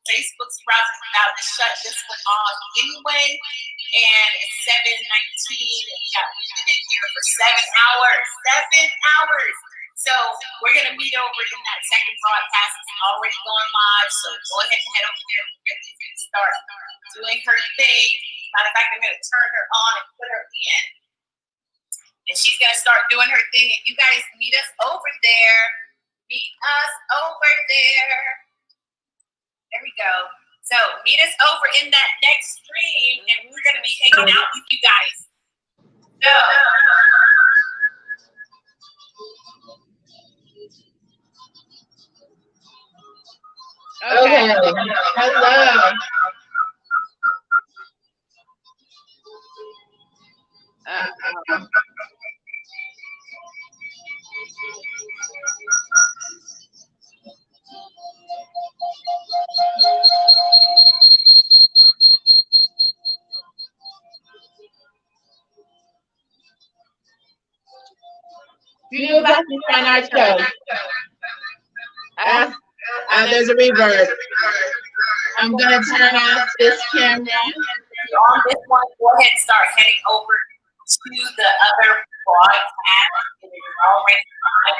Facebook's about to shut this one off anyway, and it's 7:19, and we've been in here for 7 hours. 7 hours. So we're gonna meet over in that second broadcast. It's already going live, so go ahead and head over there. We're gonna start doing her thing. Matter of fact, I'm gonna turn her on and put her in, and she's gonna start doing her thing. And you guys meet us over there. Meet us over there. There we go. So meet us over in that next stream, and we're going to be hanging out with you guys. So. Okay. Hello. Beauty of Blackness on our show. There's a reverb. I'm going to turn off this camera. On this one, go ahead and start heading over to the other broadcast. It is already on.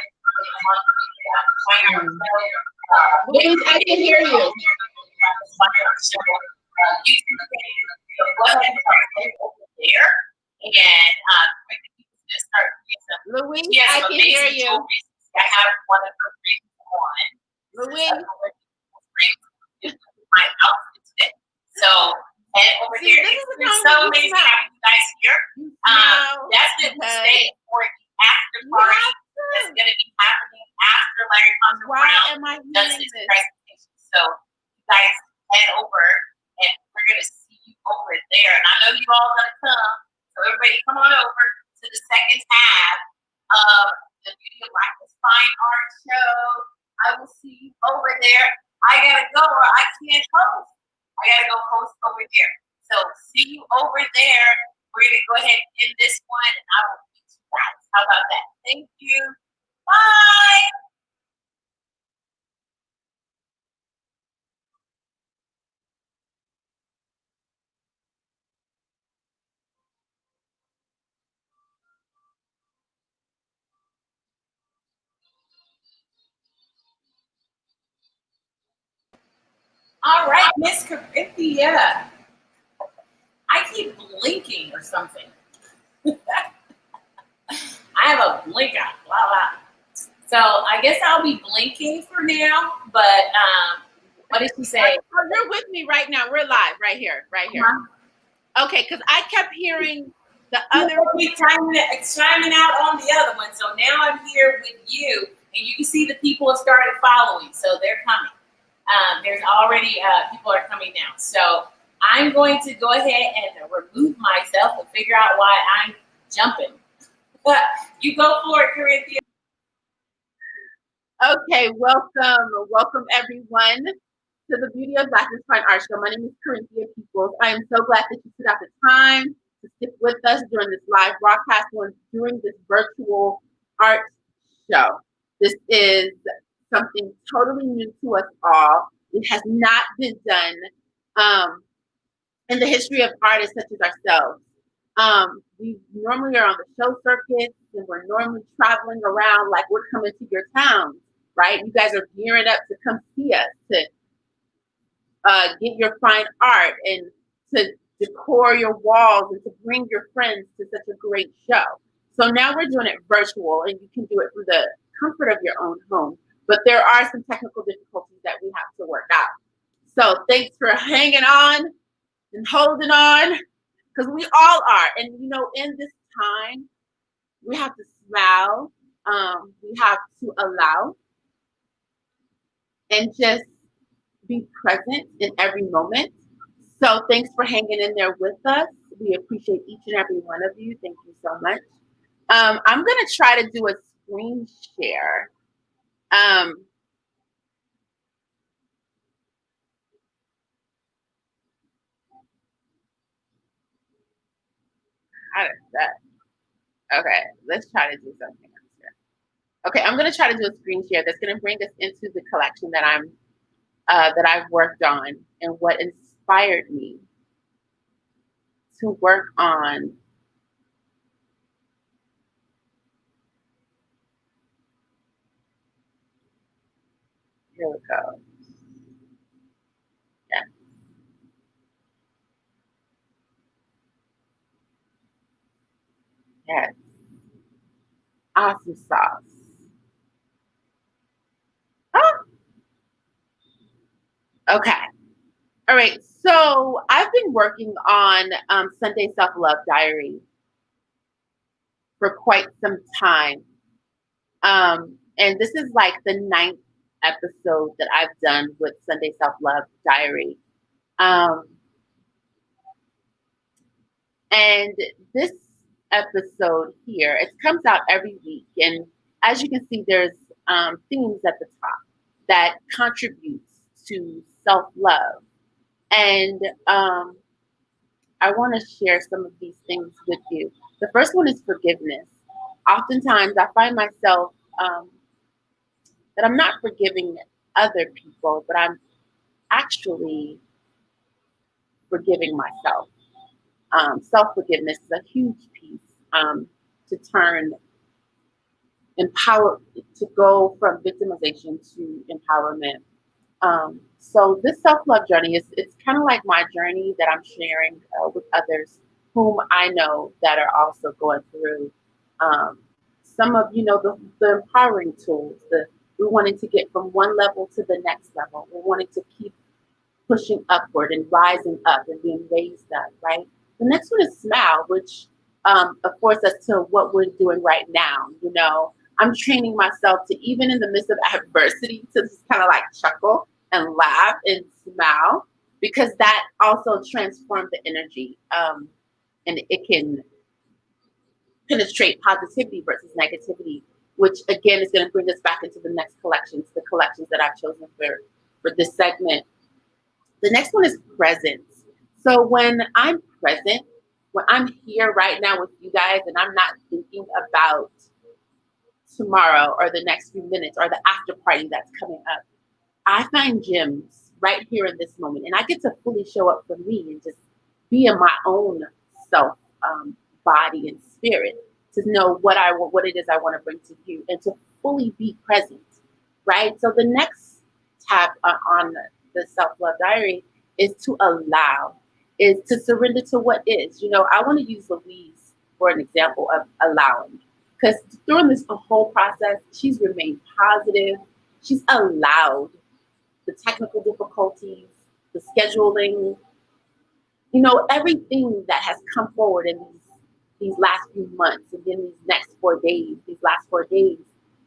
Please, I can hear you. You can go ahead and start heading over there. And start Louise, I can hear you. I have one of her rings on. Louise. My outfit today. So, and over here, it's so amazing having you guys here. Definitely stay for the after party that's going to be happening after Larry Hunter Brown does his presentation. So, you guys head over, and we're going to see you over there. And I know you all going to come. So, everybody come on over to the second half of the Beauty of Blackness Fine Art Show. I will see you over there. I gotta go or I can't host. I gotta go host over there. So see you over there. We're gonna go ahead and end this one, and I will meet you guys. How about that? Thank you. Bye. All right, Miss Corinthia. I keep blinking or something. I have a blink out. Blah, blah. So I guess I'll be blinking for now. But what did she say? You're with me right now. We're live right here. Okay, because I kept hearing the other. We're chiming out on the other one. So now I'm here with you, and you can see the people have started following. So they're coming. There's already people are coming now. So I'm going to go ahead and remove myself and figure out why I'm jumping. But you go for it, Corinthia. Okay, welcome everyone to the Beauty of Blackness Fine Art Show. My name is Corinthia Peoples. I am so glad that you took out the time to stick with us during this live broadcast and during this virtual art show. This is something totally new to us all. It has not been done in the history of artists such as ourselves. We normally are on the show circuit, and we're normally traveling around like we're coming to your town, right? You guys are gearing up to come see us, to get your fine art and to decor your walls and to bring your friends to such a great show. So now we're doing it virtual, and you can do it from the comfort of your own home. But there are some technical difficulties that we have to work out. So thanks for hanging on and holding on, because we all are. And, you know, in this time, we have to smile. We have to allow and just be present in every moment. So thanks for hanging in there with us. We appreciate each and every one of you. Thank you so much. I'm going to try to do a screen share. How does that? Okay, let's try to do something else here. Okay, I'm going to try to do a screen share that's going to bring us into the collection that I'm that I've worked on and what inspired me to work on here we go. Yeah. Yes. Awesome sauce. Oh, okay. All right. So I've been working on Sunday Self Love Diary for quite some time. And this is like the ninth episode that I've done with Sunday Self Love Diary. Um, and this episode here, it comes out every week. And as you can see, there's themes at the top that contributes to self love. And I want to share some of these things with you. The first one is forgiveness. Oftentimes, I find myself um, that I'm not forgiving other people, but I'm actually forgiving myself. Self forgiveness is a huge piece to turn empower to go from victimization to empowerment. So this self-love journey is it's kind of like my journey that I'm sharing with others whom I know that are also going through um, some of the empowering tools. We're wanting to get from one level to the next level. We're wanting to keep pushing upward and rising up and being raised up, right? The next one is smile, which affords us to what we're doing right now. I'm training myself to, even in the midst of adversity, to just kind of like chuckle and laugh and smile, because that also transforms the energy, and it can penetrate positivity versus negativity, which again is going to bring us back into the next collections, the collections that I've chosen for this segment. The next one is presence. So when I'm present, when I'm here right now with you guys and I'm not thinking about tomorrow or the next few minutes or the after party that's coming up, I find gems right here in this moment. And I get to fully show up for me and just be in my own self, body and spirit, to know what it is I want to bring to you and to fully be present, right? So the next tab on the self-love diary is to allow, is to surrender to what is. I want to use Louise for an example of allowing, because during this whole process, she's remained positive. She's allowed the technical difficulties, the scheduling, everything that has come forward in these last few months, and then these last 4 days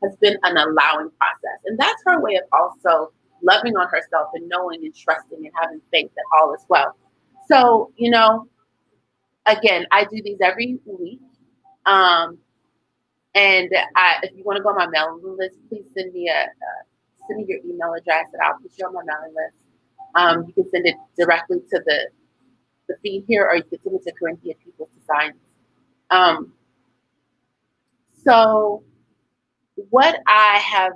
has been an allowing process. And that's her way of also loving on herself and knowing and trusting and having faith that all is well. So, again, I do these every week. Um, and if you want to go on my mailing list, please send me your email address, and I'll put you on my mailing list. You can send it directly to the feed here, or you can send it to Corinthia People's Designs. So what I have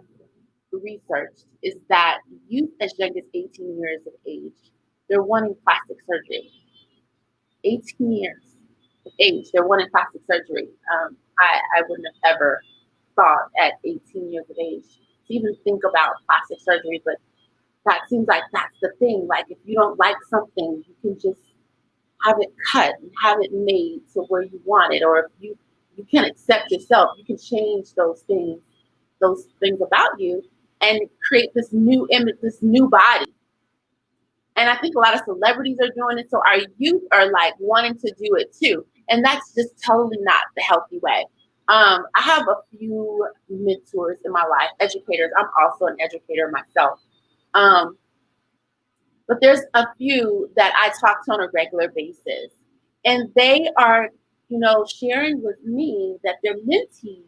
researched is that youth as young as 18 years of age, they're wanting plastic surgery. 18 years of age, they're wanting plastic surgery. I wouldn't have ever thought at 18 years of age to even think about plastic surgery, but that seems like that's the thing. Like, if you don't like something, you can just have it cut and have it made to where you want it. Or if you can't accept yourself, you can change those things about you, and create this new image, this new body. And I think a lot of celebrities are doing it. So our youth are like wanting to do it too. And that's just totally not the healthy way. I have a few mentors in my life, educators. I'm also an educator myself. Um, but there's a few that I talk to on a regular basis. And they are, sharing with me that their mentees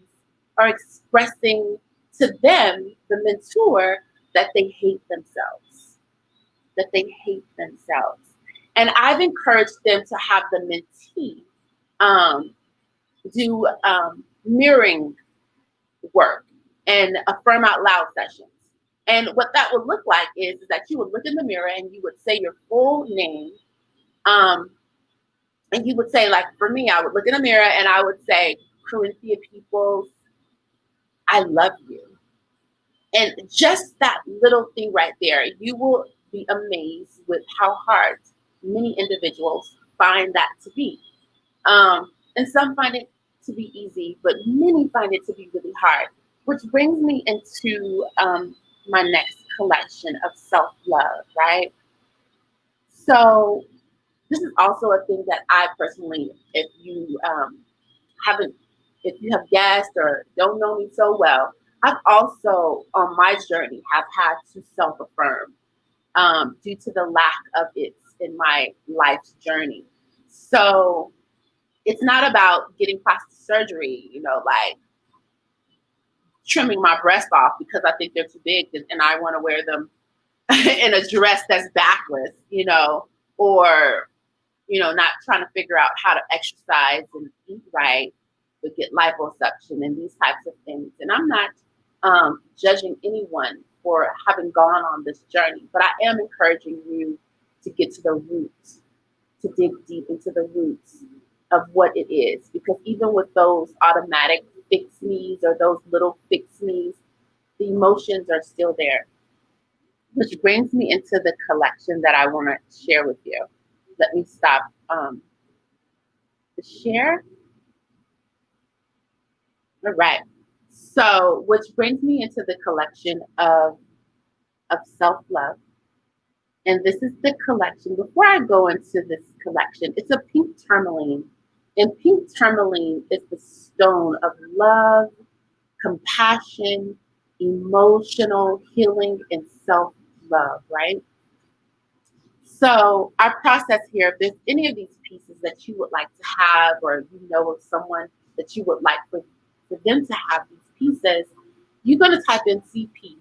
are expressing to them, the mentor, that they hate themselves, that they hate themselves. And I've encouraged them to have the mentee um, do mirroring work and affirm out loud sessions. And what that would look like is that you would look in the mirror and you would say your full name. Um, and you would say, like, for me, I would look in the mirror and I would say, Corinthia Peoples, I love you. And just that little thing right there, you will be amazed with how hard many individuals find that to be. And some find it to be easy, but many find it to be really hard, which brings me into my next collection of self-love, right? So this is also a thing that I personally, if you haven't, if you have guessed or don't know me so well, I've also on my journey have had to self-affirm due to the lack of it in my life's journey. So it's not about getting plastic surgery, like trimming my breasts off because I think they're too big and I want to wear them in a dress that's backless, or not trying to figure out how to exercise and eat right, but get liposuction and these types of things. And I'm not judging anyone for having gone on this journey, but I am encouraging you to get to the roots, to dig deep into the roots of what it is. Because even with those automatic fix me's or those little fix me's, the emotions are still there. Which brings me into the collection that I want to share with you. Let me stop the share. All right. So, which brings me into the collection of self-love. And this is the collection. Before I go into this collection, it's a pink tourmaline. And pink tourmaline is the stone of love, compassion, emotional healing, and self-love, right? So our process here, if there's any of these pieces that you would like to have, or you know of someone that you would like for them to have these pieces, you're going to type in CP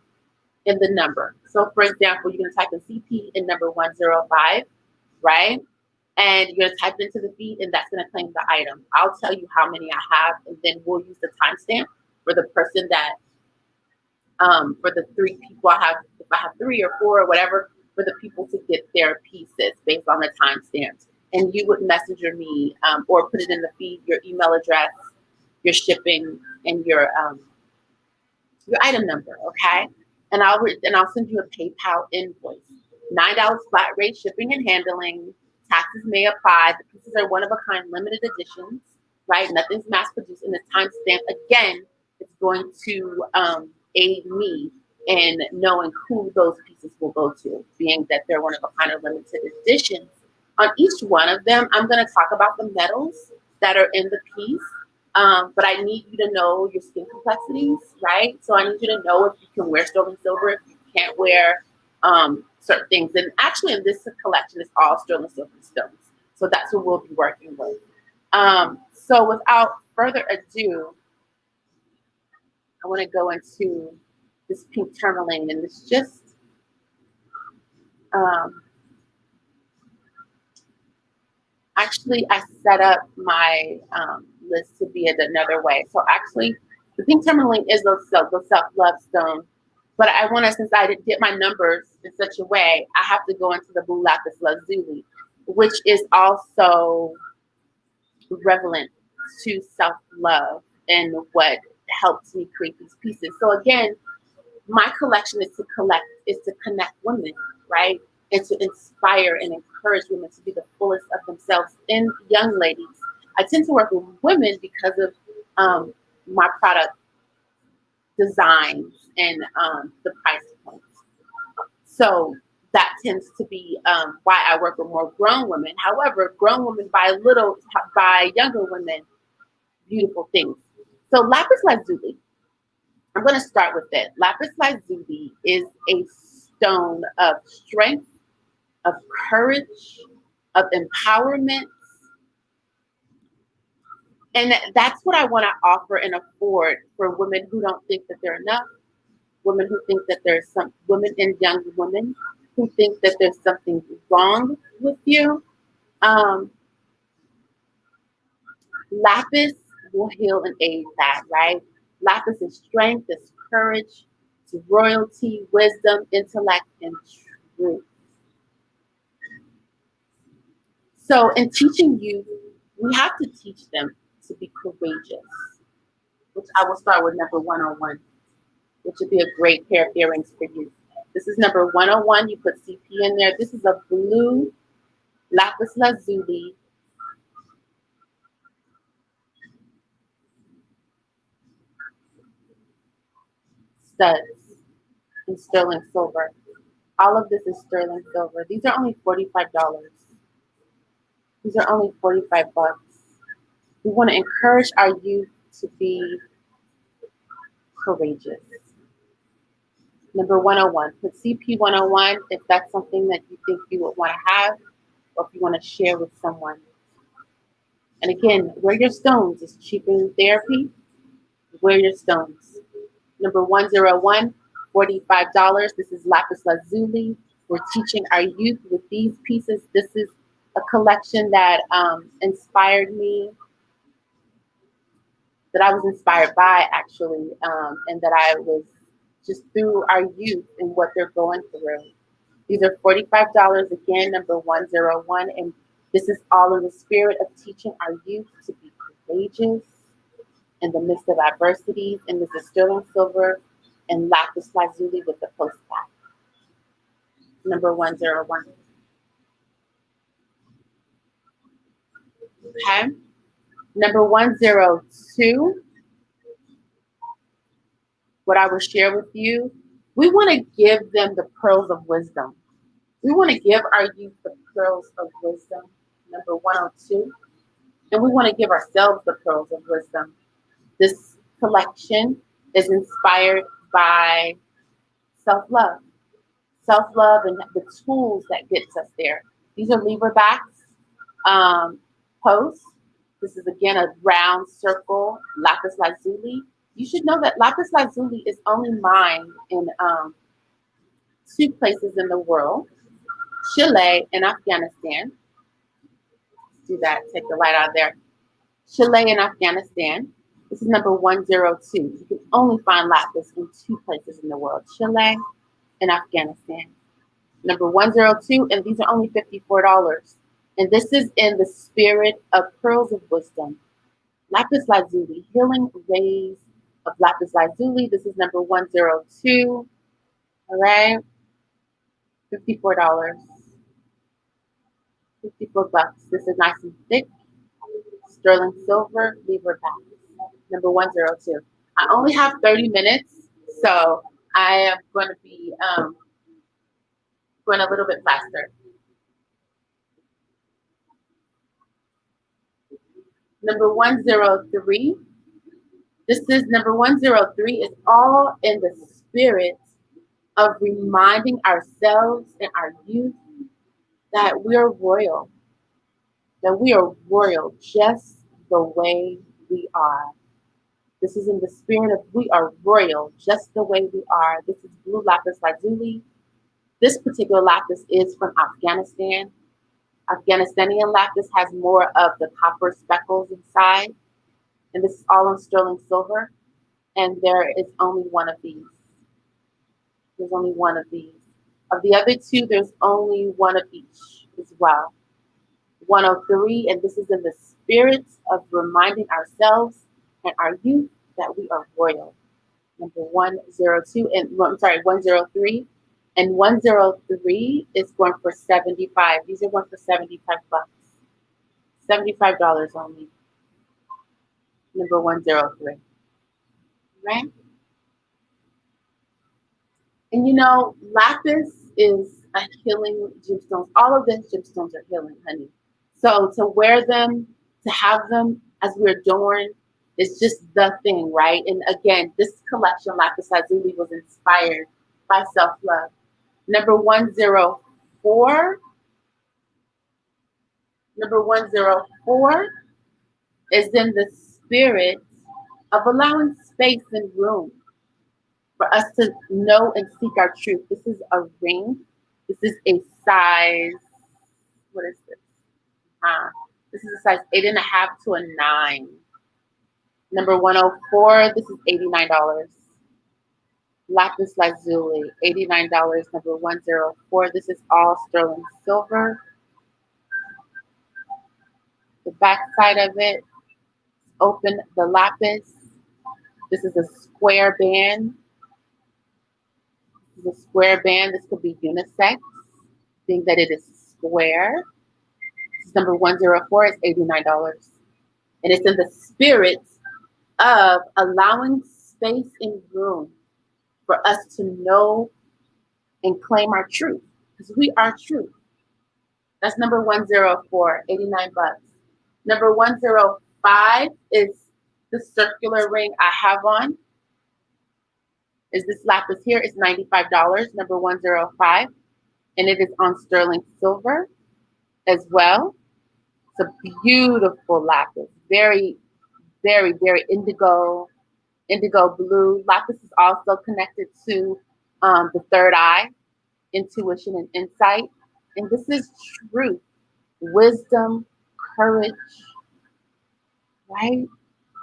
in the number. So for example, you're going to type in CP in number 105, right? And you're going to type it into the feed, and that's going to claim the item. I'll tell you how many I have, and then we'll use the timestamp for the person that, for the 3 people I have, if I have 3 or 4 or whatever, for the people to get their pieces based on the timestamps. And you would messenger me or put it in the feed, your email address, your shipping, and your item number, okay? And I'll send you a PayPal invoice. $9 flat rate shipping and handling. Taxes may apply. The pieces are one of a kind, limited editions, right? Nothing's mass produced. And the timestamp again is going to aid me in knowing who those pieces will go to, being that they're one of a kind of limited editions. On each one of them, I'm going to talk about the metals that are in the piece. But I need you to know your skin complexities, right? So I need you to know if you can wear sterling silver, if you can't wear certain things. And actually, in this collection, it's all sterling silver stones. So that's what we'll be working with. So without further ado, I want to go into this pink tourmaline, and it's just actually I set up my list to be another way. So actually, the pink tourmaline is those self-love stones. But I want to, since I didn't get my numbers in such a way, I have to go into the blue lapis lazuli, which is also relevant to self-love and what helps me create these pieces. So again, my collection is to connect women, right? And to inspire and encourage women to be the fullest of themselves. And young ladies, I tend to work with women because of my product designs and the price points. So that tends to be why I work with more grown women. However, grown women buy younger women beautiful things. So lapis lazuli, I'm going to start with it. Lapis lazuli is a stone of strength, of courage, of empowerment. And that's what I want to offer and afford for women who don't think that they're enough, women who think that there's some women and young women who think that there's something wrong with you. Lapis will heal and aid that, right? Lapis is strength, is courage, It's royalty, wisdom, intellect, and truth. So in teaching youth, we have to teach them to be courageous, which I will start with number 101, which would be a great pair of earrings for you. This is number 101. You put CP in there. This is a blue lapis lazuli studs in sterling silver. All of this is sterling silver. These are only $45. These are only 45 bucks. We want to encourage our youth to be courageous. Number 101, put CP 101 if that's something that you think you would want to have or if you want to share with someone. And again, wear your stones. It's cheaper than therapy. Wear your stones. Number 101, $45. This is lapis lazuli. We're teaching our youth with these pieces. This is a collection that inspired me, that I was inspired by actually, and that I was just through our youth and what they're going through. These are $45 again, number 101, and this is all in the spirit of teaching our youth to be courageous in the midst of adversities. And this is sterling silver and lapis lazuli with the post back. Number 101. Okay. Number 102. What I will share with you, we want to give them the pearls of wisdom. We want to give our youth the pearls of wisdom, number 102. And we want to give ourselves the pearls of wisdom. This collection is inspired by self-love. Self-love and the tools that gets us there. These are lever backs, posts. This is again a round circle, lapis lazuli. You should know that lapis lazuli is only mined in 2 places in the world, Chile and Afghanistan. Let's do that, take the light out of there. Chile and Afghanistan. This is number 102. You can only find lapis in 2 places in the world, Chile and Afghanistan. Number 102, and these are only $54. And this is in the spirit of pearls of wisdom. Lapis lazuli, healing rays of lapis lazuli. This is number 102. All right, $54. 54 bucks. This is nice and thick. Sterling silver, lever back. Number 102. I only have 30 minutes, so I am going to be going a little bit faster. Number 103. This is number 103 is all in the spirit of reminding ourselves and our youth that we are royal. That we are royal just the way we are. This is in the spirit of we are royal just the way we are. This is blue lapis lazuli. This particular lapis is from Afghanistan. Afghanistani lapis has more of the copper speckles inside. And this is all in sterling silver. And there is only one of these. There's only one of these. Of the other 2, there's only one of each as well. 103, and this is in the spirit of reminding ourselves and our youth that we are royal. Number 102, and I'm sorry, 103. And 103 is going for 75. These are going for 75 bucks. $75 only. Number 103. Right? And you know, lapis is a healing gemstone. All of the gemstones are healing, honey. So to wear them, to have them as we're adorned, is just the thing, right? And again, this collection, lapis lazuli, was inspired by self-love. Number 104. Number 104 is in the spirit of allowing space and room for us to know and seek our truth. This is a ring. This is a size, what is this? This is a size 8.5 to a 9. Number 104, this is $89. Lapis lazuli, $89, number 104. This is all sterling silver. The back side of it, open the lapis. This is a square band. This is a square band. This could be unisex, being that it is square. This is number 104. It's $89. And it's in the spirit of allowing space and room for us to know and claim our truth. Because we are truth. That's number 104, 89 bucks. Number 105 is the circular ring I have on. Is this lapis here? It's $95, number 105. And it is on sterling silver as well. It's a beautiful lapis. Very, very, very indigo blue. Lapis is also connected to the third eye, intuition and insight. And this is truth, wisdom, courage, right?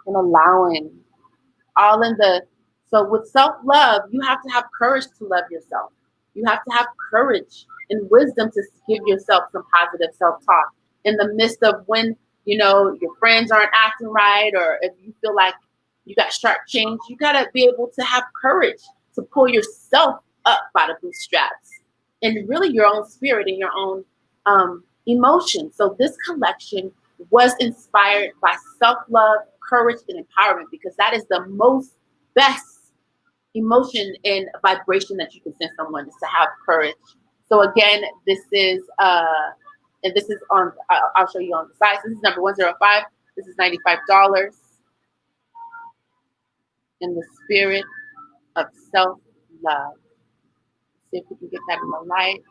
And allowing. All in the, so with self-love, you have to have courage to love yourself. You have to have courage and wisdom to give yourself some positive self-talk in the midst of when, you know, your friends aren't acting right, or if you feel like you got sharp change, you got to be able to have courage to pull yourself up by the bootstraps and really your own spirit and your own emotion. So this collection was inspired by self-love, courage, and empowerment, because that is the most best emotion and vibration that you can send someone, is to have courage. So again, this is and this is on, I'll show you on the side. This is number 105. This is $95. In the spirit of self-love. See if we can get that in the light.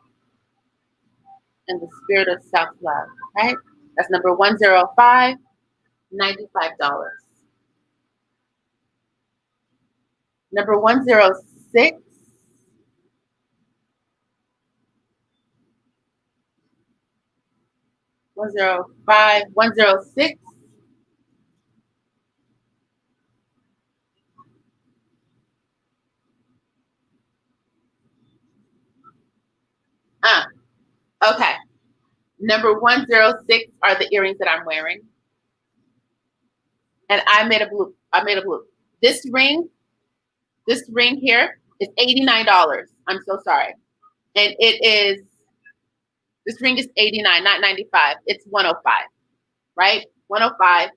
In the spirit of self-love, right? That's number 105, $95. Number 106, $105, $106. Okay. Number 106 are the earrings that I'm wearing. And I made a blue. This ring here is $89. I'm so sorry. And this ring is $89, not $95. It's $105, right? $105.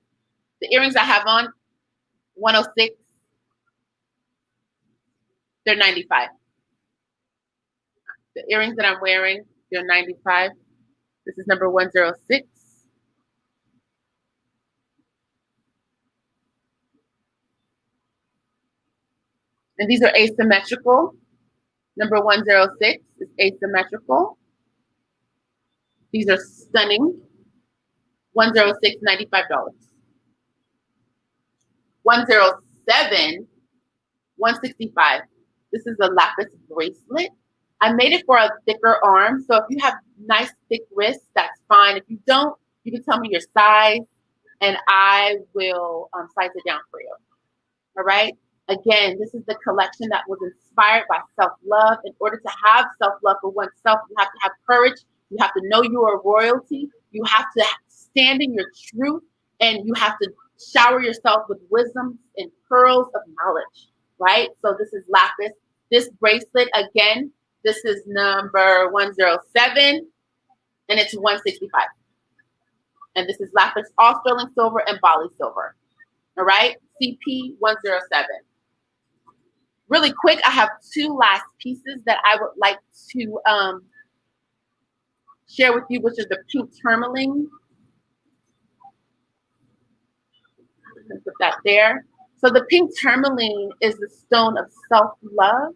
The earrings I have on, $106. They're $95. The earrings that I'm wearing, they're $95. This is number 106. And these are asymmetrical. Number 106 is asymmetrical. These are stunning. 106, $95. 107, 165. This is a lapis bracelet. I made it for a thicker arm. So if you have nice thick wrists, that's fine. If you don't, you can tell me your size and I will size it down for you. All right. Again, this is the collection that was inspired by self-love. In order to have self-love for oneself, you have to have courage. You have to know you are royalty. You have to stand in your truth, and you have to shower yourself with wisdom and pearls of knowledge, right? So this is lapis. This bracelet, again, this is number 107, and it's 165. And this is lapis, all sterling silver and Bali silver. All right, CP 107. Really quick, I have two last pieces that I would like to share with you, which is the pink tourmaline. Put that there. So the pink tourmaline is the stone of self-love.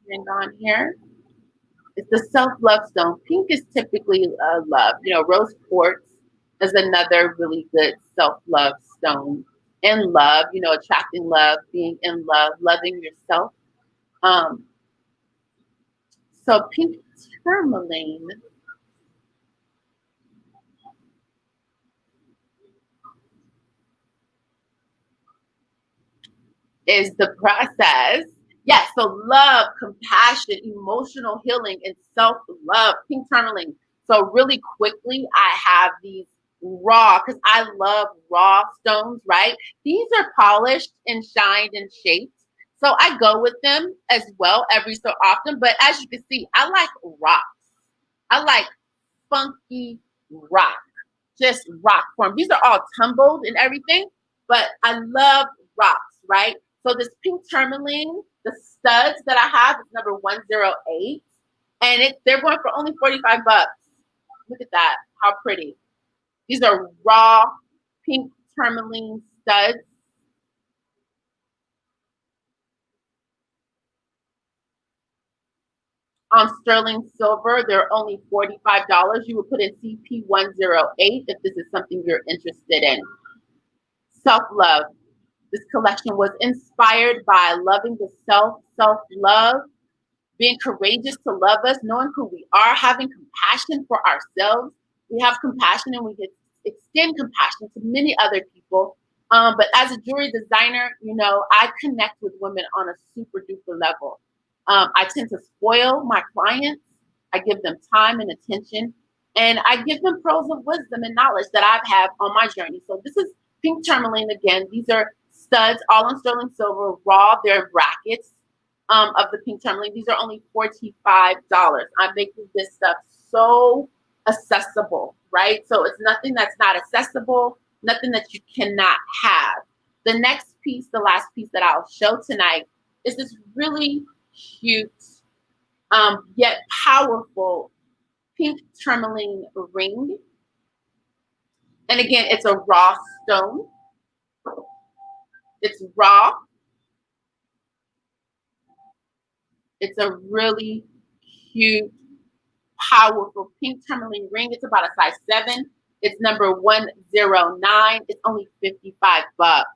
And on here, it's the self-love stone. Pink is typically love. You know, rose quartz is another really good self-love stone. In love, you know, attracting love, being in love, loving yourself. So pink tourmaline is the process. Yes, so love, compassion, emotional healing, and self-love, pink tourmaline. So really quickly, I have these raw, because I love raw stones, right? These are polished and shined and shaped. So I go with them as well every so often. But as you can see, I like rocks. I like funky rock, just rock form. These are all tumbled and everything, but I love rocks, right? So this pink tourmaline, the studs that I have is number 108, and they're going for only 45 bucks. Look at that, how pretty. These are raw pink tourmaline studs. Sterling silver, they're only $45. You would put in CP108 if this is something you're interested in. Self-love. This collection was inspired by loving the self-love, being courageous to love us, knowing who we are, having compassion for ourselves. We have compassion and we can extend compassion to many other people. But as a jewelry designer, I connect with women on a super duper level. I tend to spoil my clients. I give them time and attention, and I give them pearls of wisdom and knowledge that I've had on my journey. So this is pink tourmaline again. These are studs, all in sterling silver, raw. They're brackets of the pink tourmaline. These are only $45. I'm making this stuff so accessible, right? So it's nothing that's not accessible, nothing that you cannot have. The next piece, the last piece that I'll show tonight, is this really cute, yet powerful pink tourmaline ring. And again, it's a raw stone. It's raw. It's a really cute, powerful pink tourmaline ring. It's about a size 7. It's number 109. It's only 55 bucks.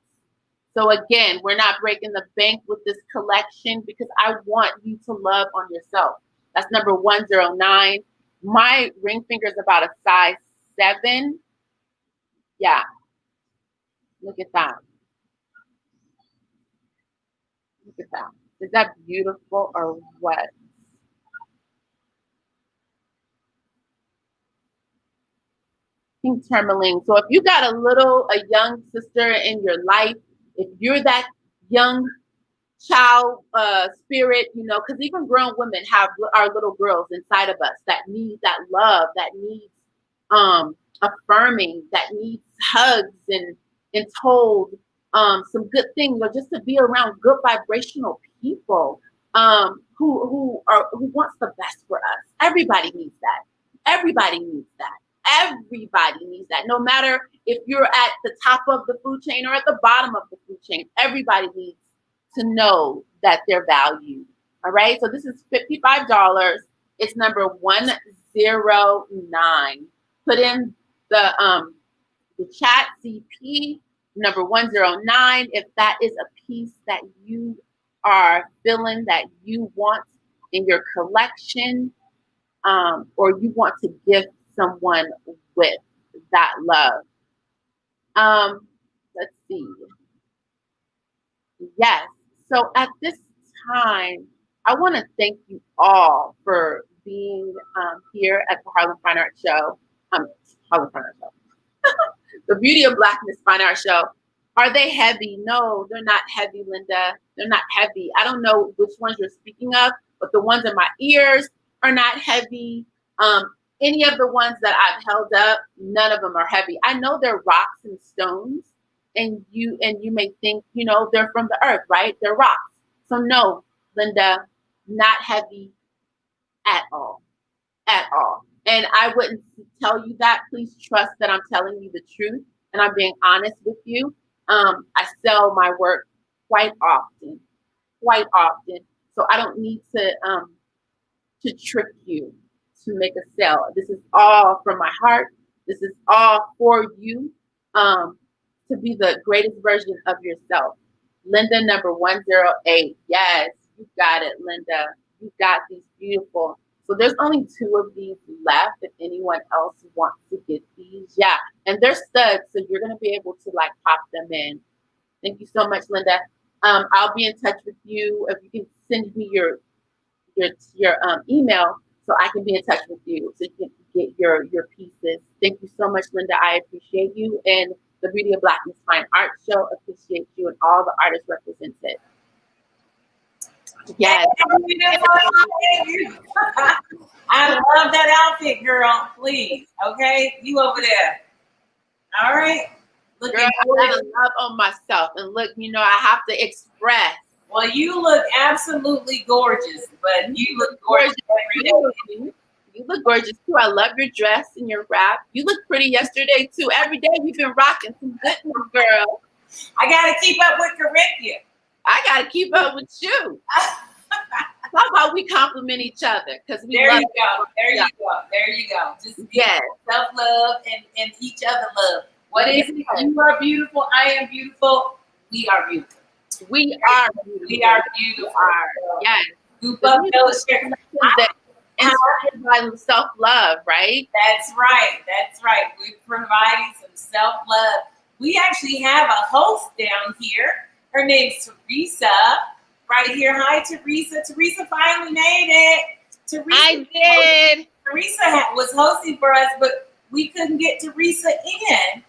So again, we're not breaking the bank with this collection because I want you to love on yourself. That's number 109. My ring finger is about a size 7. Yeah. Look at that. Look at that. Is that beautiful or what? Pink tourmaline. So if you got a young sister in your life, if you're that young child spirit, because even grown women have our little girls inside of us that need that love, that needs affirming, that needs hugs and told some good things, or just to be around good vibrational people who wants the best for us. Everybody needs that. Everybody needs that. Everybody needs that. No matter if you're at the top of the food chain or at the bottom of the food chain, everybody needs to know that they're valued. All right. So this is $55. It's number 109. Put in the chat CP number 109 if that is a piece that you are feeling that you want in your collection, or you want to give someone with that love. Let's see. Yes. So at this time, I want to thank you all for being here at the Harlem Fine Art Show. Harlem Fine Art Show. The Beauty of Blackness Fine Art Show. Are they heavy? No, they're not heavy, Linda. They're not heavy. I don't know which ones you're speaking of, but the ones in my ears are not heavy. Any of the ones that I've held up, none of them are heavy. I know they're rocks and stones, and you may think, they're from the earth, right? They're rocks. So no, Linda, not heavy at all. At all. And I wouldn't tell you that. Please trust that I'm telling you the truth and I'm being honest with you. I sell my work quite often. So I don't need to trick you to make a sale. This is all from my heart. This is all for you to be the greatest version of yourself. Linda number 108. Yes, you got it, Linda. You got these beautiful. So there's only 2 of these left. If anyone else wants to get these, yeah. And they're studs, so you're going to be able to pop them in. Thank you so much, Linda. I'll be in touch with you. If you can send me your email, so I can be in touch with you, so you can get your pieces. Thank you so much, Linda. I appreciate you, and the Beauty of Blackness Fine Art Show appreciates you and all the artists represented. Yes. I love that outfit, girl. Please, okay, you over there. All right. Girl, I gotta love on myself, and look, I have to express. Well, you look absolutely gorgeous, but you look gorgeous every day. You look gorgeous too. I love your dress and your wrap. You look pretty yesterday too. Every day you've been rocking some goodness, girl. I gotta keep up with Corinthia. I gotta keep up with you. How about we compliment each other? Because we there love you go. There you go. There you go. Just self-love and each other love. What is it? You are beautiful. I am beautiful. We are beautiful. We are beautiful. We are beautiful. Yes. Goop up fellowship. Inspired by self-love, right? That's right. That's right. We're providing some self-love. We actually have a host down here. Her name's Teresa. Right here. Hi, Teresa. Teresa finally made it. Teresa, I did. Teresa was hosting for us, but we couldn't get Teresa in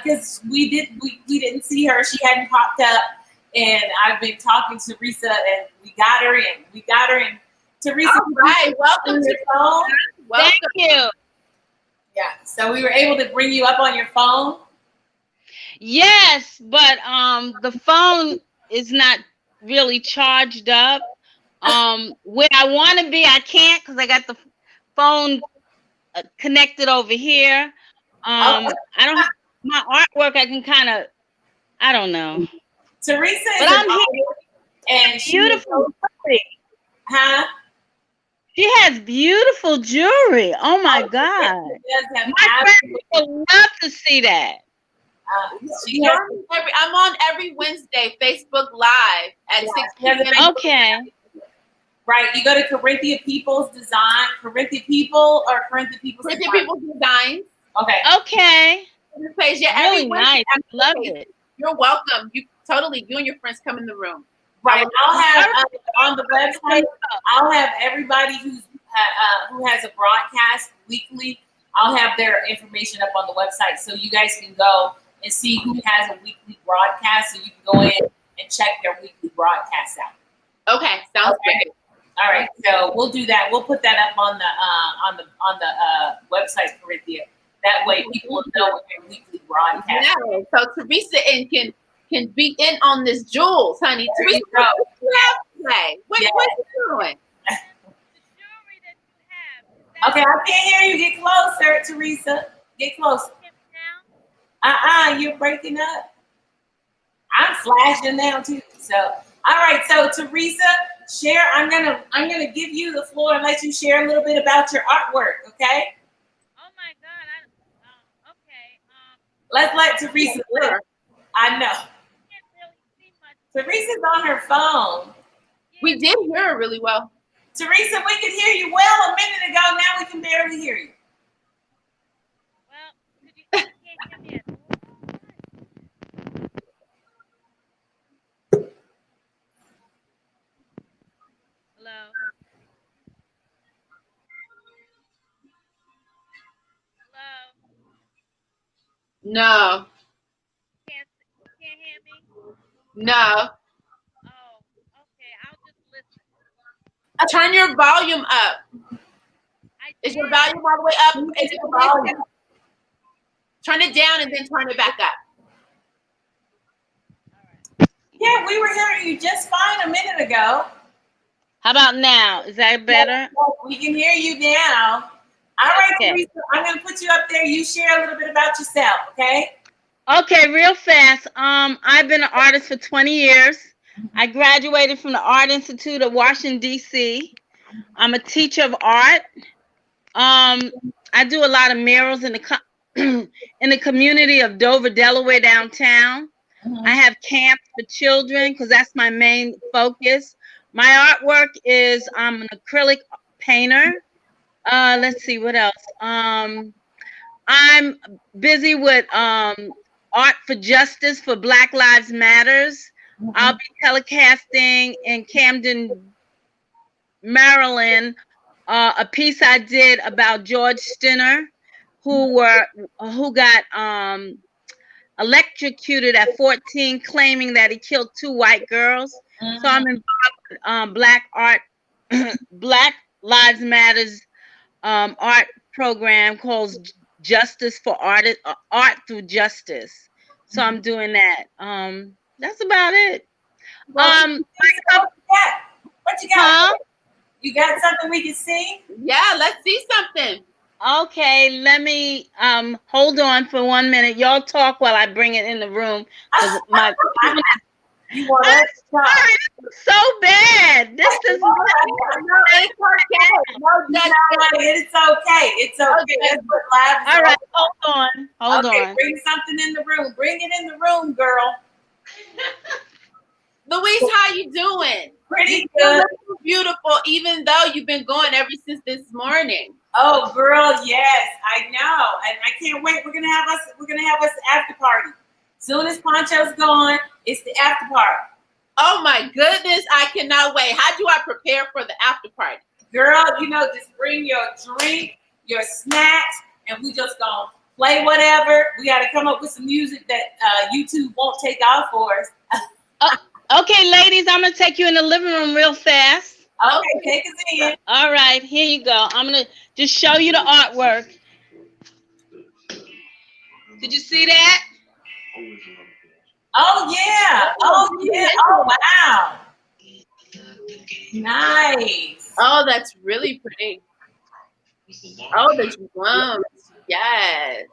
because we didn't see her. She hadn't popped up, and I've been talking to Teresa, and we got her in. We got her in. Teresa, all right. Welcome to your phone. Thank you. Yeah. So we were able to bring you up on your phone. Yes, but the phone is not really charged up. Where I want to be, I can't because I got the phone connected over here. I don't have my artwork. I can kind of, I don't know. Teresa but is I'm here, and beautiful jewelry. Huh? She has beautiful jewelry. Oh my God! My friends would love to see that. I'm on every Wednesday Facebook Live at 6 p.m. Okay. Right. You go to Corinthia People's Design, Corinthia People or Corinthia People's Corinthia People's Design. Okay. Okay. Page. Yeah, really nice. Love it. You're welcome. You and your friends come in the room. Right. I'll have on the website. I'll have everybody who has a broadcast weekly. I'll have their information up on the website so you guys can go and see who has a weekly broadcast, so you can go in and check their weekly broadcast out. Okay, sounds good. All right, so we'll do that. We'll put that up on the website, Corinthia. That way, people will know what their weekly broadcast. Yeah. So Teresa can be in on this jewels, honey. There Teresa, you go. what you have today? What you doing? Okay, I can't hear you. Get closer, Teresa. Get closer. You're breaking up. I'm flashing now too. So, all right. So, Teresa, share. I'm gonna give you the floor and let you share a little bit about your artwork. Okay. Oh my God. Okay. Let's let Teresa live. I know. Can't really see much. Teresa's on her phone. We did hear her really well. Teresa, we could hear you well a minute ago. Now we can barely hear you. Well, you can't hear me at all. Hello. Hello. No. Can't hear me? No. Oh, okay. I'll just listen. Turn your volume up. Is your volume all the way up? Is it volume? Turn it down and then turn it back up. Yeah, we were hearing you just fine a minute ago. How about now? Is that better? We can hear you now. All right, Okay. Teresa, I'm going to put you up there. You share a little bit about yourself, okay? Okay, real fast. I've been an artist for 20 years. I graduated from the Art Institute of Washington, D.C. I'm a teacher of art. I do a lot of murals in the community of Dover, Delaware, downtown. I have camps for children because that's my main focus. My artwork is I'm an acrylic painter. Let's see what else. I'm busy with art for justice for Black Lives Matters. I'll be telecasting in Camden, Maryland, a piece I did about George Stinner, who got electrocuted at 14, claiming that he killed 2 white girls. So I'm involved with Black art, Black Lives Matters art program called Justice for Art Through Justice. So I'm doing that. That's about it. What you got? Huh? You got something we can see? Yeah, let's see something. Okay, let me hold on for 1 minute. Y'all talk while I bring it in the room. My you want us to talk? sorry, this is so bad. This is No, it's okay. It's okay. That's what live is all right. Hold on. Bring something in the room. Bring it in the room, girl. Louise, how you doing? Pretty good. Beautiful, even though you've been going ever since this morning. Oh, girl, yes, I know, and I can't wait. We're gonna have us after party. Soon as Poncho's gone, it's the after party. Oh my goodness, I cannot wait. How do I prepare for the after party? Girl, just bring your drink, your snacks, and we just gonna play whatever. We got to come up with some music that YouTube won't take off for us. Okay, ladies, I'm gonna take you in the living room real fast. Okay, take us in. All right, here you go. I'm gonna just show you the artwork. Did you see that? Oh yeah. Oh wow. Nice. Oh, that's really pretty. Oh, the drums. Yes.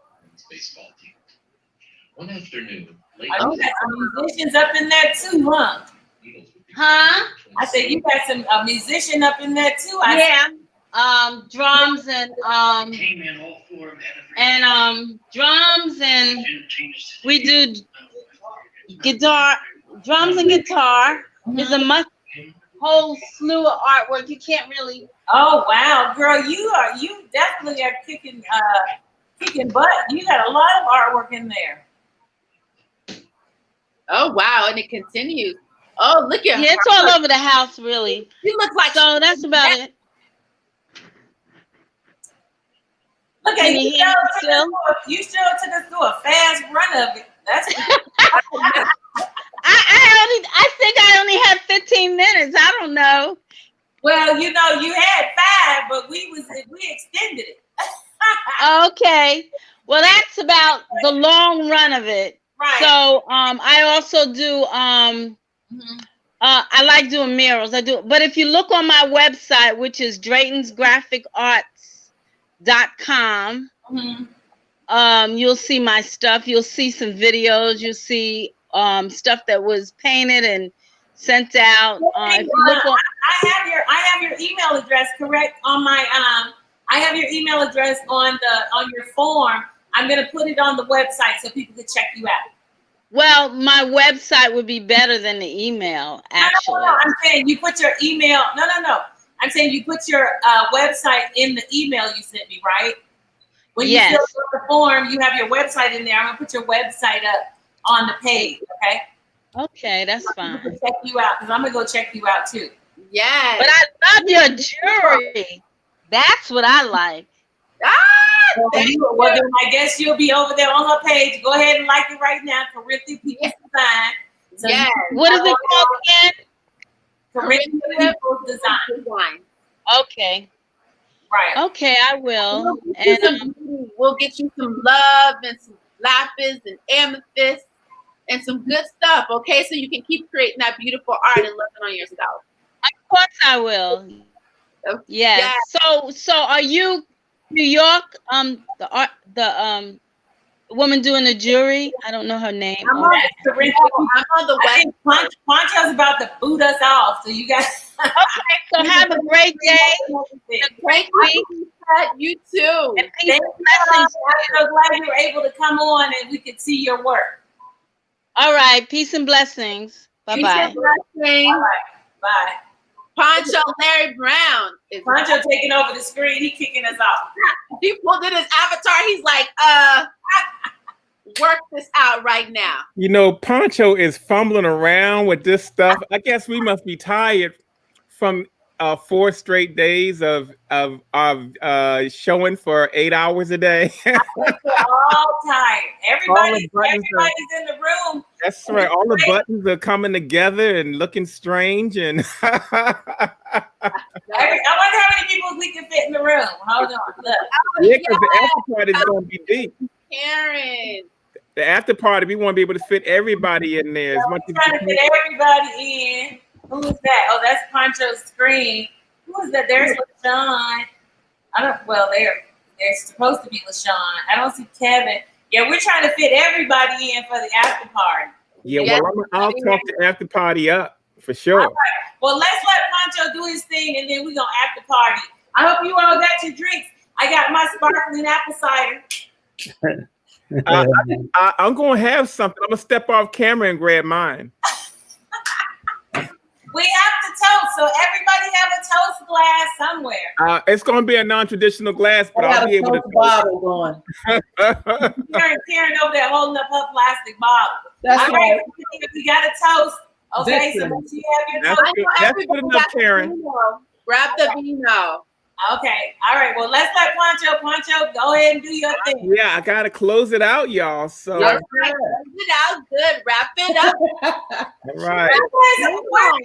One afternoon. You got some musicians up in there too, huh? Huh? I said you got some musician up in there too. Yeah. Drums and drums and we do guitar, drums and guitar. There's a whole slew of artwork. You can't really. Oh wow, girl, you definitely are kicking butt. You got a lot of artwork in there. Oh wow, and it continues. Oh, look at her. It's all over the house, really. You look like so. That's about it. Look at you. You still took us through a fast run of it. That's. I think I only had 15 minutes. I don't know. Well, you had 5, but we extended it. Okay. Well, that's about the long run of it. Right. So I also do I like doing murals. But if you look on my website, which is Drayton'sGraphicArts.com, you'll see my stuff. You'll see some videos. You'll see stuff that was painted and sent out. If you look on, I have your email address correct on my I have your email address on your form. I'm gonna put it on the website so people can check you out. Well, my website would be better than the email, actually. No, I'm saying you put your email. No. I'm saying you put your website in the email you sent me, right? When you fill out the form, you have your website in there. I'm gonna put your website up on the page, okay? Okay, that's fine. Check you out because I'm gonna go check you out too. Yes. But I love your jewelry. That's what I like. Well, then I guess you'll be over there on her page. Go ahead and like it right now. Corinthian People's Design. So yes. What is it called again? Corinthian People's Design. Okay. Right. Okay, I will. We'll get you some love and some lapis and amethyst and some good stuff, okay? So you can keep creating that beautiful art and loving on yourself. Of course I will. Yes. So are you New York? The woman doing the jewelry. I don't know her name. I'm on the west. Poncho's about to boot us off, so you guys. Okay. So have a great day. A great week. You too. And peace and blessings. I'm so glad you were able to come on and we could see your work. All right. Peace and blessings. Bye bye. All right. Bye. Poncho Larry Brown. Poncho taking over the screen. He kicking us off. He pulled in his avatar. He's like, work this out. about right now? You know, Poncho is fumbling around with this stuff. I guess we must be tired from 4 straight days of showing for 8 hours a day. We're all tired. Everybody's in the room. That's right. All the buttons are coming together and looking strange. And I wonder how many people we can fit in the room. Hold on. Look. Yeah, because the after party is going to be deep. Karen. The after party, we want to be able to fit everybody in there. We're trying to fit everybody in. Who is that? Oh, that's Poncho's screen. Who is that? There's LaShawn. They're supposed to be LaShawn. I don't see Kevin. Yeah, we're trying to fit everybody in for the after party. Yeah, well, I'll talk the after party up for sure. All right. Well, let's let Poncho do his thing, and then we're going to after party. I hope you all got your drinks. I got my sparkling apple cider. I'm going to have something. I'm going to step off camera and grab mine. We have to toast, so everybody have a toast glass somewhere. It's going to be a non-traditional glass, but I'll be able to. Bottle going. Karen over there holding up her plastic bottle. That's right. We got a toast. Okay, so once you have your toast. That's good enough, Karen. Grab the vino. Okay, all right. Well, let's let Poncho, go ahead and do your thing. Yeah, I gotta close it out, y'all. So close it out good. Wrap it up. All right. Where are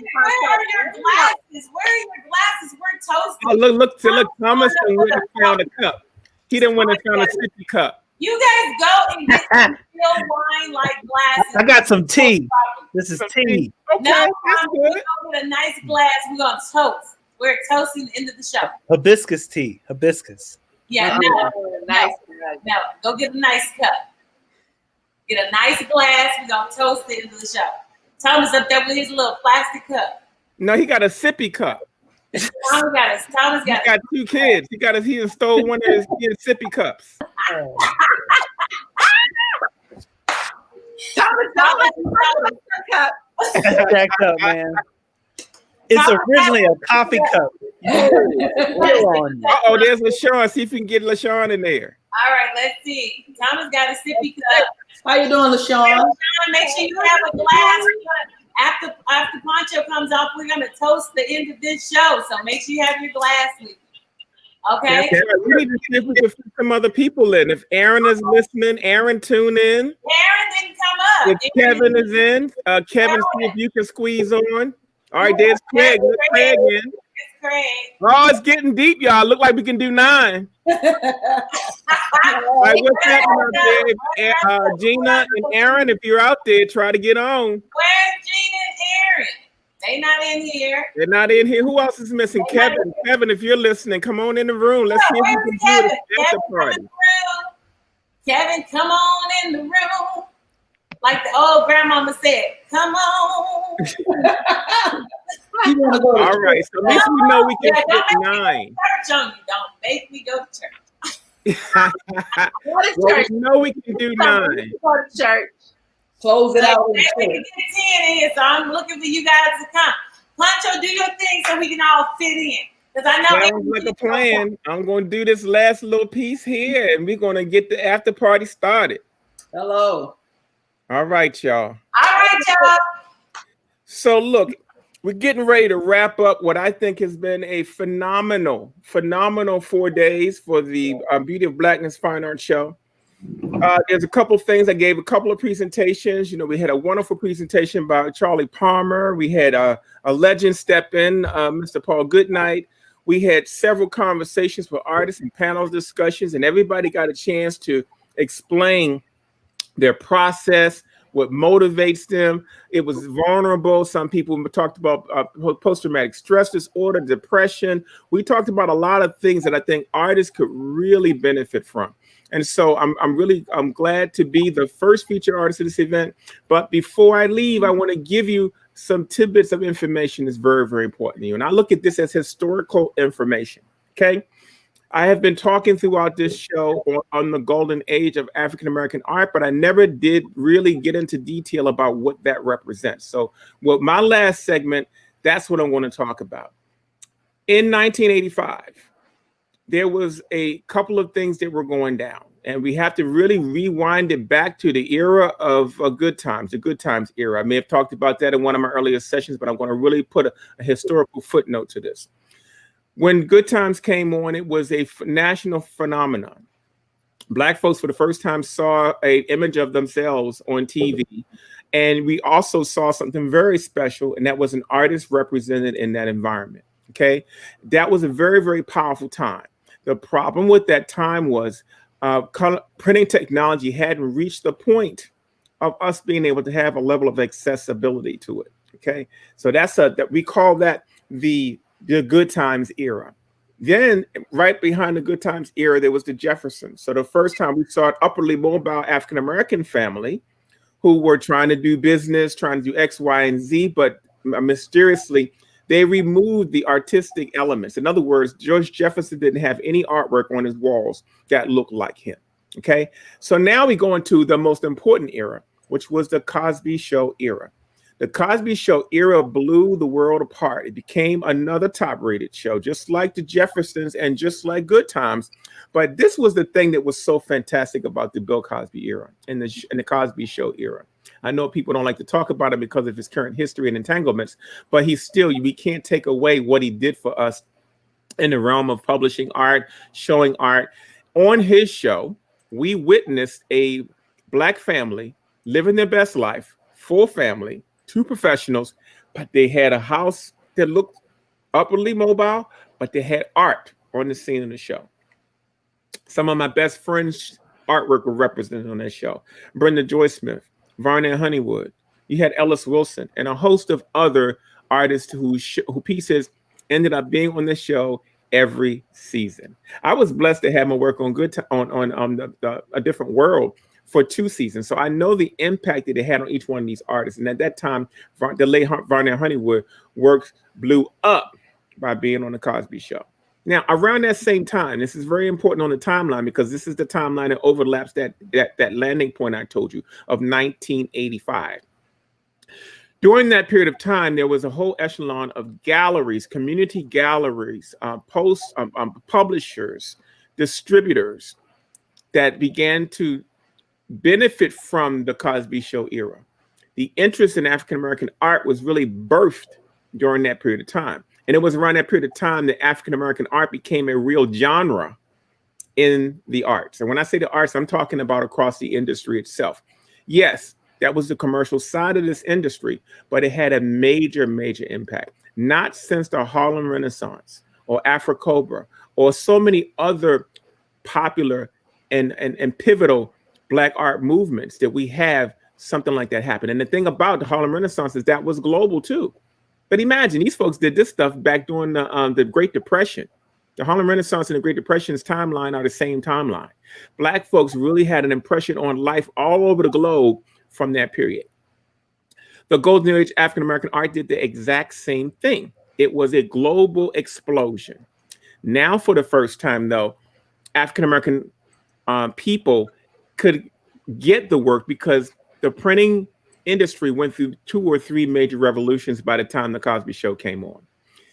your glasses? We're toasting. Oh, look, Thomas and Winter found a cup. He didn't want to found a sippy cup. You guys go and get some real wine like glasses. I got some tea. This is tea. Okay, that's we're good. gonna get a nice glass. We're gonna toast. We're toasting the end of the show. Hibiscus tea. Hibiscus. Yeah, Nice. no. Go get a nice cup. Get a nice glass. We're gonna toast the end of the show. Thomas up there with his little plastic cup. No, he got a sippy cup. Thomas got 2 kids. He stole one of his sippy cups. Thomas cup. Jacked up, man. It's originally a coffee cup. Oh, there's LaShawn. See if you can get LaShawn in there. All right, let's see. Thomas got a sippy cup. How you doing, LaShawn? Make sure you have a glass. After Poncho comes off, we're gonna toast the end of this show. So make sure you have your glass with you. Okay. Okay. We need to see if we can fit some other people in. If Aaron is listening, Aaron, tune in. Aaron didn't come up. If Kevin is in, Kevin, see if you can squeeze on. All right, there's Craig. Let Craig in. It's Craig. Oh, it's getting deep, y'all. Look like we can do 9. All right, what's happening out there? Gina and Aaron, if you're out there, try to get on. Where's Gina and Aaron? They not in here. They're not in here. Who else is missing? Kevin. Kevin, if you're listening, come on in the room. Let's see if we can do it after party. Kevin, come on in the room. Like the old grandmama said, come on. All right, so at least we know we can fit 9. Church on you. Don't make me go to church. Well, we know we can do 9. Go to church. Close it out. We can get 10 in here, so I'm looking for you guys to come. Poncho, do your thing so we can all fit in. Because I know sounds like a plan. I'm going to do this last little piece here, and we're going to get the after party started. Hello. All right, y'all. All right, y'all. So look, we're getting ready to wrap up what I think has been a phenomenal 4 days for the Beauty of Blackness Fine Art Show. There's a couple of things. I gave a couple of presentations. You know, we had a wonderful presentation by Charlie Palmer. We had a legend step in, Mr. Paul Goodnight. We had several conversations with artists and panels discussions, and everybody got a chance to explain their process, what motivates them. It was vulnerable. Some people talked about post-traumatic stress disorder, depression. We talked about a lot of things that I think artists could really benefit from. And so I'm glad to be the first featured artist of this event. But before I leave, I want to give you some tidbits of information that's very, very important to you. And I look at this as historical information. Okay. I have been talking throughout this show on the golden age of African-American art, but I never did really get into detail about what that represents. So with my last segment, that's what I'm going to talk about. In 1985, there was a couple of things that were going down. And we have to really rewind it back to the era of Good Times, the Good Times era. I may have talked about that in one of my earlier sessions, but I'm going to really put a historical footnote to this. When Good Times came on, it was a national phenomenon. Black folks for the first time saw an image of themselves on TV. And we also saw something very special, and that was an artist represented in that environment. Okay. That was a very, very powerful time. The problem with that time was printing technology hadn't reached the point of us being able to have a level of accessibility to it. Okay. So that we call that the Good Times era. Then right behind the Good Times era, there was the Jeffersons. So the first time we saw an upwardly mobile African-American family who were trying to do business, trying to do X, Y, and Z, but mysteriously, they removed the artistic elements. In other words, George Jefferson didn't have any artwork on his walls that looked like him. Okay. So now we go into the most important era, which was the Cosby Show era. The Cosby Show era blew the world apart. It became another top-rated show, just like the Jeffersons and just like Good Times. But this was the thing that was so fantastic about the Bill Cosby era and the Cosby Show era. I know people don't like to talk about it because of his current history and entanglements, but we can't take away what he did for us in the realm of publishing art, showing art. On his show, we witnessed a Black family living their best life, full family, 2 professionals, but they had a house that looked upwardly mobile, but they had art on the scene of the show. Some of my best friends' artwork were represented on that show. Brenda Joy Smith, Varnell Honeywood. You had Ellis Wilson and a host of other artists who pieces ended up being on the show every season. I was blessed to have my work on A Different World for 2 seasons. So I know the impact that it had on each one of these artists. And at that time, the late Varnell Honeywood work blew up by being on the Cosby Show. Now, around that same time, this is very important on the timeline because this is the timeline that overlaps that landing point I told you of 1985. During that period of time, there was a whole echelon of galleries, community galleries, publishers, distributors that began to benefit from the Cosby Show era. The interest in African-American art was really birthed during that period of time. And it was around that period of time that African-American art became a real genre in the arts. And when I say the arts, I'm talking about across the industry itself. Yes, that was the commercial side of this industry, but it had a major, major impact. Not since the Harlem Renaissance or Afro-Cobra or so many other popular and pivotal Black art movements that we have something like that happen. And the thing about the Harlem Renaissance is that was global too. But imagine these folks did this stuff back during the Great Depression. The Harlem Renaissance and the Great Depression's timeline are the same timeline. Black folks really had an impression on life all over the globe from that period. The Golden Age African-American art did the exact same thing. It was a global explosion. Now, for the first time, though, African-American people could get the work because the printing industry went through 2 or 3 major revolutions by the time the Cosby Show came on.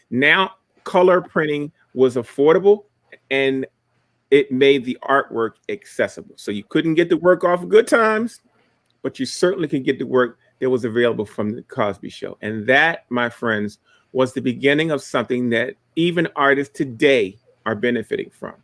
Now, color printing was affordable and it made the artwork accessible. So you couldn't get the work off of Good Times, but you certainly could get the work that was available from the Cosby Show. And that, my friends, was the beginning of something that even artists today are benefiting from.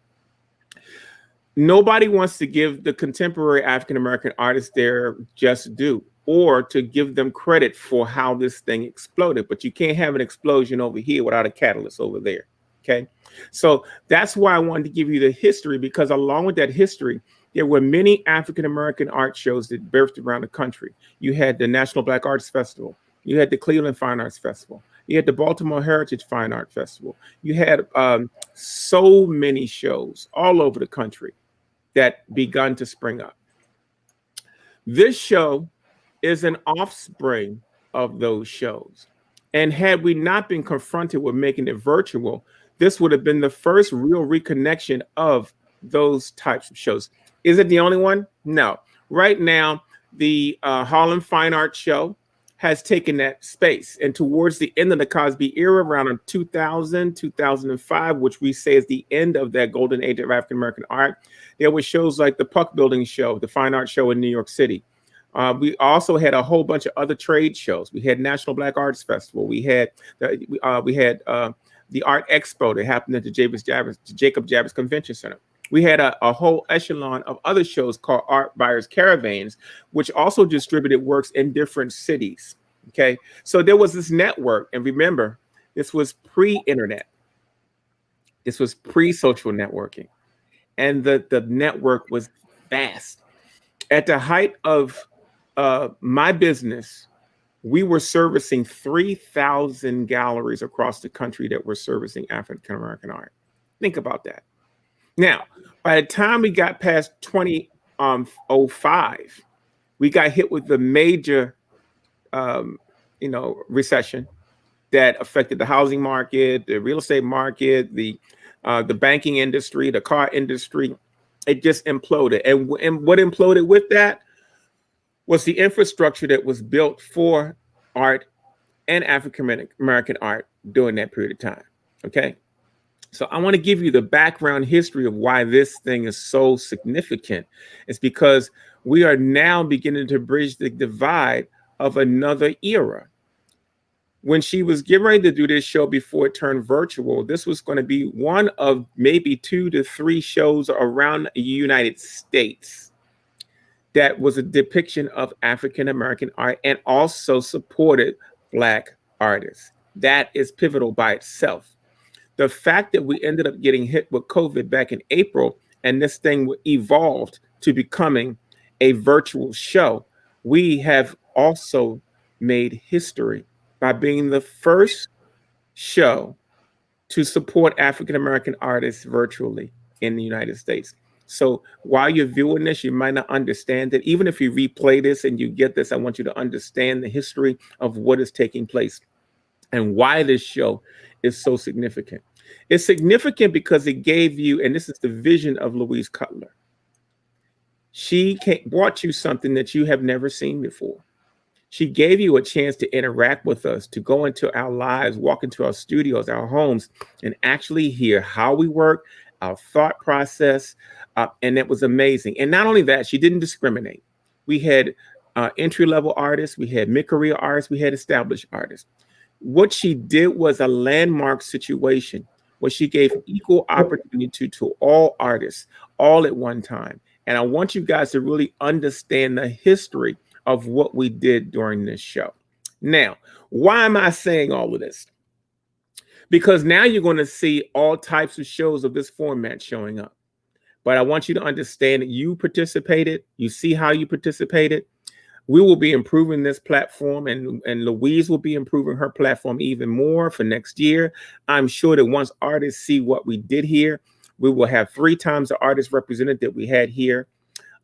Nobody wants to give the contemporary African-American artists their just due or to give them credit for how this thing exploded. But you can't have an explosion over here without a catalyst over there. Okay. So that's why I wanted to give you the history, because along with that history, there were many African-American art shows that birthed around the country. You had the National Black Arts Festival. You had the Cleveland Fine Arts Festival. You had the Baltimore Heritage Fine Art Festival. You had so many shows all over the country that begun to spring up. This show is an offspring of those shows. And had we not been confronted with making it virtual, this would have been the first real reconnection of those types of shows. Is it the only one? No. Right now, the Harlem Fine Art Show has taken that space. And towards the end of the Cosby era, around 2000, 2005, which we say is the end of that golden age of African American art, there were shows like the Puck Building Show, the Fine Art Show in New York City. We also had a whole bunch of other trade shows. We had National Black Arts Festival. We had the Art Expo that happened at the Jacob Javits Convention Center. We had a whole echelon of other shows called Art Buyers Caravans, which also distributed works in different cities. Okay, so there was this network, and remember, this was pre-internet. This was pre-social networking, and the network was vast. At the height of my business, we were servicing 3,000 galleries across the country that were servicing African American art. Think about that. Now, by the time we got past 2005, we got hit with the major, recession that affected the housing market, the real estate market, the banking industry, the car industry. It just imploded. And what imploded with that was the infrastructure that was built for art and African American art during that period of time. Okay. So I want to give you the background history of why this thing is so significant. It's because we are now beginning to bridge the divide of another era. When she was getting ready to do this show before it turned virtual, this was going to be one of maybe 2 to 3 shows around the United States that was a depiction of African American art and also supported Black artists. That is pivotal by itself. The fact that we ended up getting hit with COVID back in April and this thing evolved to becoming a virtual show, we have also made history by being the first show to support African American artists virtually in the United States. So while you're viewing this, you might not understand it. Even if you replay this and you get this, I want you to understand the history of what is taking place and why this show is so significant. It's significant because it gave you, and this is the vision of Louise Cutler. She brought you something that you have never seen before. She gave you a chance to interact with us, to go into our lives, walk into our studios, our homes, and actually hear how we work, our thought process, and it was amazing. And not only that, she didn't discriminate. We had entry-level artists, we had mid-career artists, we had established artists. What she did was a landmark situation where she gave equal opportunity to all artists, all at one time. And I want you guys to really understand the history of what we did during this show. Now, why am I saying all of this? Because now you're going to see all types of shows of this format showing up. But I want you to understand that you participated. You see how you participated. We will be improving this platform, and Louise will be improving her platform even more for next year. I'm sure that once artists see what we did here, we will have 3 times the artists represented that we had here.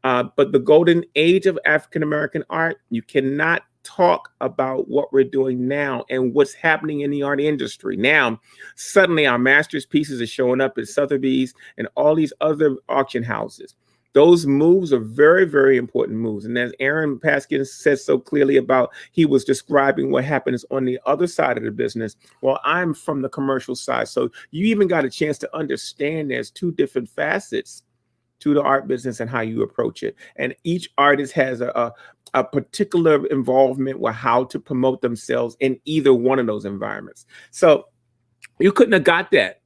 But the golden age of African American art, you cannot talk about what we're doing now and what's happening in the art industry. Now, suddenly our master's pieces are showing up at Sotheby's and all these other auction houses. Those moves are very, very important moves. And as Aaron Paskin said so clearly about, he was describing what happens on the other side of the business. Well, I'm from the commercial side. So you even got a chance to understand there's 2 different facets to the art business and how you approach it. And each artist has a particular involvement with how to promote themselves in either one of those environments. So you couldn't have got that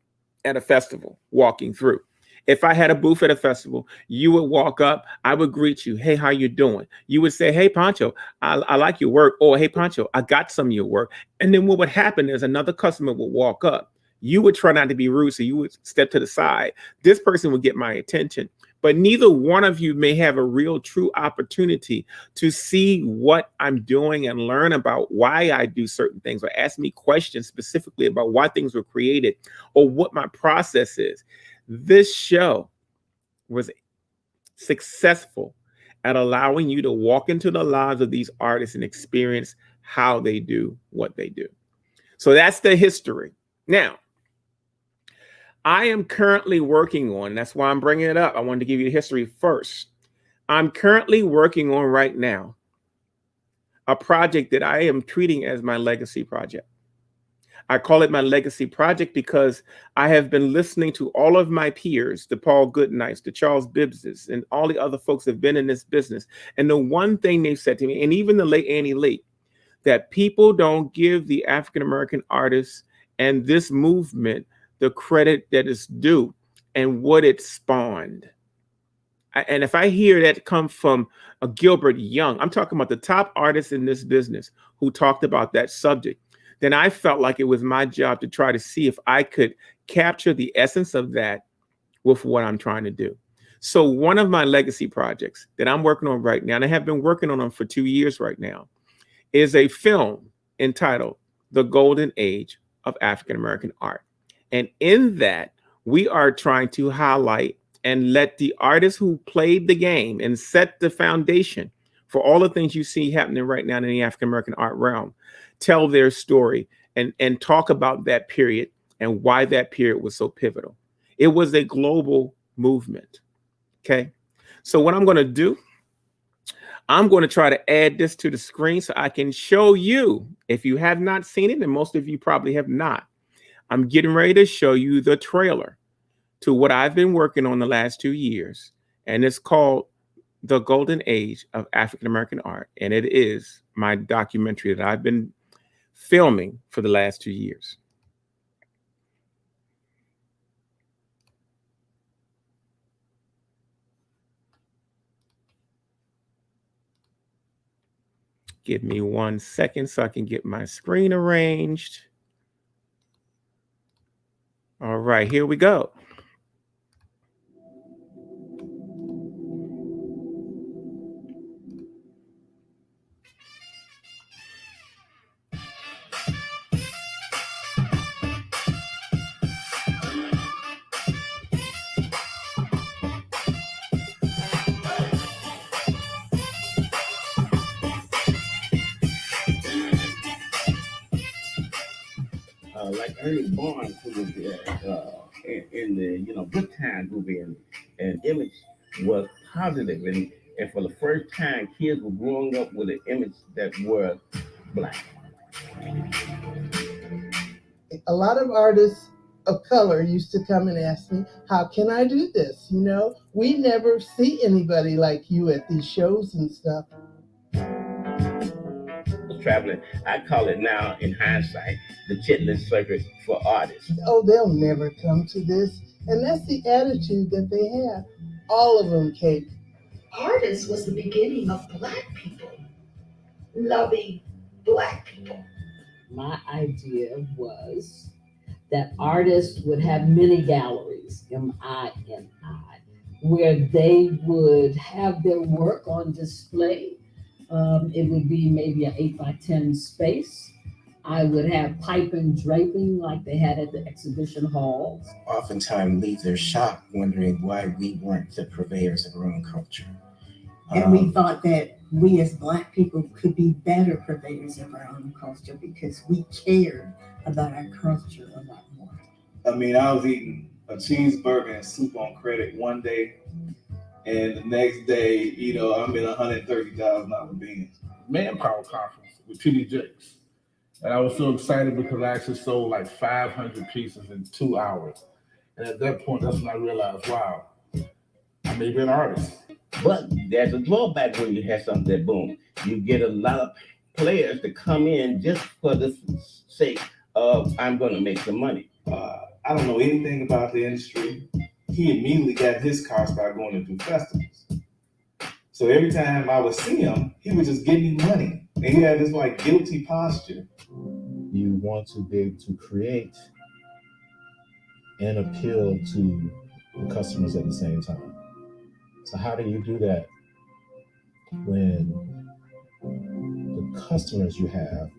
at a festival walking through. If I had a booth at a festival, you would walk up, I would greet you. Hey, how you doing? You would say, hey, Pancho, I like your work. Or, hey, Pancho, I got some of your work. And then what would happen is another customer would walk up. You would try not to be rude, so you would step to the side. This person would get my attention. But neither one of you may have a real true opportunity to see what I'm doing and learn about why I do certain things, or ask me questions specifically about why things were created or what my process is. This show was successful at allowing you to walk into the lives of these artists and experience how they do what they do. So that's the history. Now, I am currently working on, that's why I'm bringing it up. I wanted to give you the history first. I'm currently working on right now a project that I am treating as my legacy project. I call it my legacy project because I have been listening to all of my peers, the Paul Goodnights, the Charles Bibbses, and all the other folks that have been in this business. And the one thing they've said to me, and even the late Annie Lee, that people don't give the African American artists and this movement the credit that is due and what it spawned. And if I hear that come from a Gilbert Young, I'm talking about the top artists in this business who talked about that subject, then I felt like it was my job to try to see if I could capture the essence of that with what I'm trying to do. So one of my legacy projects that I'm working on right now, and I have been working on them for 2 years right now, is a film entitled The Golden Age of African American Art. And in that, we are trying to highlight and let the artists who played the game and set the foundation for all the things you see happening right now in the African American art realm tell their story and talk about that period and why that period was so pivotal. It was a global movement. Okay. So what I'm going to do, I'm going to try to add this to the screen so I can show you, if you have not seen it, and most of you probably have not, I'm getting ready to show you the trailer to what I've been working on the last 2 years. And it's called The Golden Age of African American Art. And it is my documentary that I've been filming for the last 2 years. Give me 1 second so I can get my screen arranged. All right, here we go. Like Ernie Barnes, who was in the Good Time movie, and image was positive, and for the first time, kids were growing up with an image that was black. A lot of artists of color used to come and ask me, how can I do this? We never see anybody like you at these shows and stuff. Traveling, I call it now in hindsight the chitlin circuit for artists. Oh, they'll never come to this. And that's the attitude that they have. All of them, Kate. Artists was the beginning of black people loving black people. My idea was that artists would have mini galleries, MINI, where they would have their work on display. It would be maybe an 8x10 space. I would have pipe and draping like they had at the exhibition halls. Oftentimes leave their shop wondering why we weren't the purveyors of our own culture. And we thought that we as black people could be better purveyors of our own culture because we cared about our culture a lot more. I mean, I was eating a cheeseburger and soup on credit one day, and the next day, I'm in $130,000 Benz. Manpower conference with TD Jakes. And I was so excited because I actually sold like 500 pieces in 2 hours. And at that point, that's when I realized, wow, I may be an artist. But there's a drawback when you have something that boom. You get a lot of players to come in just for the sake of, I'm going to make some money. I don't know anything about the industry. He immediately got his cars by going to do festivals. So every time I would see him, he would just give me money. And he had this guilty posture. You want to be able to create and appeal to the customers at the same time. So how do you do that when the customers you have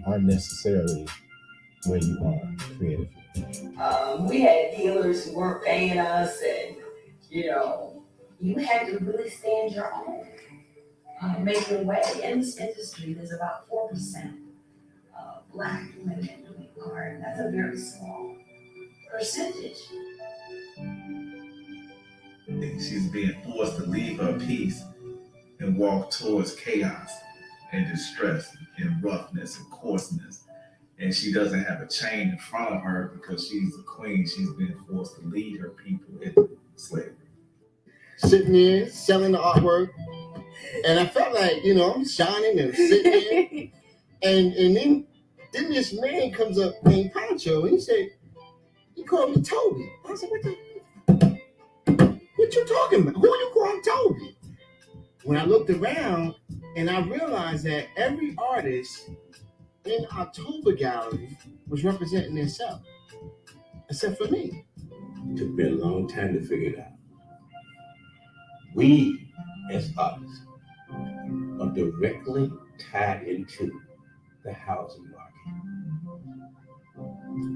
aren't necessarily where you are creatively? We had dealers who weren't paying us, and you had to really stand your own, make your way. In this industry, there's about 4% of black women doing art. That's a very small percentage. She's being forced to leave her peace and walk towards chaos. and distress and roughness and coarseness. And she doesn't have a chain in front of her because she's a queen. She's been forced to lead her people into slavery. Sitting there selling the artwork, and I felt like, you know, I'm shining and sitting there, and then this man comes up named Pancho, and he said, he called me Toby. I said, what you talking about? Who you calling Toby? When I looked around, and I realized that every artist in October Gallery was representing themselves, except for me. It took me a long time to figure it out. We, as artists, are directly tied into the housing market.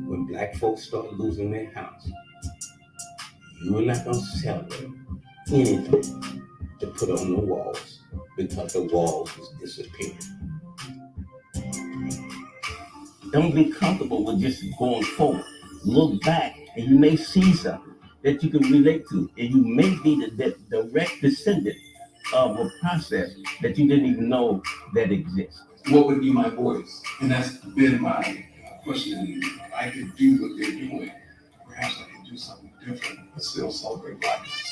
When Black folks start losing their house, you're not going to sell them anything to put on the walls because the walls is disappearing. Don't be comfortable with just going forward. Look back and you may see something that you can relate to, and you may be the direct descendant of a process that you didn't even know that exists. What would be my voice? And that's been my question. I could do what they're doing. Perhaps I can do something different, but still celebrate Blackness.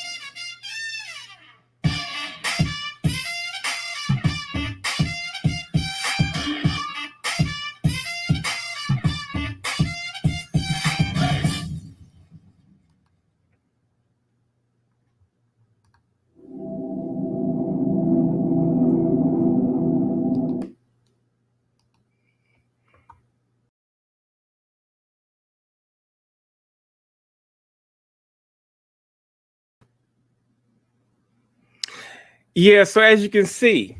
Yeah, so as you can see,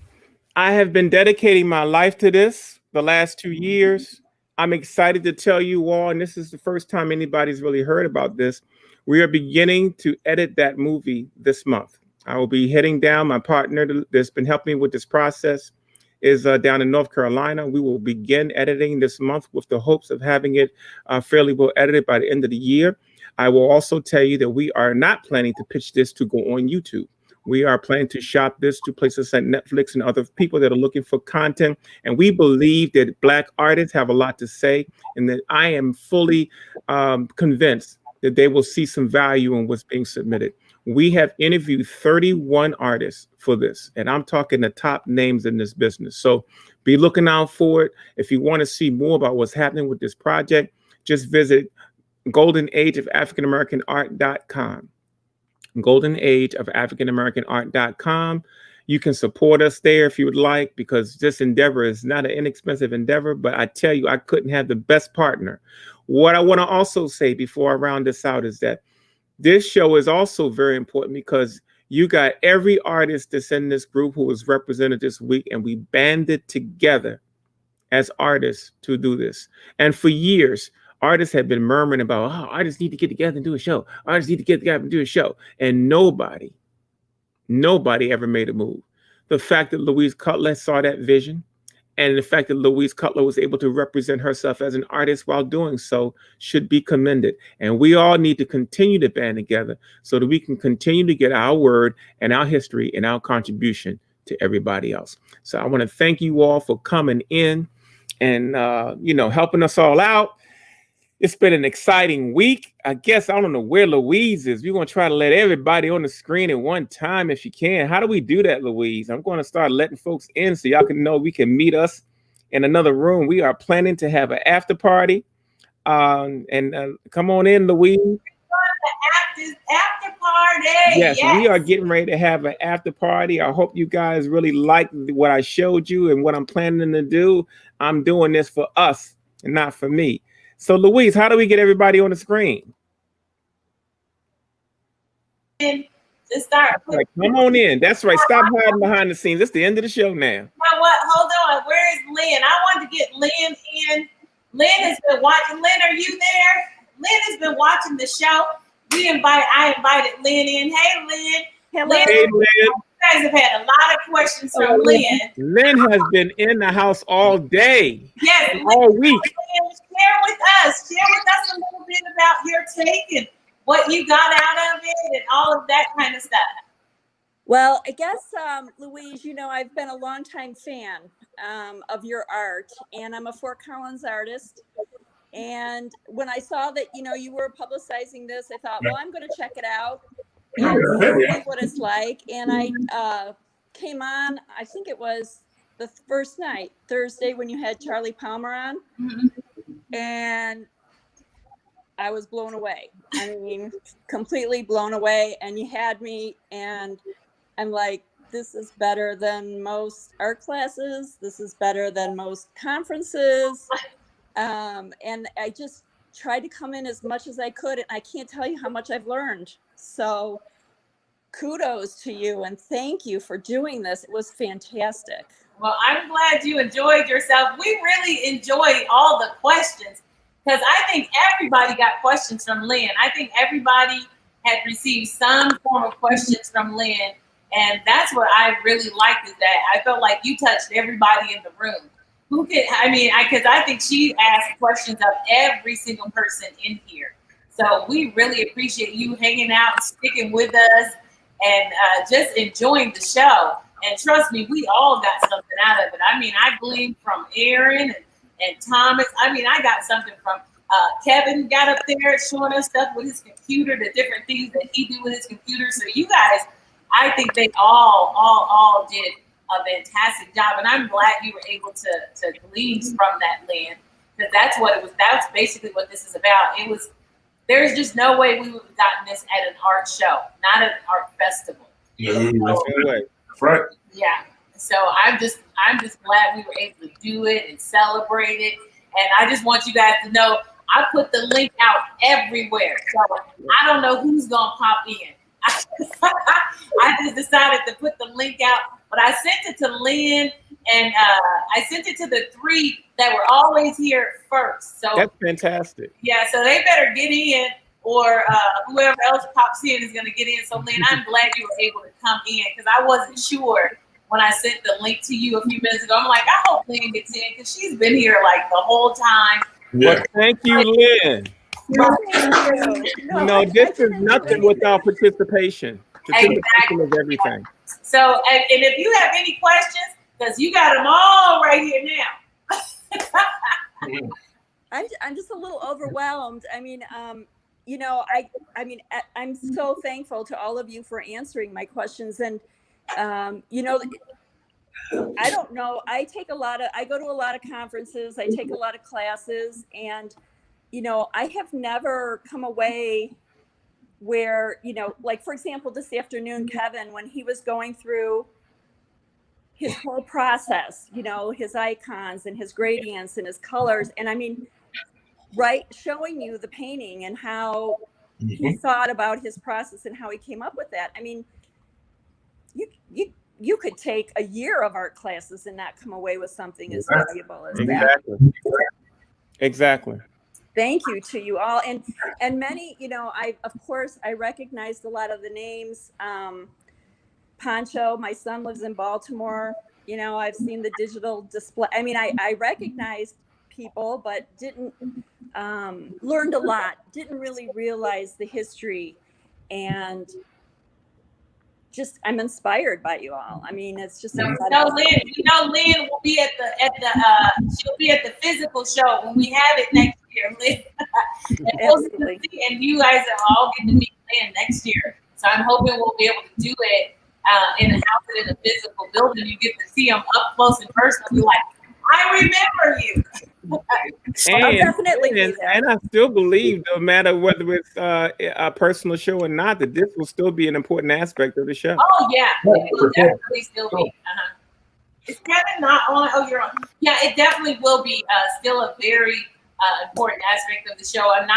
I have been dedicating my life to this the last 2 years. I'm excited to tell you all, and this is the first time anybody's really heard about this. We are beginning to edit that movie this month. I will be heading down. My partner that's been helping me with this process is down in North Carolina. We will begin editing this month with the hopes of having it fairly well edited by the end of the year. I will also tell you that we are not planning to pitch this to go on YouTube. We are planning to shop this to places like Netflix and other people that are looking for content. And we believe that Black artists have a lot to say, and that I am fully convinced that they will see some value in what's being submitted. We have interviewed 31 artists for this, and I'm talking the top names in this business. So be looking out for it. If you want to see more about what's happening with this project, just visit goldenageofafricanamericanart.com. goldenageofafricanamericanart.com. You can support us there if you would like, because this endeavor is not an inexpensive endeavor, but I tell you, I couldn't have the best partner. What I want to also say before I round this out is that this show is also very important because you got every artist that's in this group who was represented this week, and we banded together as artists to do this. And for years, artists have been murmuring about, oh, artists need to get together and do a show. Artists need to get together and do a show. And nobody ever made a move. The fact that Louise Cutler saw that vision, and the fact that Louise Cutler was able to represent herself as an artist while doing so should be commended. And we all need to continue to band together so that we can continue to get our word and our history and our contribution to everybody else. So I want to thank you all for coming in and helping us all out. It's been an exciting week. I guess I don't know where Louise is. We're going to try to let everybody on the screen at one time if you can. How do we do that, Louise? I'm going to start letting folks in so y'all can know we can meet us in another room. We are planning to have an after party. Come on in, Louise. After party. Yes, we are getting ready to have an after party. I hope you guys really like what I showed you and what I'm planning to do. I'm doing this for us and not for me. So, Louise, how do we get everybody on the screen? Just start. Right, come on in. That's right. Stop hiding behind the scenes. It's the end of the show now. You know what? Hold on. Where is Lynn? I wanted to get Lynn in. Lynn has been watching. Lynn, are you there? Lynn has been watching the show. I invited Lynn in. Hey, Lynn. Hello. Hey, Lynn. You guys have had a lot of questions from Lynn. Lynn has been in the house all day. Yes, all week. Lynn, share with us a little bit about your take and what you got out of it and all of that kind of stuff. Well, I guess, Louise, I've been a longtime fan of your art, and I'm a Fort Collins artist. And when I saw that, you were publicizing this, I thought, well, I'm going to check it out and see what it's like. And I came on, I think it was the first night, Thursday, when you had Charlie Palmer on. And I was blown away. I mean, completely blown away. And you had me, and I'm like, this is better than most art classes. This is better than most conferences. And I just tried to come in as much as I could. And I can't tell you how much I've learned. So kudos to you, and thank you for doing this. It was fantastic. Well, I'm glad you enjoyed yourself. We really enjoyed all the questions, because I think everybody got questions from Lynn. I think everybody had received some form of questions from Lynn. And that's what I really liked, is that I felt like you touched everybody in the room. Because I think she asked questions of every single person in here. So we really appreciate you hanging out and sticking with us and just enjoying the show. And trust me, we all got something out of it. I mean, I gleaned from Aaron and Thomas. I mean, I got something from Kevin got up there showing us stuff with his computer, the different things that he do with his computer. So you guys, I think they all did a fantastic job. And I'm glad you were able to glean from that, Lynn, because that's what it was. That's basically what this is about. There's just no way we would have gotten this at an art show, not at an art festival. Yeah, that's right. Yeah. So I'm just glad we were able to do it and celebrate it. And I just want you guys to know, I put the link out everywhere. So I don't know who's gonna pop in. I just decided to put the link out, but I sent it to Lynn, and I sent it to the 3 that were always here first. So that's fantastic. Yeah, so they better get in, or whoever else pops in is going to get in. So Lynn, I'm glad you were able to come in, because I wasn't sure when I sent the link to you a few minutes ago. I'm like, I hope Lynn gets in, because she's been here like the whole time. Yeah. Well, thank you, Lynn. This is nothing without participation. Participation is everything. So, and if you have any questions, because you got them all right here now. I'm just a little overwhelmed. I mean, I'm so thankful to all of you for answering my questions. And, I don't know. I go to a lot of conferences. I take a lot of classes, and I have never come away where, like, for example, this afternoon, Kevin, when he was going through his whole process, his icons and his gradients and his colors. And I mean, right, showing you the painting and how he thought about his process and how he came up with that. I mean, you could take a year of art classes and not come away with something as valuable as that. Exactly. Thank you to you all. And many, I recognized a lot of the names. Pancho, my son lives in Baltimore. I've seen the digital display. I mean, I recognized people, but didn't learned a lot, didn't really realize the history, and just I'm inspired by you all. I mean, it's just Lynn will be she'll be at the physical show when we have it next year, Lynn. And you guys will all get to meet Lynn next year. So I'm hoping we'll be able to do it in a house and in a physical building. You get to see them up close and personal. Be like, I remember you. And I still believe, no matter whether it's a personal show or not, that this will still be an important aspect of the show. Oh yeah, it will definitely still be. Is Kevin not on? Oh, you're on. Yeah, it definitely will be still a very important aspect of the show. I'm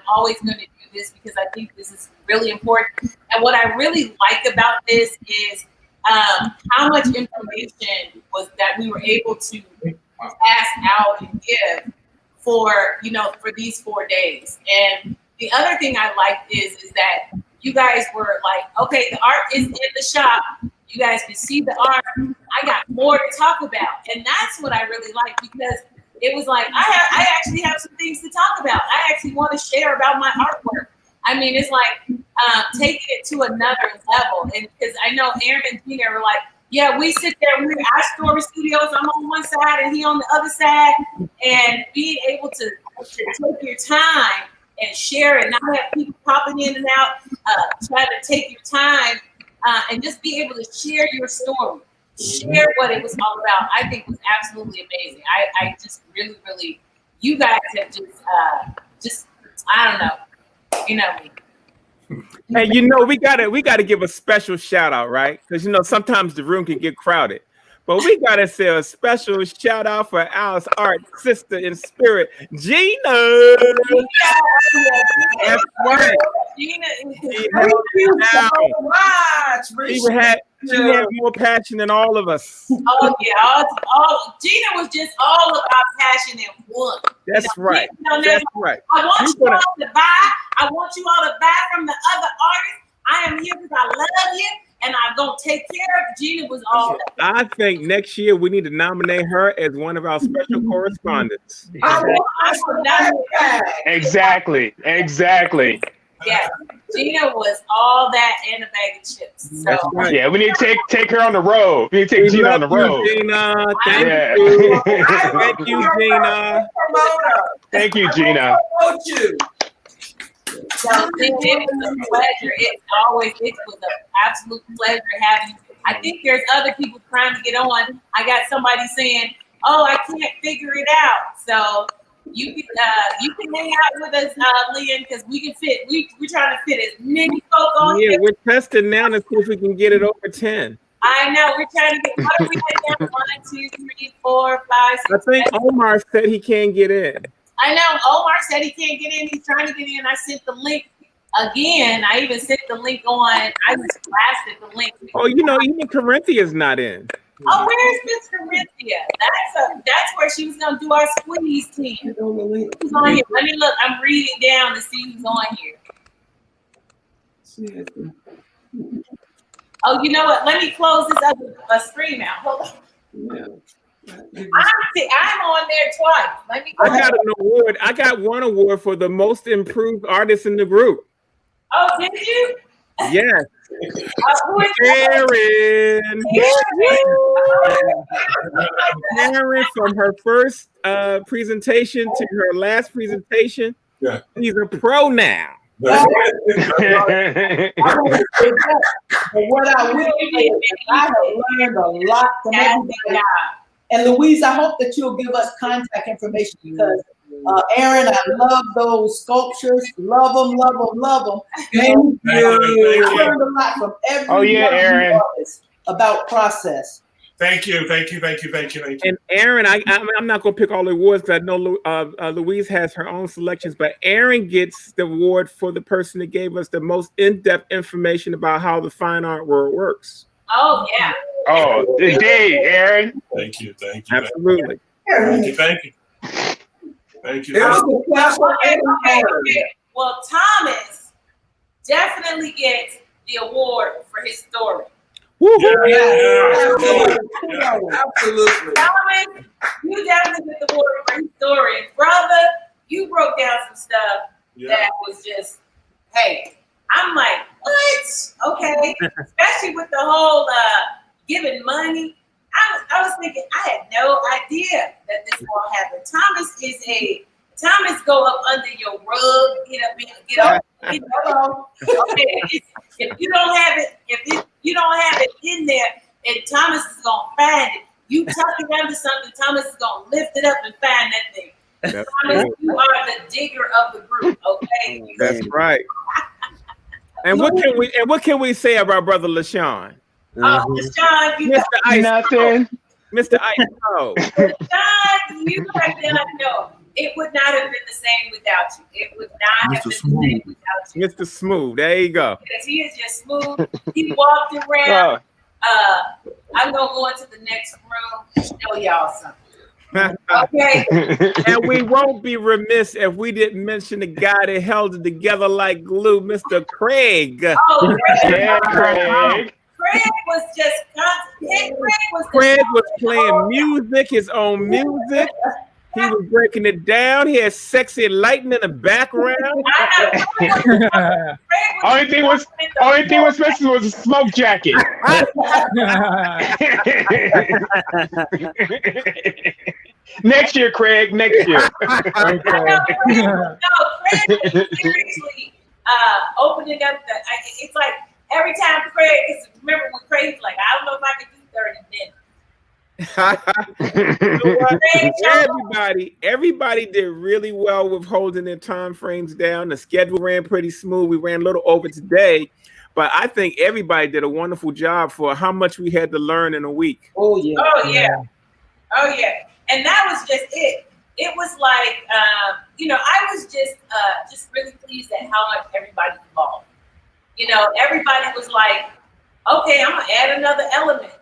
always gonna do this because I think this is really important. And what I really like about this is how much information was that we were able to pass out and give for these 4 days. And the other thing I liked is that you guys were like, okay, the art is in the shop. You guys can see the art. I got more to talk about. And that's what I really like, because it was like, I actually have some things to talk about. I actually want to share about my artwork. I mean, it's like taking it to another level. And because I know Aaron and Tina were like, Yeah, we sit there. Our story studios. I'm on one side and he on the other side, and being able to take your time and share it, not have people popping in and out, trying to take your time, and just be able to share your story, share what it was all about. I think was absolutely amazing. I just really, really, you guys have just I don't know, you know me. Hey, you know, we gotta give a special shout out, right? Because you know sometimes the room can get crowded, but we gotta say a special shout out for our art sister in spirit, Gina. That's right. Gina, She had more passion than all of us. Oh yeah, all Gina was just all about passion and one. That's right. That's right. I want you all to buy. I want you all to buy from the other artists. I am here because I love you, and I'm gonna take care of. Gina was all that. I think next year we need to nominate her as one of our special correspondents. Exactly. Yeah, Gina was all that and a bag of chips. So right. Yeah, we need to take her on the road. We need to take Gina on the road. Gina. Thank you. Thank you, Gina. Thank you, Gina. So it was a pleasure. It was an absolute pleasure having you. I think there's other people trying to get on. I got somebody saying, "Oh, I can't figure it out." So you can hang out with us, Leon, because we can fit. We're trying to fit as many folk on here. Yeah, we're testing now to see if we can get it over 10. I know we're trying to get. What are we at now? 1, 2, 3, 4, 5, 6. I think Omar said he can't get in. I know Omar said he can't get in. He's trying to get in. I sent the link again. I even sent the link on. I just blasted the link. Oh, you know, even Corinthia's not in. Oh, where's Miss Corinthia? That's where she was gonna do our squeeze team. Who's on here? Let me look. I'm reading down to see who's on here. Oh, you know what? Let me close this other stream out. Hold on. I'm on there twice. Let me. I got an award. I got one award for the most improved artist in the group. Oh, did you? Yes. Karen. Karen, from her first presentation to her last presentation, she's a pro now. But what I will say is I have learned a lot from everybody. And Louise, I hope that you'll give us contact information because Aaron, I love those sculptures. Love them. Thank you. I learned a lot from every Aaron. about process. Thank you. And Aaron, I'm not going to pick all the awards because I know Louise has her own selections, but Aaron gets the award for the person that gave us the most in-depth information about how the fine art world works. Oh, yeah. Oh, indeed, Aaron. Thank you. Absolutely. Thank you. Okay. Well, Thomas definitely gets the award for his story. Absolutely. Thomas, you definitely get the award for his story. Brother, you broke down some stuff that was just, hey, I'm like, what? Okay. Especially with the whole giving money. I was thinking, I had no idea that this will happen. Thomas go up under your rug, get up. Okay, if you don't have it in there, and Thomas is gonna find it. You tuck it under something, Thomas is gonna lift it up and find that thing. Thomas, you are the digger of the group, okay? That's right. And what can we say about Brother LaShawn? LaShawn, Mr. Ice Nothing. Mr. Ice LaShawn, you have to know. It would not have been the same without you. It would not have been the same without you. Mr. Smooth, there you go. Because he is just smooth. He walked around. I'm gonna go into the next room and show y'all something. Okay. And we won't be remiss if we didn't mention the guy that held it together like glue, Mr. Craig. Oh, Yeah, Craig. Craig was just constant. Craig was playing music, his own music. He was breaking it down. He had sexy lighting in the background. Only thing was missing was a smoke jacket. Next year, Craig. Next year. Seriously, opening up it's like every time Craig remember when Craig's like, I don't know if I can do 30 minutes. Everybody did really well with holding their time frames down. The schedule ran pretty smooth. We ran a little over today, but I think everybody did a wonderful job for how much we had to learn in a week. Oh yeah. Oh yeah. Oh yeah. And that was just it. It was like I was just really pleased at how much everybody involved. Everybody was like, okay, I'm gonna add another element.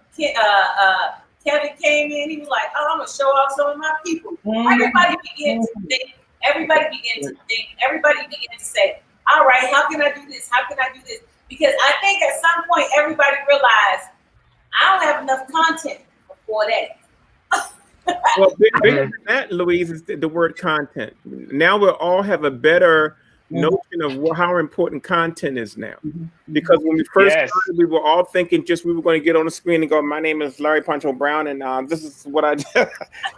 Kevin came in, he was like, oh, I'm gonna show off some of my people. Everybody began to think, everybody began to say, all right, how can I do this? How can I do this? Because I think at some point everybody realized I don't have enough content for that. Well, bigger than that, Louise, is the word content. Now we'll all have a better notion of how important content is now. Because when we first started, we were all thinking we were going to get on the screen and go, my name is Larry Pancho Brown, and this is what I do.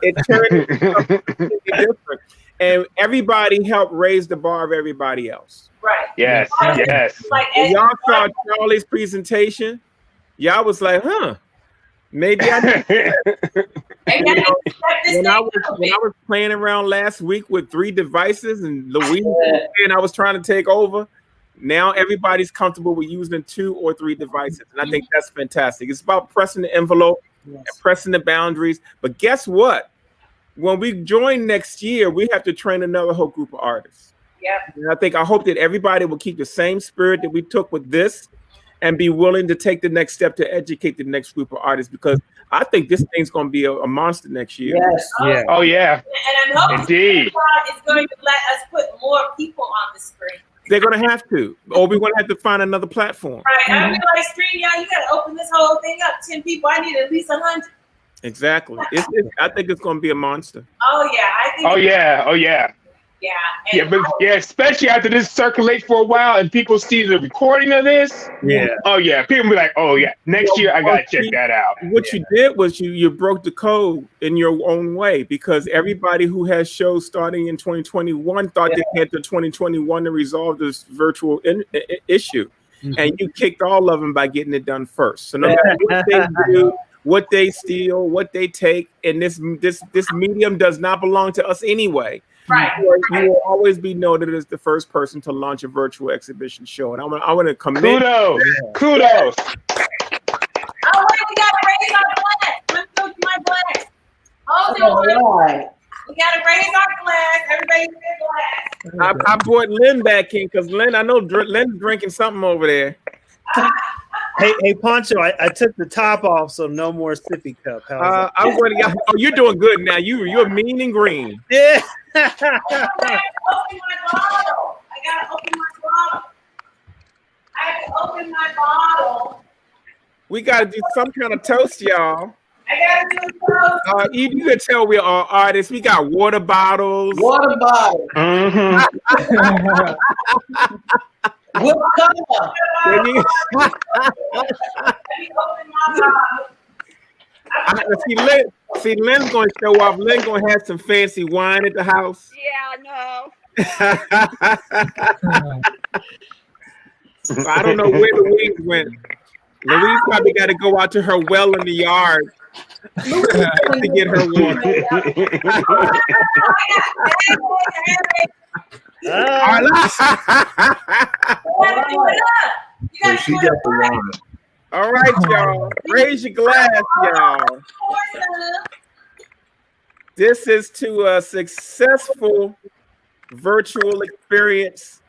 It turned into something different. And everybody helped raise the bar of everybody else. Right. Yes. Yes. When y'all saw Charlie's presentation, y'all was like, maybe I need when I was playing around last week with 3 devices and Louise and I was trying to take over, now everybody's comfortable with using 2 or 3 devices. And I think that's fantastic. It's about pressing the envelope and pressing the boundaries. But guess what? When we join next year, we have to train another whole group of artists. Yeah. And I hope that everybody will keep the same spirit that we took with this and be willing to take the next step to educate the next group of artists, because I think this thing's going to be a monster next year. Yes. Yeah. Oh yeah. And I'm hoping it's going to let us put more people on the screen. They're going to have to, or we're going to have to find another platform. Right. I mean, like stream, y'all, you got to open this whole thing up. 10 people. I need at least 100. Exactly. I think it's going to be a monster. Oh yeah. I think. Oh yeah. Yeah. Especially after this circulates for a while and people see the recording of this. Yeah. Oh yeah. People be like, oh yeah, next year I gotta check that out. What you did was you broke the code in your own way, because everybody who has shows starting in 2021 thought they had to 2021 to resolve this virtual issue, and you kicked all of them by getting it done first. So no matter what they do, what they steal, what they take, and this medium does not belong to us anyway. Right. You will always be noted as the first person to launch a virtual exhibition show, and I want to commend. Kudos. Oh wait, we got to raise our glass. Let's go to my glass. Hold on. We got to raise our glass. Everybody get a glass. I brought Lynn back in because I know Lynn's drinking something over there. Hey, Pancho, I took the top off, so no more sippy cup. I'm going to. Oh, you're doing good now. You're mean and green. Yeah. I gotta open my bottle. I have to open my bottle. We got to do some kind of toast, y'all. I gotta do a toast. You can tell we are artists. We got water bottles. Water bottle. What color? Let me open my bottle. See, Lynn's going to show off. Lynn's going to have some fancy wine at the house. Yeah, no. I don't know where Louise went. Louise probably got to go out to her well in the yard to get her water. All right, y'all. Raise your glass, y'all. This is to a successful virtual experience,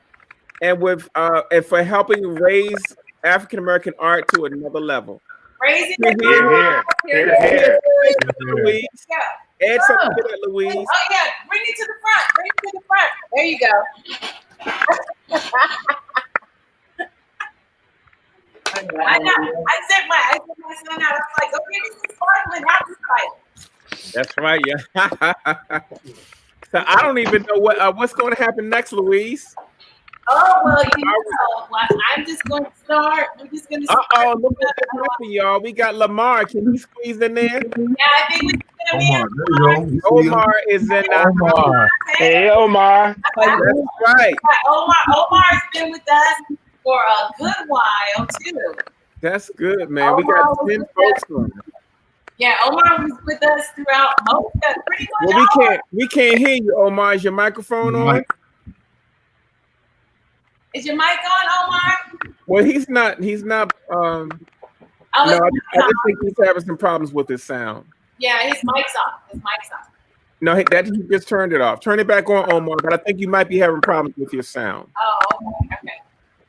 and for helping raise African American art to another level. Raise it. Here. Louise. Add something to that, Louise. Oh yeah, bring it to the front. There you go. I know. I sent my son out. I was like, okay, this is sparkling. How is That's right. Yeah. So I don't even know what's going to happen next, Louise. Oh, well, I'm just going to start. We're just going to start. Look what happened, y'all. We got Lamar. Can he squeeze in there? Yeah, I think we're going to be Omar is in. Omar. Hey, Omar. That's right. Omar's been with us for a good while, too. That's good, man. We got 10 folks on. Yeah, Omar was with us throughout most of pretty much. Well, we can't hear you, Omar. Is your microphone on? Is your mic on, Omar? Well, he's not. No, I just think he's having some problems with his sound. Yeah, his mic's on. No, he just turned it off. Turn it back on, Omar. But I think you might be having problems with your sound. Oh, okay.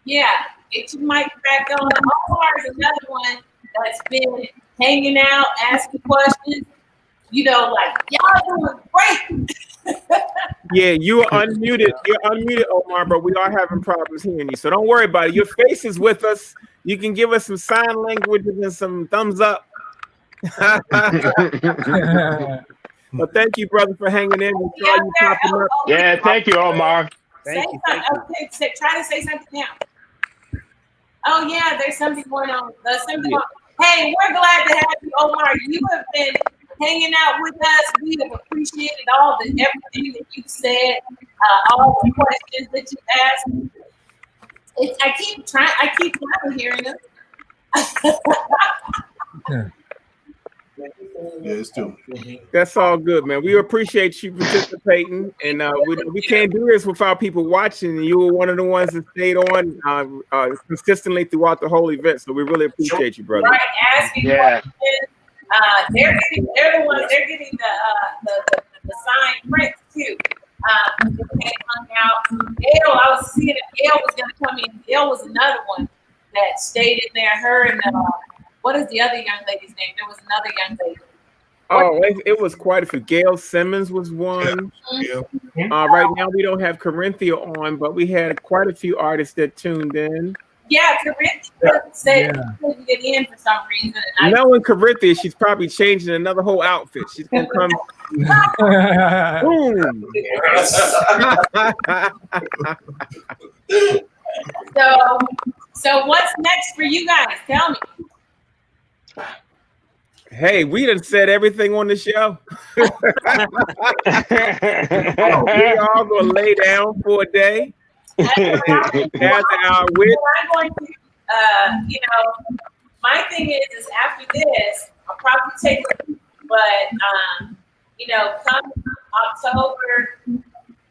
Yeah, get your mic back on. Omar is another one that's been hanging out, asking questions. You know, like, y'all doing great. Yeah, you are unmuted. You're unmuted, Omar, but we are having problems hearing you. So don't worry about it. Your face is with us. You can give us some sign language and some thumbs up. Well, thank you, brother, for hanging in. We'll try you popping up. Yeah, thank you, Omar. Thank you. Okay, try to say something now. Oh, yeah, there's something going on. Hey, we're glad to have you, Omar. You have been hanging out with us. We have appreciated everything that you said, all the questions that you asked. I keep trying to hear them. Yeah, it's too. That's all good, man. We appreciate you participating, and we can't do this without people watching. You were one of the ones that stayed on consistently throughout the whole event, so we really appreciate you, brother. Right, asking questions. They're the ones. They're getting the signed prints too. They hung out. Gail, I was seeing if Gail was going to come in. Gail was another one that stayed in there. Her and what is the other young lady's name? There was another young lady. Oh, it was quite a few. Gail Simmons was one. Right now we don't have Corinthia on, but we had quite a few artists that tuned in. Yeah, Corinthia said she couldn't get in for some reason. Knowing Corinthia, she's probably changing another whole outfit. She's gonna come. Boom. So what's next for you guys? Tell me. Hey, we done said everything on the show. We all gonna lay down for a day. I'm going to, my thing is after this, I'll probably take a week, but come October,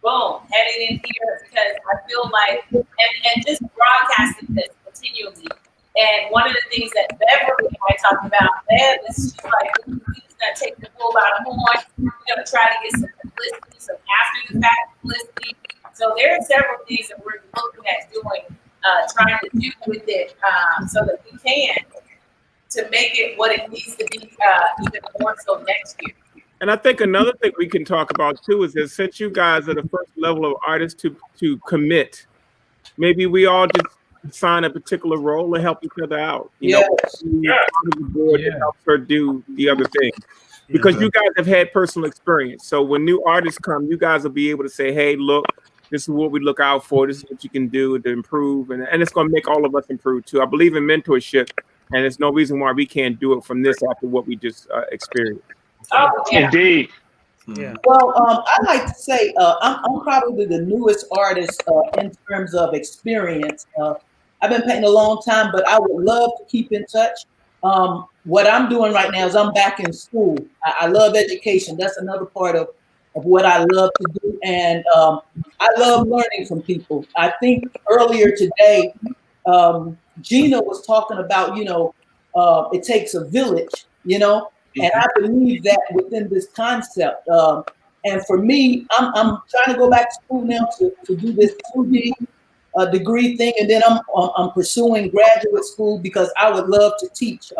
boom, heading in here because I feel like, and just broadcasting this continually. And one of the things that Beverly and I talked about, she's like, we're just gonna take the bull by the horn. We're gonna try to get some publicity, some after the fact publicity. So there are several things that we're looking at doing, trying to do with it, so that we can to make it what it needs to be, even more so next year. And I think another thing we can talk about too is that since you guys are the first level of artists to commit, maybe we all just sign a particular role and help each other out. You know, the board that helps her do the other thing. Because you guys have had personal experience. So when new artists come, you guys will be able to say, hey, look, this is what we look out for. This is what you can do to improve. And it's going to make all of us improve too. I believe in mentorship. And there's no reason why we can't do it from this after what we just experienced. Oh, yeah. Indeed. Yeah. Well, I like to say I'm probably the newest artist in terms of experience. I've been painting a long time, but I would love to keep in touch. What I'm doing right now is I'm back in school. I love education. That's another part of what I love to do. And I love learning from people. I think earlier today, Gina was talking about, it takes a village, and I believe that within this concept. And for me, I'm trying to go back to school now to do this 2D degree thing, and then I'm pursuing graduate school because I would love to teach.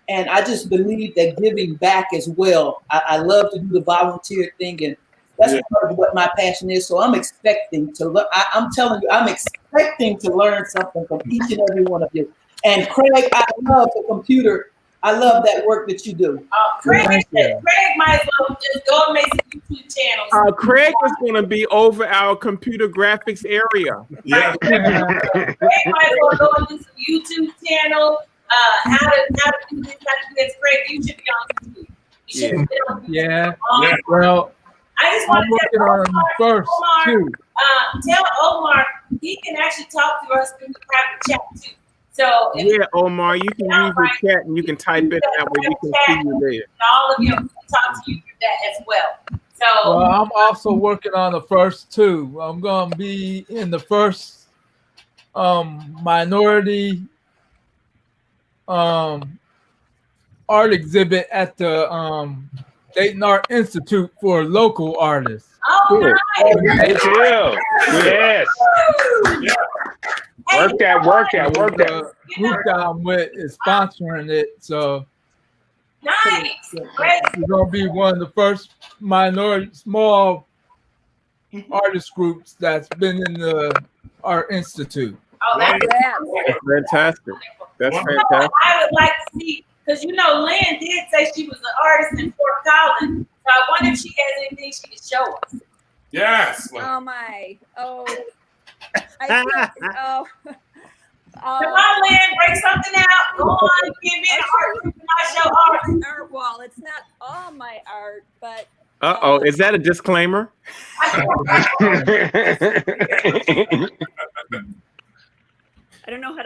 And I just believe that giving back as well. I love to do the volunteer thing, and that's part of what my passion is. So I'm expecting to learn. I'm telling you, I'm expecting to learn something from each and every one of you. And Craig, I love the computer I love that work that you do. Craig might as well just go and make some YouTube channels. Craig is going to be over our computer graphics area. Yeah. Craig might as well go and do some YouTube channel. How to do this, how to do this. Craig, you should be on YouTube. You should be on YouTube. Yeah. Well, I just I'm want to working on the first two. tell Omar he can actually talk to us through the private chat too. So yeah, Omar, you can use the chat and you can type it that way we can see you there. All of you can talk to you through that as well. So Well, I'm also working on the first two. I'm gonna be in the first minority art exhibit at the Dayton Art Institute for local artists. Oh, nice. Yes. Work that. The group that I'm with is sponsoring it, so nice. Great. We're gonna be one of the first minority small artist groups that's been in the Art Institute. Oh, that's fantastic. That's fantastic. I would like to see, because Lynn did say she was an artist in Fort Collins. So I wonder if she has anything she can show us. Yes. Oh my. Oh. Oh. Come on, Lynn, break something out. Go on, give me an art group and I show art. Art wall. It's not all my art, but Is that a disclaimer? I don't know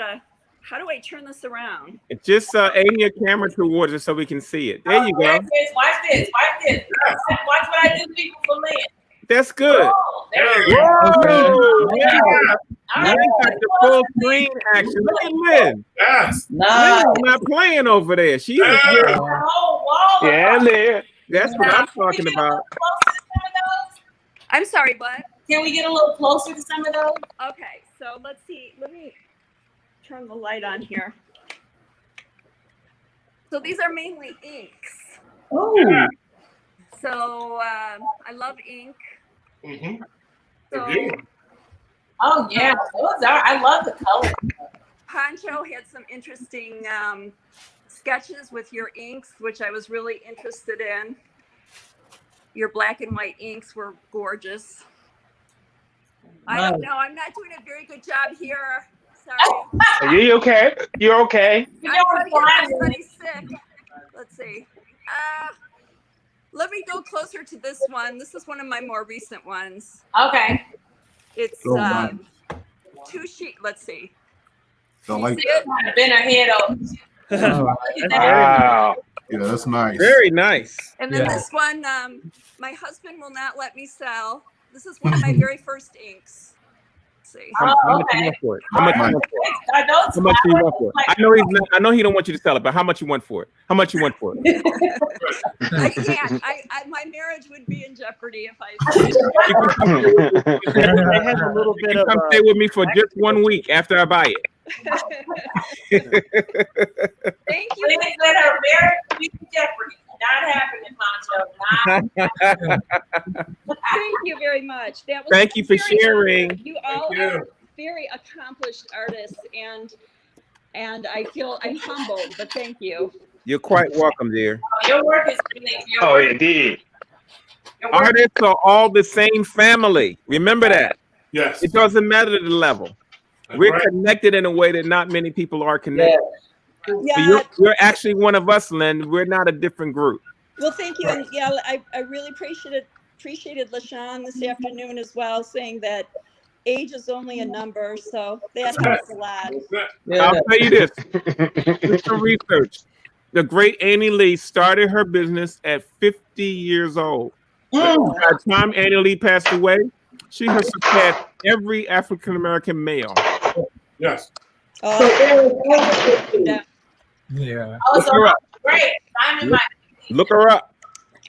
how do I turn this around? Just aim your camera towards it so we can see it. There you go. Watch this. Watch what I do to people for Lynn. That's good. Oh, there we Whoa, go. yeah. Lynn got the full screen action. Look at Lynn. Yes. Lynn's not playing over there. She's The whole wall. yeah, Lynn. That's what I'm talking about. I'm sorry, what? Can we get a little closer to some of those? Okay, so let's see. Let me turn the light on here. So these are mainly inks. Oh. So I love ink. Mm-hmm. So, oh yeah, those are. I love the color. Pancho had some interesting sketches with your inks, which I was really interested in. Your black and white inks were gorgeous. I don't know. I'm not doing a very good job here. Sorry. You okay? You're okay. Everybody's sick. Let's see. Let me go closer to this one. This is one of my more recent ones. Okay. It's 2 sheet. Let's see. Don't like that. Kind of bent her head over. Wow. Yeah, that's nice. Very nice. And then this one, my husband will not let me sell. This is one of my very first inks. Let's see. How much you want for it? How much you want for it? How much do you want for it? I know he don't want you to sell it, but how much you want for it? How much you want for it? I can't. My marriage would be in jeopardy if I. It has a little bit of. Come stay with me for just 1 week after I buy it. Thank you. Please let her marriage be in jeopardy. Not happening, Pancho. Thank you very much. That was Thank you for sharing. You all are very accomplished artists, and I feel I'm humbled. But thank you. You're quite welcome, dear. Your work is really. Oh, indeed. Artists are all the same family. Remember that. Yes. It doesn't matter the level. We're connected in a way that not many people are connected. Yeah. So you're actually one of us, Lynn. We're not a different group. Well, thank you, and yeah, I really appreciated LaShawn this afternoon as well, saying that age is only a number, so that helps a lot. I'll tell you this. Do some research. The great Annie Lee started her business at 50 years old. By the time Annie Lee passed away, she has surpassed every African American male. Yes. Yeah. Look her up. Great. Look her up.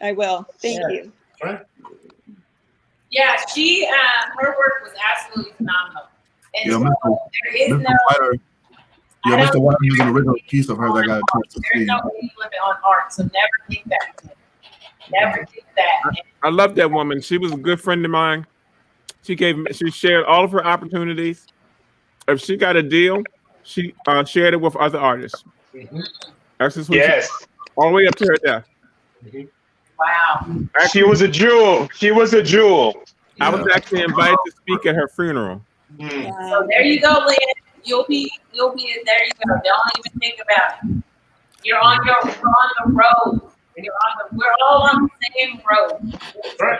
I will. Thank you. Yeah, she her work was absolutely phenomenal. And Yeah, so there is no. Mr. White is an original piece of hers I got a chance to see. There's no limit on art, so never think that. Never think that. I love that woman. She was a good friend of mine. She shared all of her opportunities. If she got a deal, she shared it with other artists. That's just what Yes. all the way up to her death. Wow. She was a jewel. She was a jewel. I was actually invited to speak at her funeral. So there you go, Lynn. You'll be there you go. Don't even think about it. You're on the road. We're all on the same road. Right.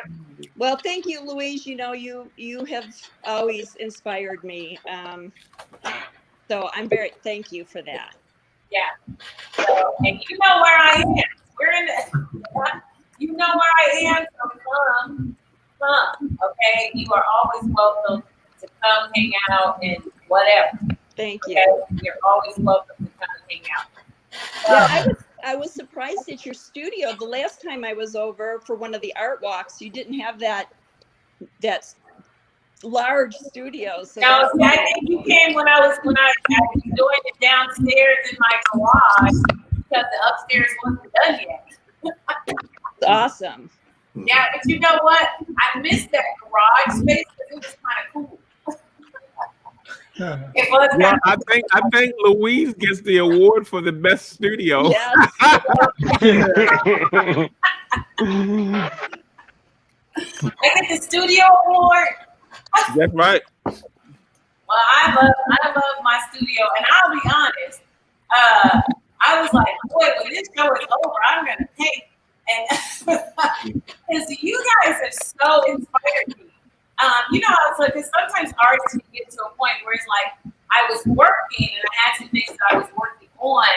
Well, thank you, Louise. You know, you have always inspired me. So thank you for that. Yeah. So, and you know where I am. You know where I am. So come. Okay. You are always welcome to come hang out and whatever. Thank you. Okay? You're always welcome to come and hang out. Yeah, I was surprised at your studio. The last time I was over for one of the art walks, you didn't have that large studio. So no, see, I think you came when I was doing it downstairs in my garage because the upstairs wasn't done yet. Awesome. Yeah, but you know what? I missed that garage space because it was kind of cool. It was well, I think Louise gets the award for the best studio. Yes. I get the studio award. That's right. Well, I love my studio, and I'll be honest. I was like, boy, when this show is over, I'm gonna pay. And because you guys have so inspired me. You know, because sometimes artists can get to a point where it's like I was working and I had some things that I was working on,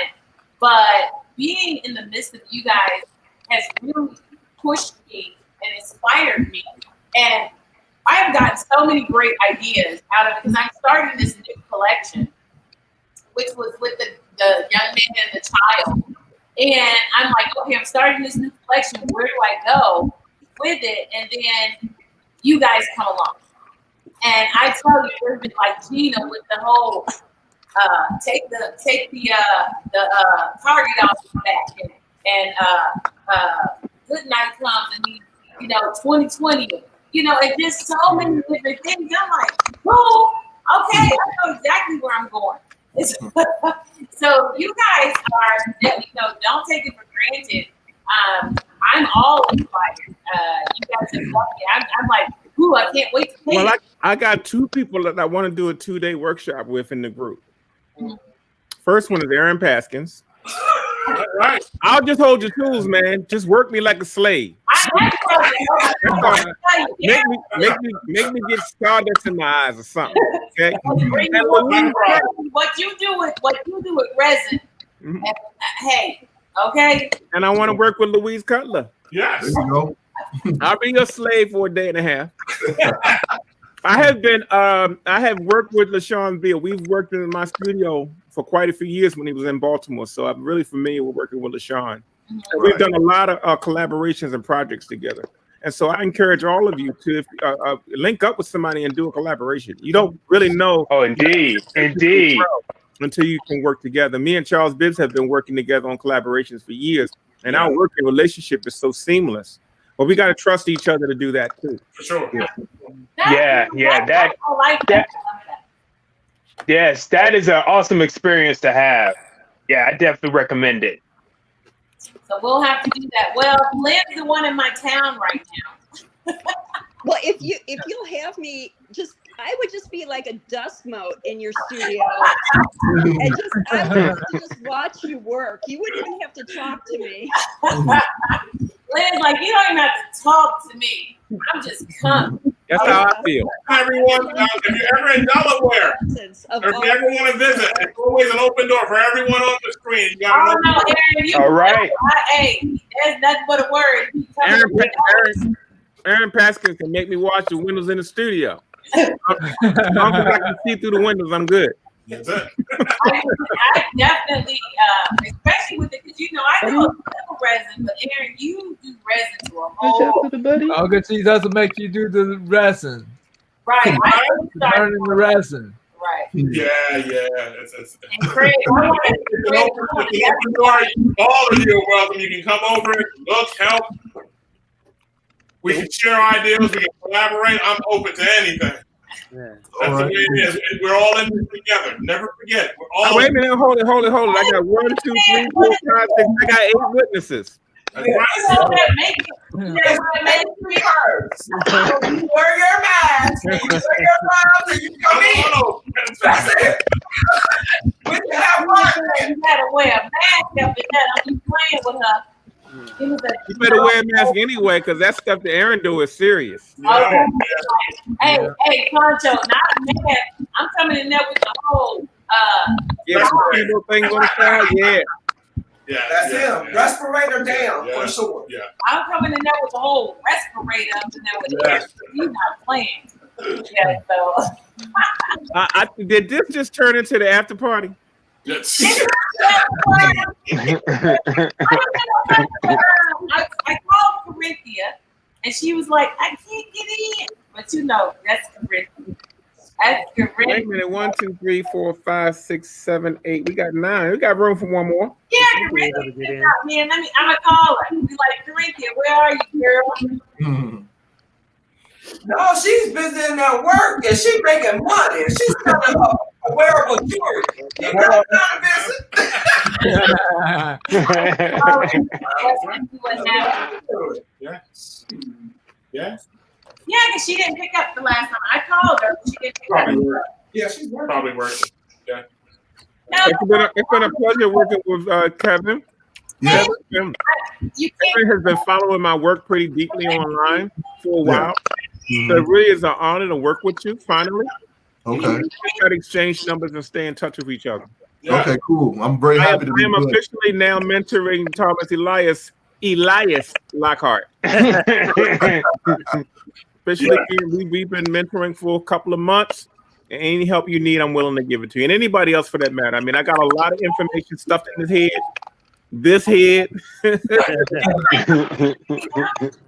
but being in the midst of you guys has really pushed me and inspired me. And I have gotten so many great ideas out of it because I'm starting this new collection, which was with the young man and the child. And I'm like, okay, I'm starting this new collection. Where do I go with it? And then you guys come along. And I tell you, there's been like Gina with the whole take the target off the back and good night comes and 2020, and just so many different things. I'm like, cool, okay, I know exactly where I'm going. So you guys are, don't take it for granted. I'm all inspired. You guys are lucky. I'm like, ooh, I can't wait to play. Well, I got two people that I want to do a 2-day workshop with in the group. First one is Aaron Paskins. Right. I'll just hold your tools, man. Just work me like a slave. Make me get stardust in my eyes or something. Okay. What you do with resin. Mm-hmm. Hey, okay. And I want to work with Louise Cutler. Yes. I'll be your slave for a day and a half. I have worked with LaShawn Beal. We've worked in my studio for quite a few years when he was in Baltimore, so I'm really familiar with working with LaShawn. Mm-hmm. We've done a lot of collaborations and projects together. And so I encourage all of you to link up with somebody and do a collaboration. You don't really know. Oh, indeed. Until you can work together. Me and Charles Bibbs have been working together on collaborations for years, and our working relationship is so seamless. But we got to trust each other to do that too. For sure. Yes, that is an awesome experience to have. Yeah, I definitely recommend it. So we'll have to do that. Well, Lynn's the one in my town right now. Well, if you'll have me, I would just be like a dust mote in your studio, and I would just watch you work. You wouldn't even have to talk to me. Lynn's like, you don't even have to talk to me. I'm just coming. That's how I feel. Everyone, if you're ever in Delaware, or if you ever want to visit, it's always an open door for everyone on the screen. You got all right. Hey, there's nothing but a word. Aaron Paskins can make me watch the windows in the studio. As long as I can see through the windows, I'm good. That's it. I definitely, especially with it, because I do a little resin, but Aaron, you do resin to a whole. I'll get you doesn't make you do the resin. Right. Learning the resin. Right. Yeah. It's and Craig, all of you are welcome. You can come over, look, help. We can share ideas. We can collaborate. I'm open to anything. That's the way it is. We're all in this together. Never forget. We're all. Wait a minute. Hold it. I got 1, 2, 3, 4, 5, 6. I got 8 witnesses. That's right. Make 3 hearts. You wear your mask, and you wear your gloves, and you come in. That's it. We can have fun. You gotta wear a mask up in there. Don't be playing with her. You better wear a mask anyway, because that stuff that Aaron do is serious. Okay. Hey, Poncho, not a mask. I'm coming in there with the whole little things on the side. Yeah. Yeah, that's him. Yeah. Respirator down for sure. Yeah. I'm coming in there with the whole respirator up in there with air. He's not playing. Yeah, so. Did this just turn into the after party? Yes. I called Corinthia, and she was like, "I can't get in," but you know that's Corinthia. That's Corinthia. Wait a minute. 1, 2, 3, 4, 5, 6, 7, 8. We got 9. We got room for one more. Yeah, Corinthia. Man, I'm gonna call her. Be like, Corinthia, where are you, girl? No, she's busy in that work, and she's making money. And she's selling her wearable jewelry. You got time to visit? Yeah. Yeah, because she didn't pick up the last time I called her. She didn't pick up. Yeah, she's working. Probably working. Yeah. No, It's been a pleasure working with Kevin. Yeah. Kevin has been following my work pretty deeply online for a while. So it really is an honor to work with you finally. Okay. We got to exchange numbers and stay in touch with each other. Yeah. Okay, cool. I'm very happy to be I am officially now mentoring Thomas Elias Lockhart. Officially, we've been mentoring for a couple of months. And any help you need, I'm willing to give it to you. And anybody else for that matter. I mean, I got a lot of information stuffed in this head.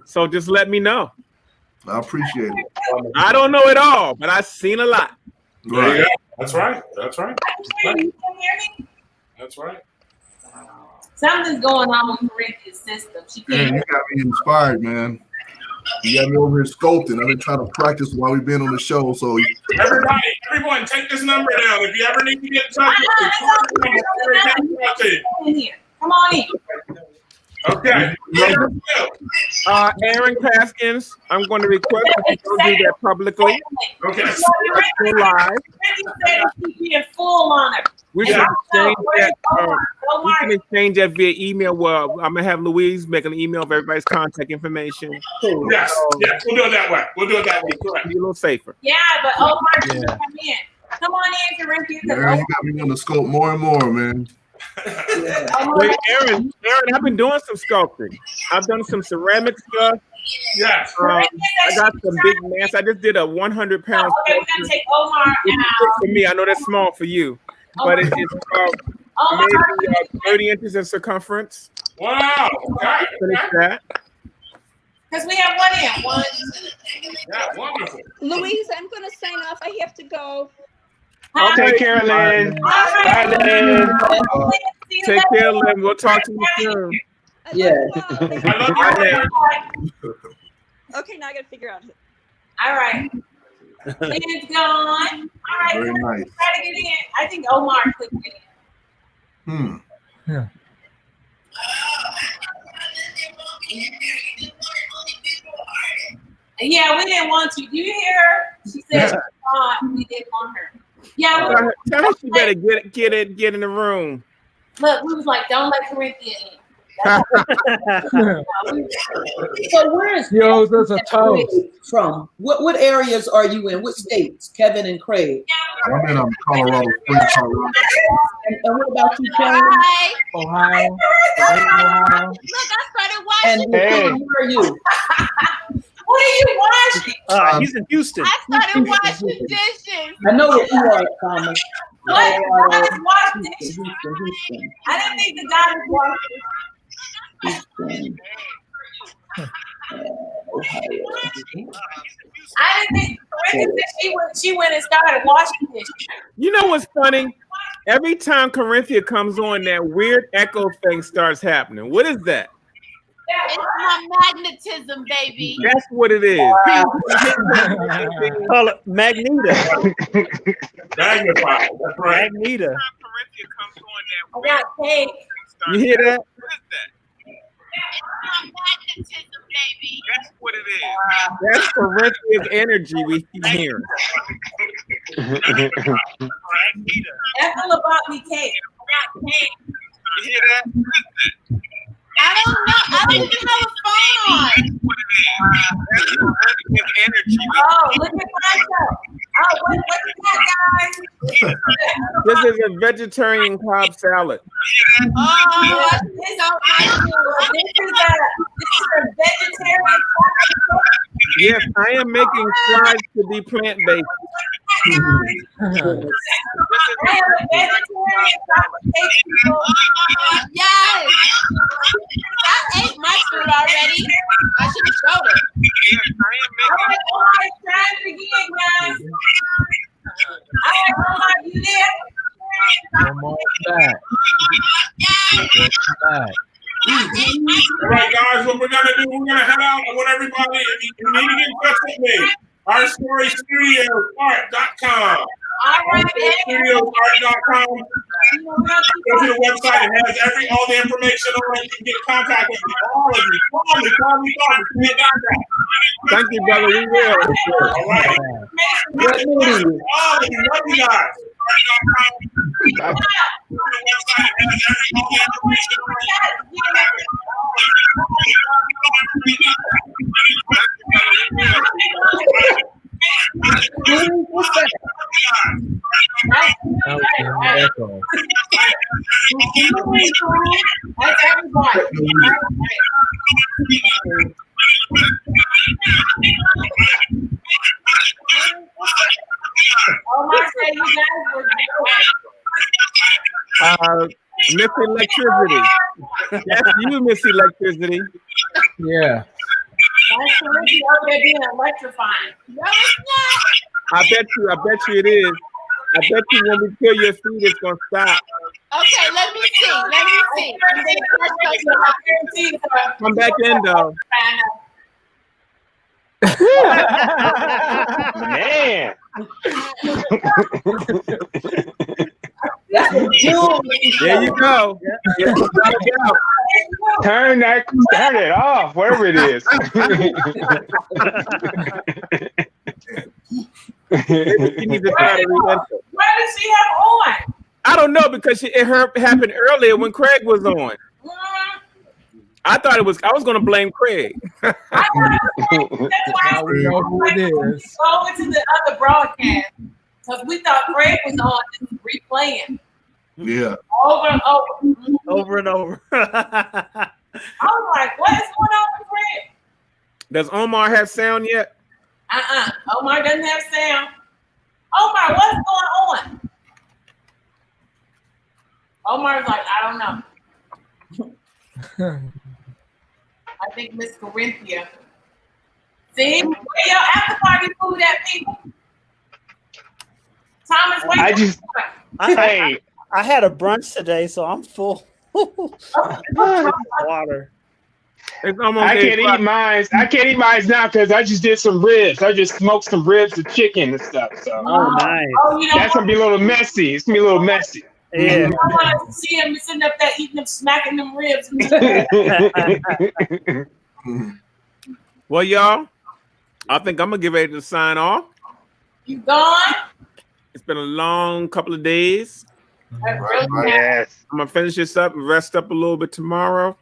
So just let me know. I appreciate it. I don't know it all, but I've seen a lot. Right. Yeah, that's right. That's right. You can hear me? That's right. Something's going on with Corinthia's system. She can't. Man, you got me inspired, man. You got me over here sculpting. I've been trying to practice while we've been on the show. So Everyone, take this number down. If you ever need to get in touch with me, come on in. Okay. Aaron Paskins, I'm going to request that you don't do that publicly. Okay. We're live. Being full on her. We should exchange that via email. Well, I'm gonna have Louise make an email of everybody's contact information. Yes, yes, we'll do it that way. Correct. Be a little safer. Yeah, but Omar, come in. Come on in, Corinthia. Aaron, you got me on the scope more and more, man. Wait, Aaron, I've been doing some sculpting. I've done some ceramic stuff. Yes. I got some big mass. I just did a 100 pound. Okay, we're gonna take Omar out. For me, I know that's small for you, but it's maybe 30 inches in circumference. Wow. Okay. Finish that. Because we have one in. One. Yeah, wonderful. Louise, I'm going to sign off. I have to go. Okay, Carolyn. Bye, Lynn. Take care, Lynn. We'll talk to you soon. Yeah. I love you. Okay, now I got to figure out. All right. Lynn's gone. All right. Very nice. Try to get in. I think Omar clicked it in. Yeah. Yeah, we didn't want you. Do you hear her? She said we didn't want her. Yeah. Tell her she better get in the room. Look, we was like, don't let Corinthia in. So where is that's a toast. from? What areas are you in? What states? Kevin and Craig. I'm in Colorado Springs, Colorado. And what about you, Kevin? Ohio. Look, I started watching. And where are you? What are you watching? He's in Houston. I started watching dishes. I know what you are, Thomas. What? I was watching. Houston. I didn't think the guy was watching. Houston. Ohio. I didn't think she went and started washing dishes. You know what's funny? Every time Corinthia comes on, that weird echo thing starts happening. What is that? It's my magnetism, baby. That's what it is. Call it Magneta. Magnify. That's right. Magneta. I got cake. You hear that? Magnetism, baby. That's what it is. That's Corinthians energy we keep hearing. That's all about me cake. You hear that? I don't know. I don't even have a phone on. That's Corinthians energy. Oh, look at myself. Oh, what is that, guys? This is a vegetarian Cobb salad. Oh, this is a vegetarian. Yes, I am making strides to be plant-based. I am a vegetarian. Yes. I ate my food already. I should have showed it. Alright, try it again, guys. Alright, you there? Back. All right, guys, what we're going to do, we're going to head out. I want everybody, if you need to get in touch with me, ourstorystudiosart.com. Studiosart.com. Go to the website. It has all the information on it. You can get in contact with me. All of you. Call me. Get in contact. Thank you, brother. We will. All right. All of you. Love you guys. That's everybody. Oh my God, you guys were Miss Electricity. That's you, Miss Electricity. Yeah. That's really over there being electrifying. No, it's not. I bet you it is. I bet you when we kill your feet, it's gonna stop. Okay, let me see. Come back in, though. Man. There you go. Turn it off, wherever it is. You need to try to re-enter. Why does she have on? I don't know because it happened earlier when Craig was on. I thought I was going to blame Craig. That's why we know who it is. Go into the other broadcast because we thought Craig was on just replaying Yeah. over and over. Over and over. I was like, what is going on with Craig? Does Omar have sound yet? Omar doesn't have sound. Omar, what's going on? Omar's like, I don't know. I think Miss Corinthia. See, where your after party food at, people? Thomas, where I had a brunch today, so I'm full. Water. I can't eat mine. I can't eat mine now because I just did some ribs. I just smoked some ribs and chicken and stuff. So nice. That's gonna be a little messy. It's gonna be a little messy. Yeah. I want to see him sitting up there eating them, smacking them ribs. Well, y'all, I think I'm gonna get ready to sign off. You gone? It's been a long couple of days. Yes. I'm gonna finish this up and rest up a little bit tomorrow.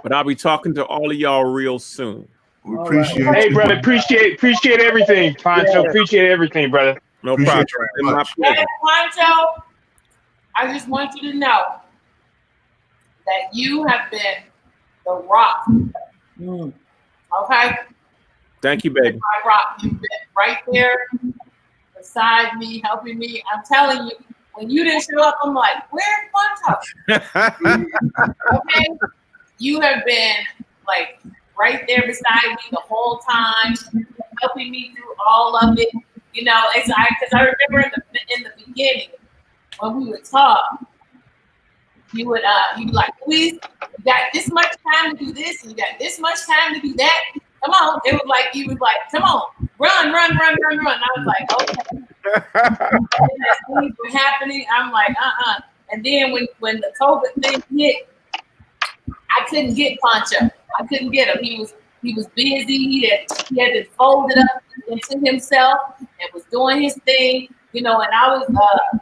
But I'll be talking to all of y'all real soon. We appreciate you. Hey, brother, appreciate everything, Poncho. Appreciate everything, brother. No problem. My pleasure. Hey, Poncho, I just want you to know that you have been the rock. Okay? Thank you, baby. My rock. You've been right there beside me, helping me. I'm telling you, when you didn't show up, I'm like, where's Poncho? Okay? You have been like right there beside me the whole time, helping me through all of it. You know, because I remember in the beginning when we would talk, you would you'd be like, Louise, you got this much time to do this, and you got this much time to do that. Come on. It was like you was like, come on, run. I was like, okay. And as things were happening, I'm like, And then when the COVID thing hit, I couldn't get Poncho. I couldn't get him. He was busy. He had it folded up into himself and was doing his thing, and I was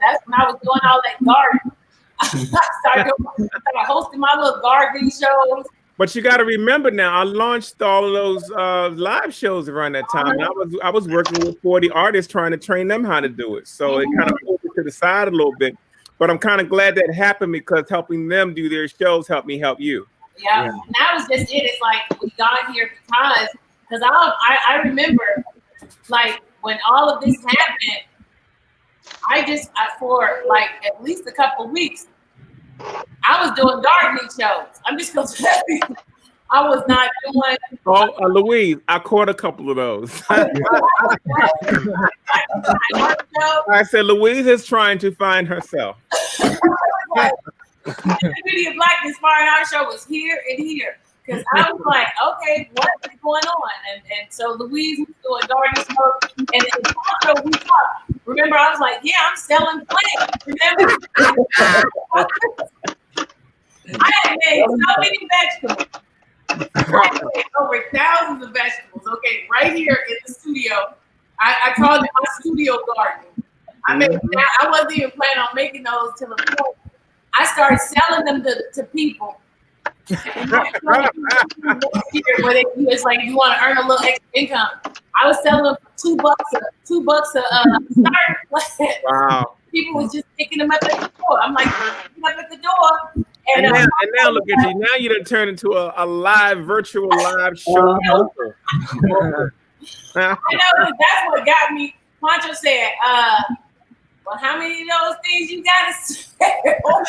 that's when I was doing all that gardening. I started hosting my little gardening shows. But you got to remember now, I launched all of those live shows around that time. And I was working with 40 artists trying to train them how to do it. So it kind of pulled it to the side a little bit. But I'm kind of glad that happened because helping them do their shows helped me help you. Yeah. And that was just it. It's like we got here because I remember like when all of this happened, for like at least a couple of weeks, I was doing gardening shows. I'm just going to tell you, I was not doing. Oh, Louise, I caught a couple of those. I said, Louise is trying to find herself. The Beauty of Blackness Fine Art Show was here and here. Because I was like, okay, what is going on? And so Louise was doing gardening shows. And then also we talked. Remember, I was like, yeah, I'm selling plants. Remember? I had made so many vegetables. I made over thousands of vegetables. Okay, right here in the studio. I called it my studio garden. I wasn't even planning on making those till the point. I started selling them to people. It's like you want to earn a little extra income. I was selling them for $2 a start. Wow. People was just picking them up at the door. I'm like, picking up at the door. And now look at you. Now you done turned into a virtual live show. I know that's what got me. Poncho said, well, how many of those things you got to sell?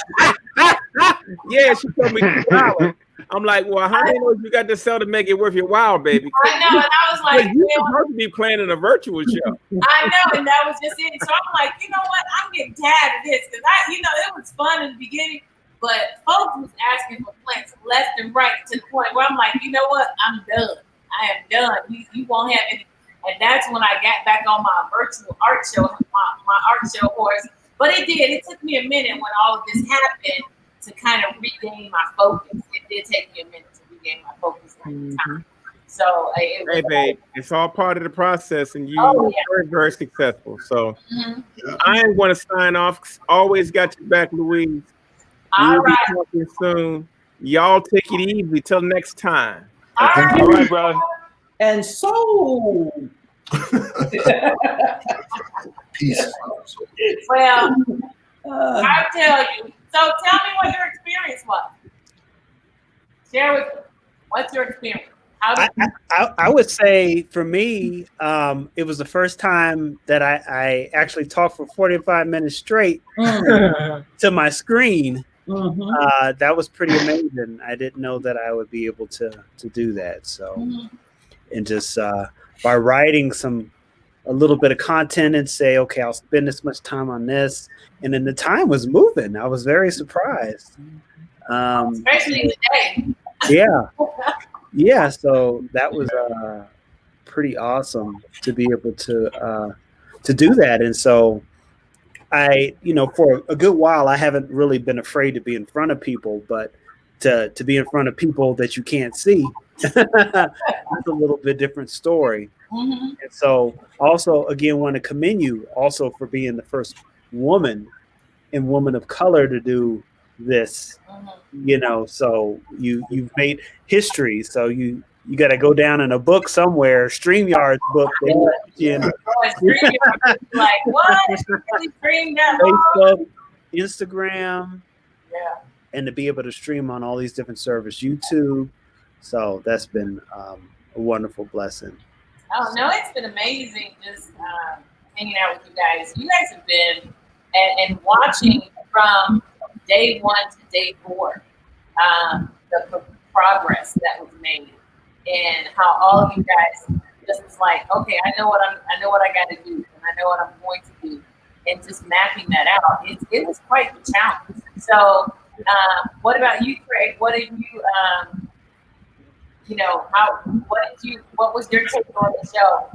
Yeah, she told me $2. I'm like, well, how many of those you got to sell to make it worth your while, baby? I know, and I was like, you're supposed to be planning a virtual show. I know, and that was just it. So I'm like, you know what? I'm getting tired of this because it was fun in the beginning, but folks was asking for plants left and right to the point where I'm like, you know what? I'm done. I am done. You won't have any. And that's when I got back on my virtual art show, my art show horse. But it did. It took me a minute when all of this happened to kind of regain my focus. It did take me a minute to regain my focus at the time. So hey, babe, it's all part of the process, and you're very, very successful. So I am going to sign off. Always got your back, Louise. We'll be talking soon. Y'all take it easy. Till next time. All right, brother. And so, peace. Well, I'll tell you. So tell me what your experience was. Share with me. What's your experience? I would say for me, it was the first time that I actually talked for 45 minutes straight to my screen. That was pretty amazing. I didn't know that I would be able to do that. So, and just by writing a little bit of content and say, okay, I'll spend this much time on this. And then the time was moving. I was very surprised. Especially today. Yeah. So that was pretty awesome to be able to do that. And so I, for a good while, I haven't really been afraid to be in front of people, but to be in front of people that you can't see, that's a little bit different story. And so also, again, want to commend you also for being the first woman and woman of color to do this, so you've made history. So you got to go down in a book somewhere, StreamYard's book. Like, what? Really stream that Facebook, Instagram, and to be able to stream on all these different services, YouTube. So that's been a wonderful blessing. Oh, no, it's been amazing just hanging out with you guys. You guys have been, and watching from day 1 to day 4, the progress that was made, and how all of you guys just was like, okay, I know what I got to do, and I know what I'm going to do, and just mapping that out. It was quite the challenge. So What about you, Craig? What did you, what was your take on the show?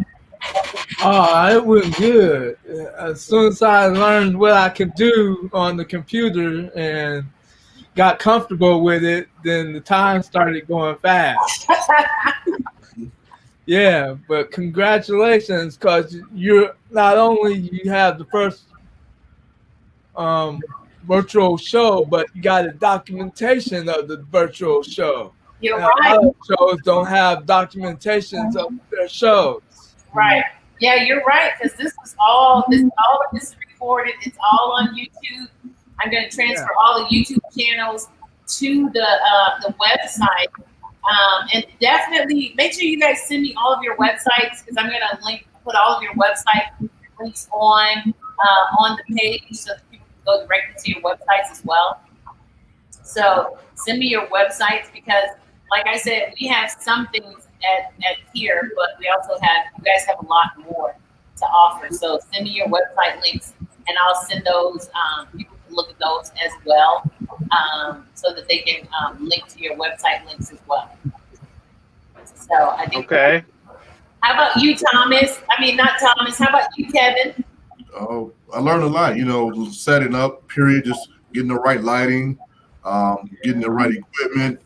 It was good. As soon as I learned what I could do on the computer and got comfortable with it, then the time started going fast. Yeah, but congratulations, because you're not only you have the first virtual show, but you got a documentation of the virtual show. You're and right. A lot of shows don't have documentations of their shows. Right. Yeah, you're right. Because all of this is recorded. It's all on YouTube. I'm going to transfer all the YouTube channels to the website. And definitely make sure you guys send me all of your websites, because I'm going to put all of your website links on the page so that people can go directly to your websites as well. So send me your websites, because like I said, we have some things at here, but you guys have a lot more to offer. So send me your website links, and I'll send those. People can look at those as well, so that they can link to your website links as well. So I think. Okay. How about you, Thomas? I mean, not Thomas. How about you, Kevin? Oh, I learned a lot. Setting up, period, just getting the right lighting, getting the right equipment.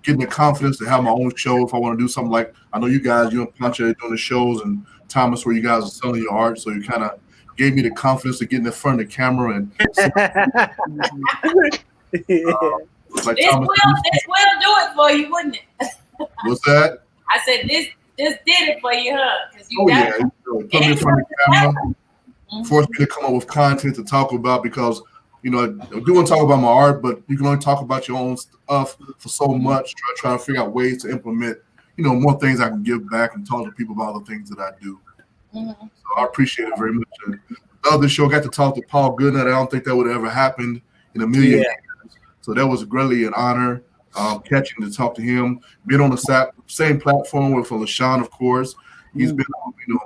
Getting the confidence to have my own show if I want to do something like, I know you guys, you and Pancho are doing the shows, and Thomas, where you guys are selling your art, so you kind of gave me the confidence to get in the front of the camera and like this will do it for you, wouldn't it? What's that? I said this did it for you, huh? Put me in front of the camera, forced me to come up with content to talk about, because I do want to talk about my art, but you can only talk about your own stuff for so much. Try to figure out ways to implement, more things I can give back and talk to people about the things that I do. So I appreciate it very much. And the other show, got to talk to Paul Goodnight. I don't think that would have ever happened in a million years. So that was really an honor, catching to talk to him. Being on the same platform with LaShawn, of course. He's been,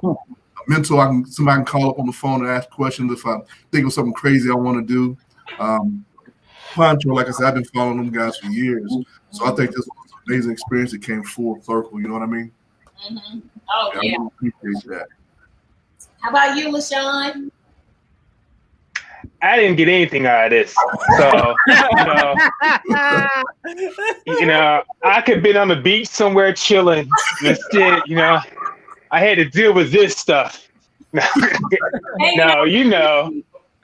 a mentor. Somebody can call up on the phone and ask questions if I think of something crazy I want to do. Pancho, like I said, I've been following them guys for years, so I think this was an amazing experience. It came full circle. You know what I mean? Oh I really appreciate that. How about you, LaShawn? I didn't get anything out of this, so I could have been on the beach somewhere chilling. Instead, I had to deal with this stuff. No,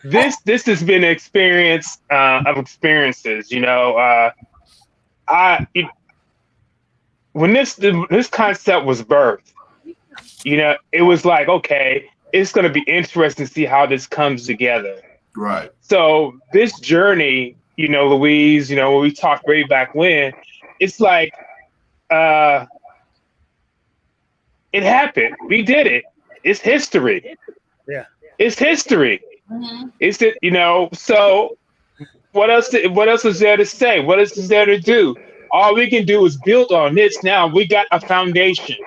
This has been an experience of experiences. When this concept was birthed, it was like, okay, it's going to be interesting to see how this comes together. Right. So this journey, Louise, when we talked way back when, it's like it happened. We did it. It's history. Yeah. It's history. It's it, so what else is there to say? What else is there to do? All we can do is build on this. Now we got a foundation,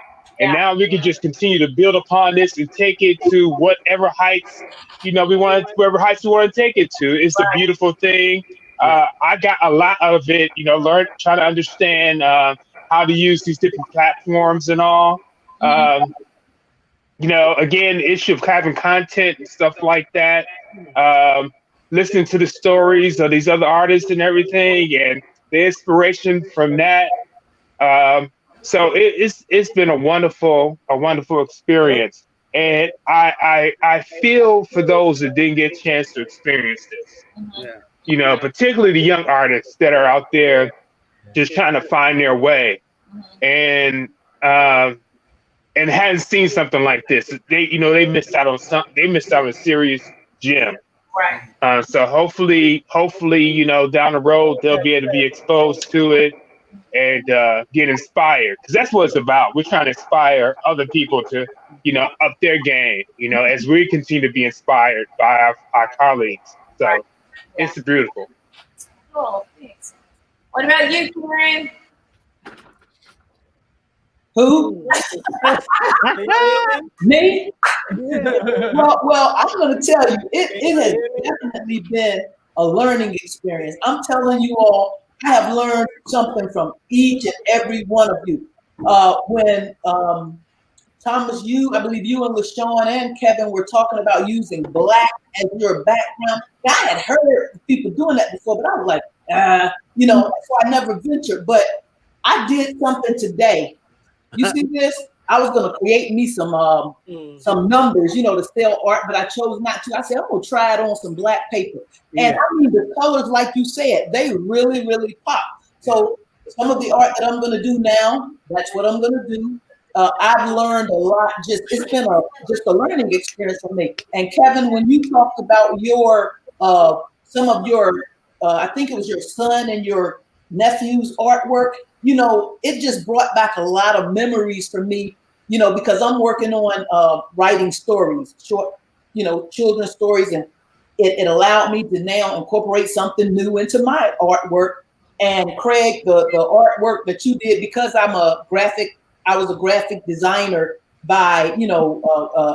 and now we can just continue to build upon this and take it to whatever heights wherever heights we want to take it to. It's a beautiful thing. I got a lot of it, trying to understand how to use these different platforms and all. Again, the issue of having content and stuff like that, listening to the stories of these other artists and everything, and the inspiration from that. So it's been a wonderful experience. And I feel for those that didn't get a chance to experience this, particularly the young artists that are out there just trying to find their way. And hadn't seen something like this. They missed out on something. They missed out on a serious gem. Right. So hopefully, down the road they'll be able to be exposed to it and get inspired, because that's what it's about. We're trying to inspire other people to, up their game. As we continue to be inspired by our colleagues. So it's beautiful. Oh, thanks. What about you, Karen? Who? Me? Well, I'm going to tell you, it has definitely been a learning experience. I'm telling you all, I have learned something from each and every one of you. When Thomas, I believe you and LaShawn and Kevin were talking about using black as your background. I had heard people doing that before, but I was like, so I never ventured. But I did something today. You see this? I was gonna create me some numbers, to sell art, but I chose not to. I said, I'm gonna try it on some black paper. And I mean, the colors, like you said, they really, really pop. So some of the art that I'm gonna do now, that's what I'm gonna do. I've learned a lot. It's been just a learning experience for me. And Kevin, when you talked about your some of your, I think it was your son and your nephew's artwork, it just brought back a lot of memories for me, because I'm working on writing stories, short, children's stories, and it allowed me to now incorporate something new into my artwork. And Craig, the artwork that you did, because I was a graphic designer by,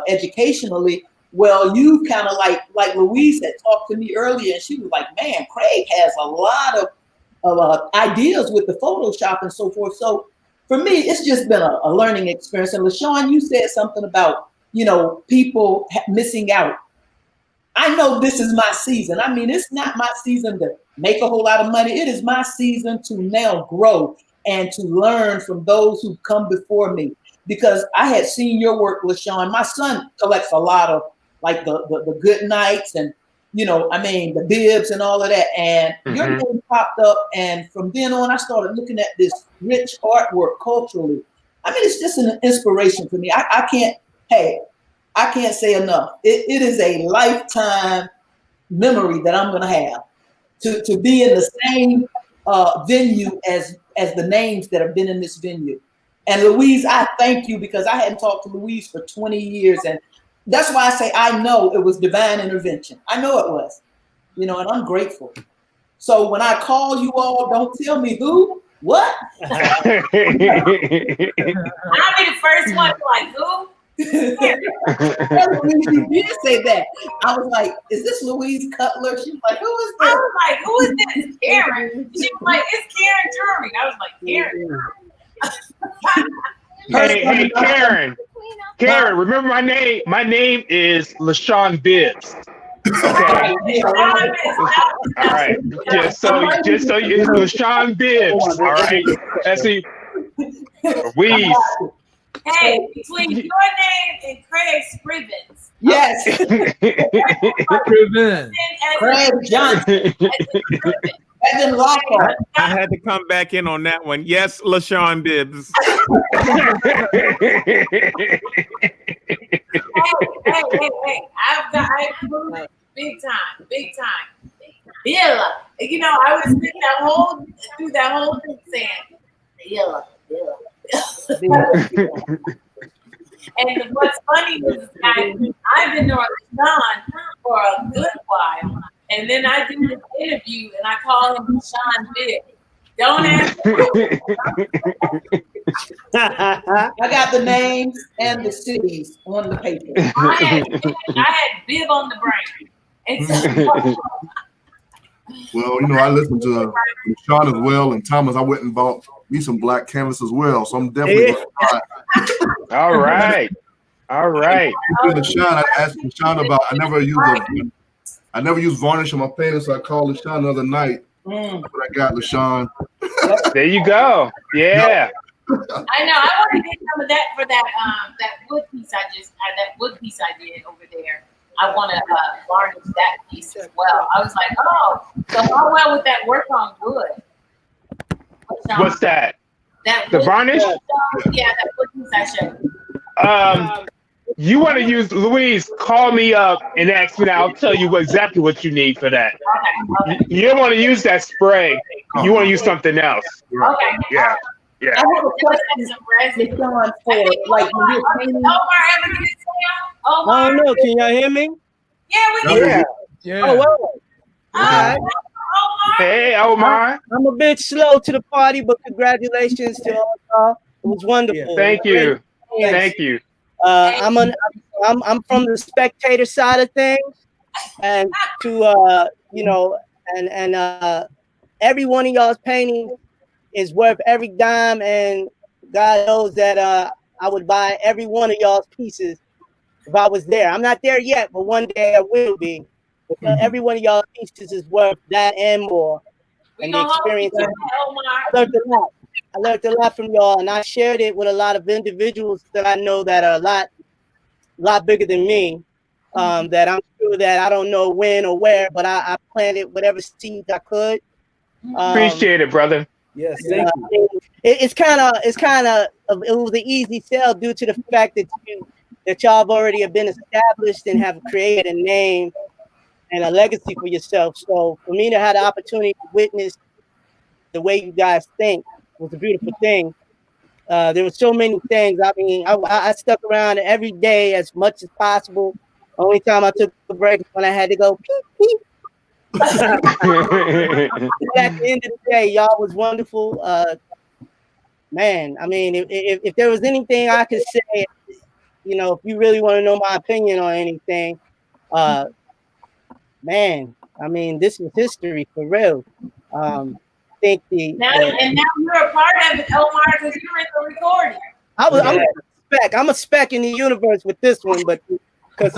educationally. Well, you kind of like Louise had talked to me earlier, and she was like, man, Craig has a lot of ideas with the Photoshop and so forth. So for me, it's just been a learning experience. And LaShawn, you said something about, people missing out. I know this is my season. I mean, it's not my season to make a whole lot of money. It is my season to now grow and to learn from those who come before me. Because I had seen your work, LaShawn. My son collects a lot of like the good nights and, the bibs and all of that. And your name popped up. And from then on, I started looking at this rich artwork culturally. I mean, it's just an inspiration for me. I can't say enough. It is a lifetime memory that I'm going to have to be in the same venue as the names that have been in this venue. And Louise, I thank you, because I hadn't talked to Louise for 20 years. And that's why I say I know it was divine intervention. I know it was, and I'm grateful. So when I call you all, don't tell me who, what. I'll be the first one like, who? You did say that. I was like, is this Louise Cutler? She was like, who is this? I was like, who is this? Karen. She was like, it's Karen Drury. I was like, Karen. Hey, Karen. Karen, remember my name? My name is LaShawn Bibbs. Okay. All right. Just so it's LaShawn Bibbs. All right. Let's see. Louise. Hey, between your name and Craig Scrivens. Yes. Craig Johnson. Evan Lockhart. I had to come back in on that one. Yes, LaShawn Bibbs. Hey. I proved it big time. Billa. I was sitting through that whole thing saying, Billa. And what's funny is I've been on Sean for a good while, and then I do this interview and I call him Sean Bibb. Don't ask me. I got the names and the cities on the paper. I had Bibb on the brain. And so, well, I listened to Sean as well, and Thomas. I went and bought me some black canvas as well, so I'm definitely gonna try. All right. Sean, I asked Sean about. I never use varnish on my painting, so I called LaShawn the other night. But I got LaShawn. There you go. Yeah. I know. I want to get some of that for that wood piece I did over there. I want to varnish that piece as well. I was like, oh, so how well would that work on wood? What's that? The varnish? Yeah, that wood piece I showed. You want to use Louise? Call me up and ask me. I'll tell you exactly what you need for that. Okay. You don't want to use that spray. You want to use something else. Okay. Yeah. I have a question for like when you're painting. I don't know. Can y'all hear me? Yeah, we can. Yeah. Oh, well. Right. Hey, Omar. I'm a bit slow to the party, but congratulations to all y'all. It was wonderful. Thank you. Thank you. I'm from the spectator side of things, and to and every one of y'all's paintings is worth every dime, and God knows that I would buy every one of y'all's pieces if I was there. I'm not there yet, but one day I will be. But every one of y'all pieces is worth that and more. And the experience. I learned a lot. I learned a lot from y'all, and I shared it with a lot of individuals that I know that are a lot bigger than me. That I'm sure that I don't know when or where, but I planted whatever seeds I could. Appreciate it, brother. Yes, thank you. It's kind of it was an easy sell due to the fact that y'all have already have been established and have created a name and a legacy for yourself. So for me to have the opportunity to witness the way you guys think was a beautiful thing. There were so many things. I mean, I stuck around every day as much as possible. Only time I took a break is when I had to go peep peep. At the end of the day, y'all was wonderful. Man, I mean, if there was anything I could say, you know, if you really want to know my opinion on anything, man, I mean, this was history for real. I think now you're a part of it, Omar, because you're in the recording. I'm a speck in the universe with this one, but because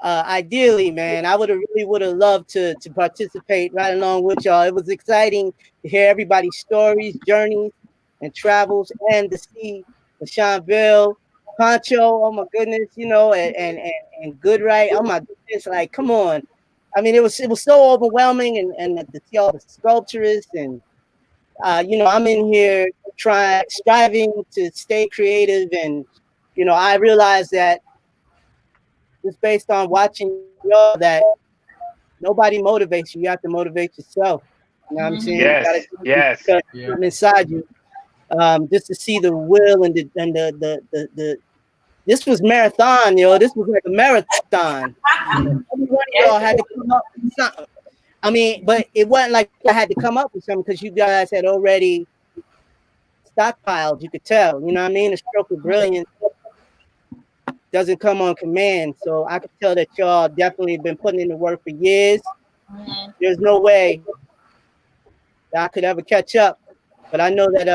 ideally, man, I really would have loved to participate right along with y'all. It was exciting to hear everybody's stories, journeys, and travels, and to see Seanville, Poncho. Oh my goodness, you know, and Goodright. Oh my goodness, like come on. I mean, it was so overwhelming, and to see all the sculpturists, and you know, I'm in here striving to stay creative, and you know, I realized that just based on watching y'all that nobody motivates you. You have to motivate yourself. You know what I'm saying? Yes, yes. From inside you. Just to see the will and the this was marathon, yo. This was like a marathon. Every one of y'all had to come up with something. I mean, but it wasn't like I had to come up with something because you guys had already stockpiled. You could tell. You know what I mean? A stroke of brilliance doesn't come on command. So I could tell that y'all definitely been putting in the work for years. There's no way that I could ever catch up. But I know that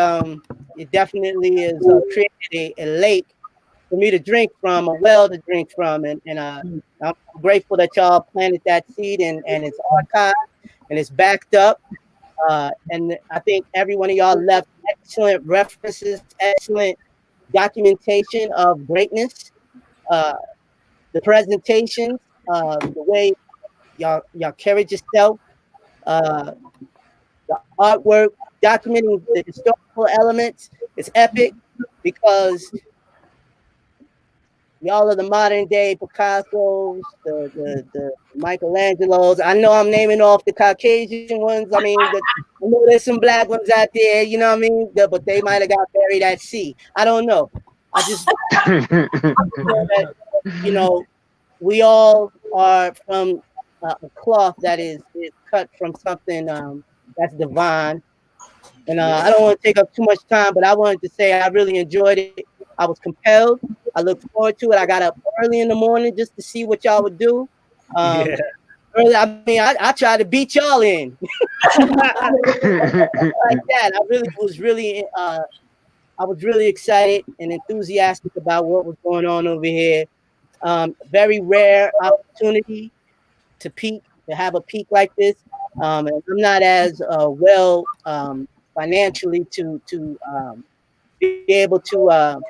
it definitely is created a lake for me to drink from, a well to drink from. And I'm grateful that y'all planted that seed and it's archived and it's backed up. And I think every one of y'all left excellent references, excellent documentation of greatness. The presentations, the way y'all carried yourself, the artwork, documenting the historical elements is epic because y'all are the modern day Picassos, the Michelangelos. I know I'm naming off the Caucasian ones. I mean, I know there's some black ones out there, you know what I mean? But they might have got buried at sea. I don't know. I just, that, you know, we all are from a cloth that is cut from something that's divine. And I don't want to take up too much time, but I wanted to say I really enjoyed it. I was compelled. I look forward to it. I got up early in the morning just to see what y'all would do. Early, I mean, I tried to beat y'all in. Like that. I was really excited and enthusiastic about what was going on over here. Very rare opportunity to have a peak like this. And I'm not as well financially to be able to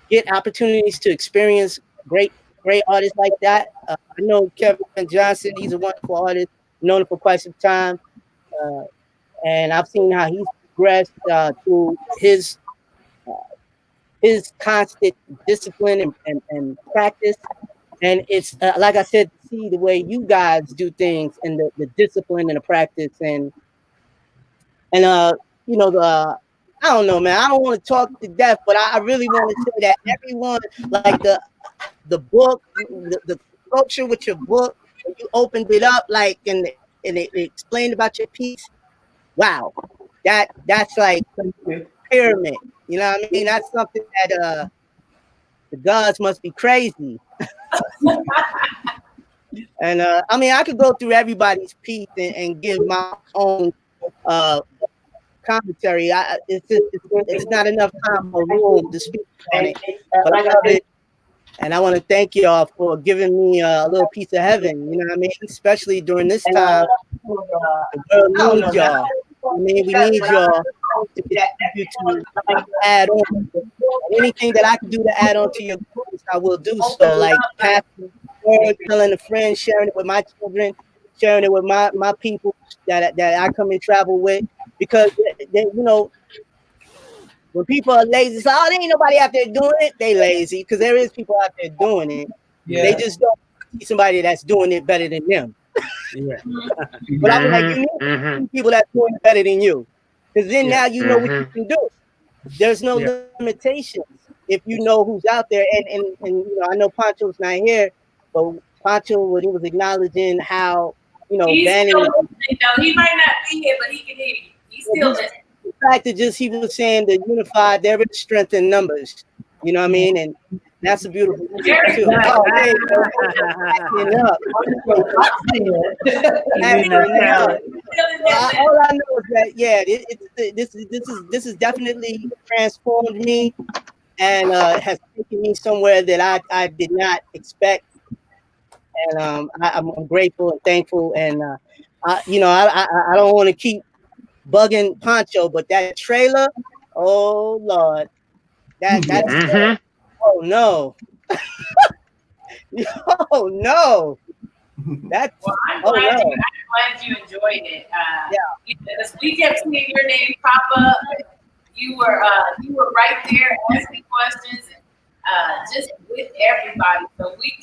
get opportunities to experience great artists like that. I know Kevin Johnson; he's a wonderful artist, known him for quite some time, and I've seen how he's progressed through his constant discipline and practice. And it's like I said, to see the way you guys do things and the discipline and the practice and you know, I don't know, man. I don't want to talk to death, but I really want to say that everyone, like the book, the sculpture with your book, when you opened it up, like and it explained about your piece. Wow, that's like pyramid. You know what I mean? That's something that the gods must be crazy. And I mean, I could go through everybody's piece and give my own commentary. It's not enough time or room to speak on it, but I love it. And I want to thank y'all for giving me a little piece of heaven. You know what I mean? Especially during this time, the world needs y'all. I mean, we need y'all to continue to add on. Anything that I can do to add on to your goals, I will do so. Like passing word, telling a friend, sharing it with my children, sharing it with my people that I come and travel with. Because they, you know, when people are lazy, so there ain't nobody out there doing it. They lazy because there is people out there doing it. Yeah. They just don't see somebody that's doing it better than them. Yeah. But I was like, you need people that's doing it better than you, because then now you know what you can do. There's no limitations if you know who's out there. And you know, I know Pancho's not here, but Pancho, when he was acknowledging how, you know, he's banning. still listening, though. He might not be here, but he can hear you. He's still listening. The fact that just he was saying the unified, there is strength in numbers. You know what I mean? And that's a beautiful thing too. Oh, hey, all I know is that this is definitely transformed me and has taken me somewhere that I did not expect. And I'm grateful and thankful. And you know, I don't want to keep bugging Pancho, but that trailer, oh Lord, that's oh no. Oh no. That's I'm glad you enjoyed it. Because we kept seeing your name pop up. You were right there asking questions and just with everybody. So we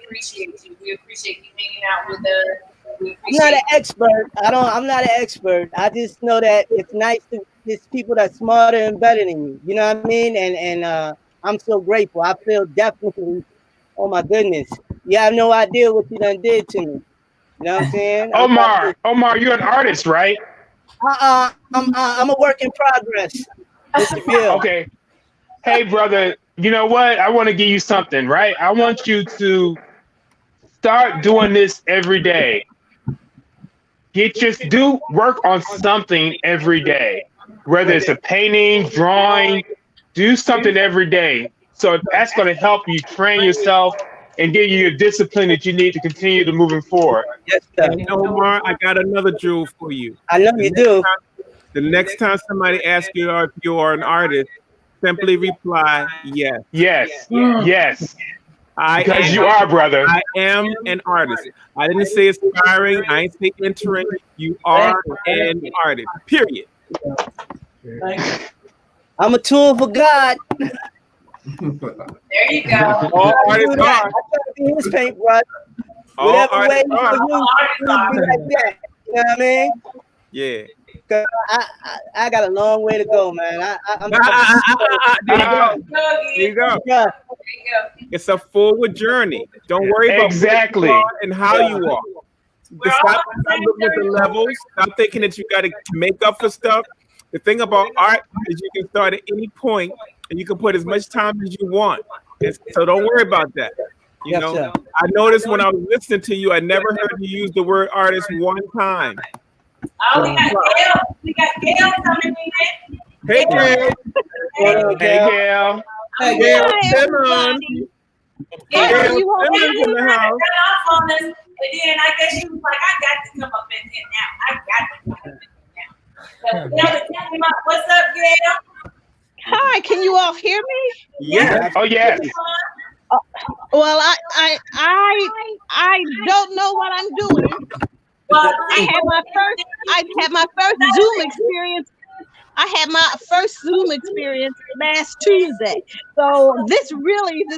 appreciate you. We appreciate you hanging out with us. I'm not an expert. I'm not an expert. I just know that it's nice to there's people that's smarter and better than you. You know what I mean? And I'm so grateful. I feel definitely, oh my goodness. You have no idea what you done did to me. You know what I'm saying? Omar, you're an artist, right? I'm a work in progress. Mr. Bill. Okay. Hey, brother, you know what? I want to give you something, right? I want you to start doing this every day. Do work on something every day, whether it's a painting, drawing, do something every day. So that's going to help you train yourself and give you your discipline that you need to continue to moving forward. Yes, sir. And Omar, I got another jewel for you. I know you do. The next time somebody asks you if you are an artist, simply reply yes. Yes. Yes. Because you are, brother. I am an artist. I didn't say aspiring. I ain't say entering. You are an artist. Period. I'm a tool for God. There you go. All artists are. I try to be his paintbrush. Whatever way you do like that. You know what I mean? Yeah. Cause I got a long way to go, man. I'm there you go. It's a forward journey. Don't worry about exactly and how you are. Stop looking at the levels. Stop thinking that you got to make up for stuff. The thing about art is you can start at any point and you can put as much time as you want. So don't worry about that. You know, sir. I noticed when I was listening to you, I never heard you use the word artist one time. Oh, we got Gail coming in. Hey, Gail. Hey, Gail. Hey, Gail. Simmons. Gail, you in the house. On us, and then I guess she was like, I got to come up in here now. I got to come up in here now. So, Gail, tell me what's up, Gail? Hi, can you all hear me? Yeah. Oh, yes. Well, I don't know what I'm doing. Well, I had my first Zoom experience. I had my first Zoom experience last Tuesday. So this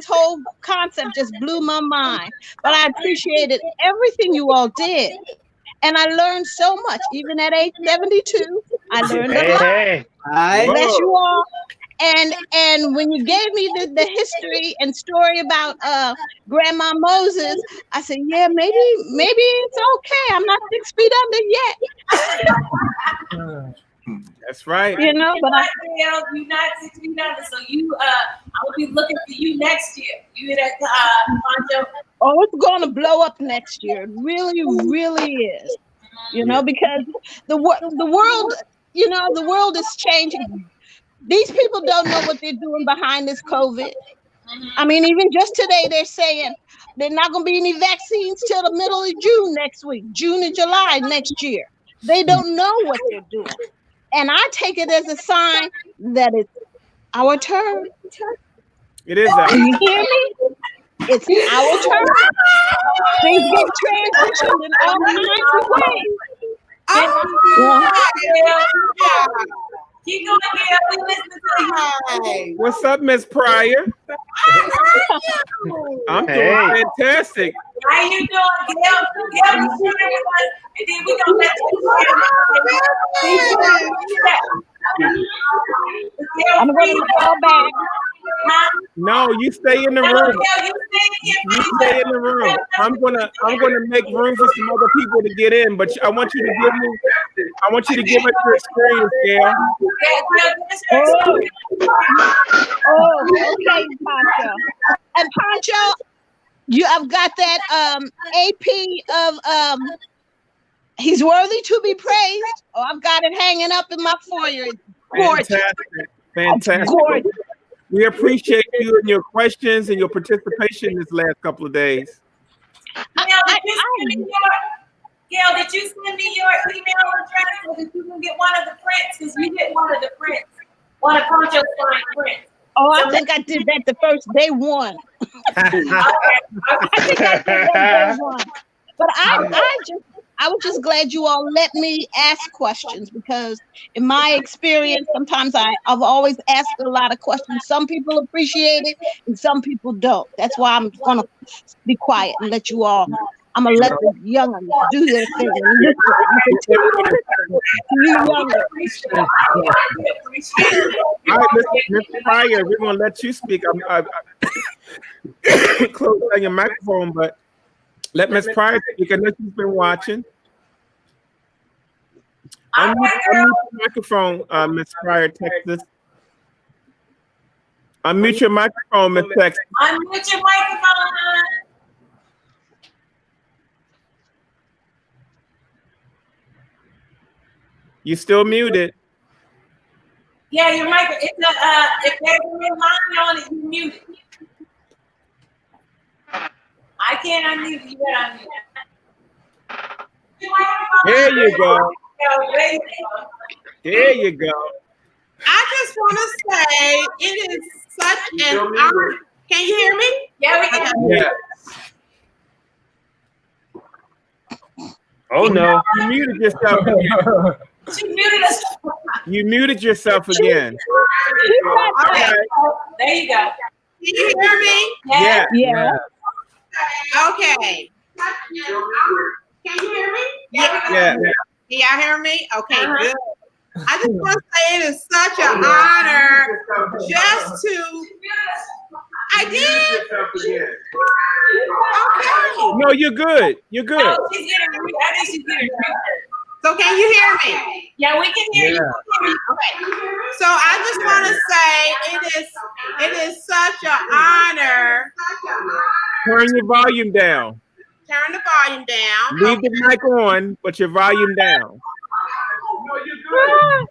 whole concept just blew my mind. But I appreciated everything you all did. And I learned so much. Even at age 72, I learned a lot. Hey. Bless you all. And when you gave me the history and story about Grandma Moses, I said, yeah, maybe it's okay. I'm not 6 feet under yet. That's right. You know, but you're not 6 feet under, so I will be looking for you next year. You hear that, Pancho? Oh, it's going to blow up next year. It really, really is. Because the world, the world is changing. These people don't know what they're doing behind this COVID. I mean, even just today, they're saying there's not going to be any vaccines till the middle of June next week, June and July next year. They don't know what they're doing. And I take it as a sign that it's our turn. It is. Do you hear me? It's our turn. Things get transitioned in all kinds of ways. Keep going, Gail. We listen to you. What's up, Miss Pryor? I'm doing fantastic. How you doing, Gail? Gail, you sharing with us, and then we're gonna let I'm going to go back. No, you stay in the room. You stay in the room. I'm gonna make room for some other people to get in, but I want you to give us your experience, Gail. Oh, okay, Pancho. And Pancho, I've got that AP of he's worthy to be praised. Oh, I've got it hanging up in my foyer. Gorgeous. Fantastic. Gorgeous. We appreciate you and your questions and your participation this last couple of days. Gail, did you send me your email address so that you can get one of the prints? Because you get one of the prints, one of Poncho's signed prints. Oh, I think I did that the first day one. I think I did that day one. But I was just glad you all let me ask questions, because in my experience, sometimes I've always asked a lot of questions. Some people appreciate it and some people don't. That's why I'm going to be quiet and let you all. I'm going to let the young ones do their thing. All right, Mr. Pryor, we're going to let you speak. I'm close on your microphone, but let Ms. Pryor speak. I know she's been watching. Unmute your microphone, Ms. Pryor, Texas. Unmute your microphone, Ms. Texas. Unmute your microphone. You still muted. Yeah, your mic. If there's a line on it, you mute it. I can't unmute you. There you go. There you go. I just want to say it is such an honor. Can you hear me? Yeah, we can. Yeah. Oh no. You muted yourself again. She muted us. You muted yourself again. Okay. There you go. Can you hear me? Yeah. Yeah. Okay. Can you hear me? Yeah. Can y'all hear me? Okay, good. I just want to say it is such an honor just to. I did. Okay. No, you're good. You're good. No, she's getting. I think she's getting. So can you hear me? Yeah, we can hear you. Okay. So I just want to say it is such an honor. Turn your volume down. Turn the volume down. Leave the mic on, but your volume down. No, you're good.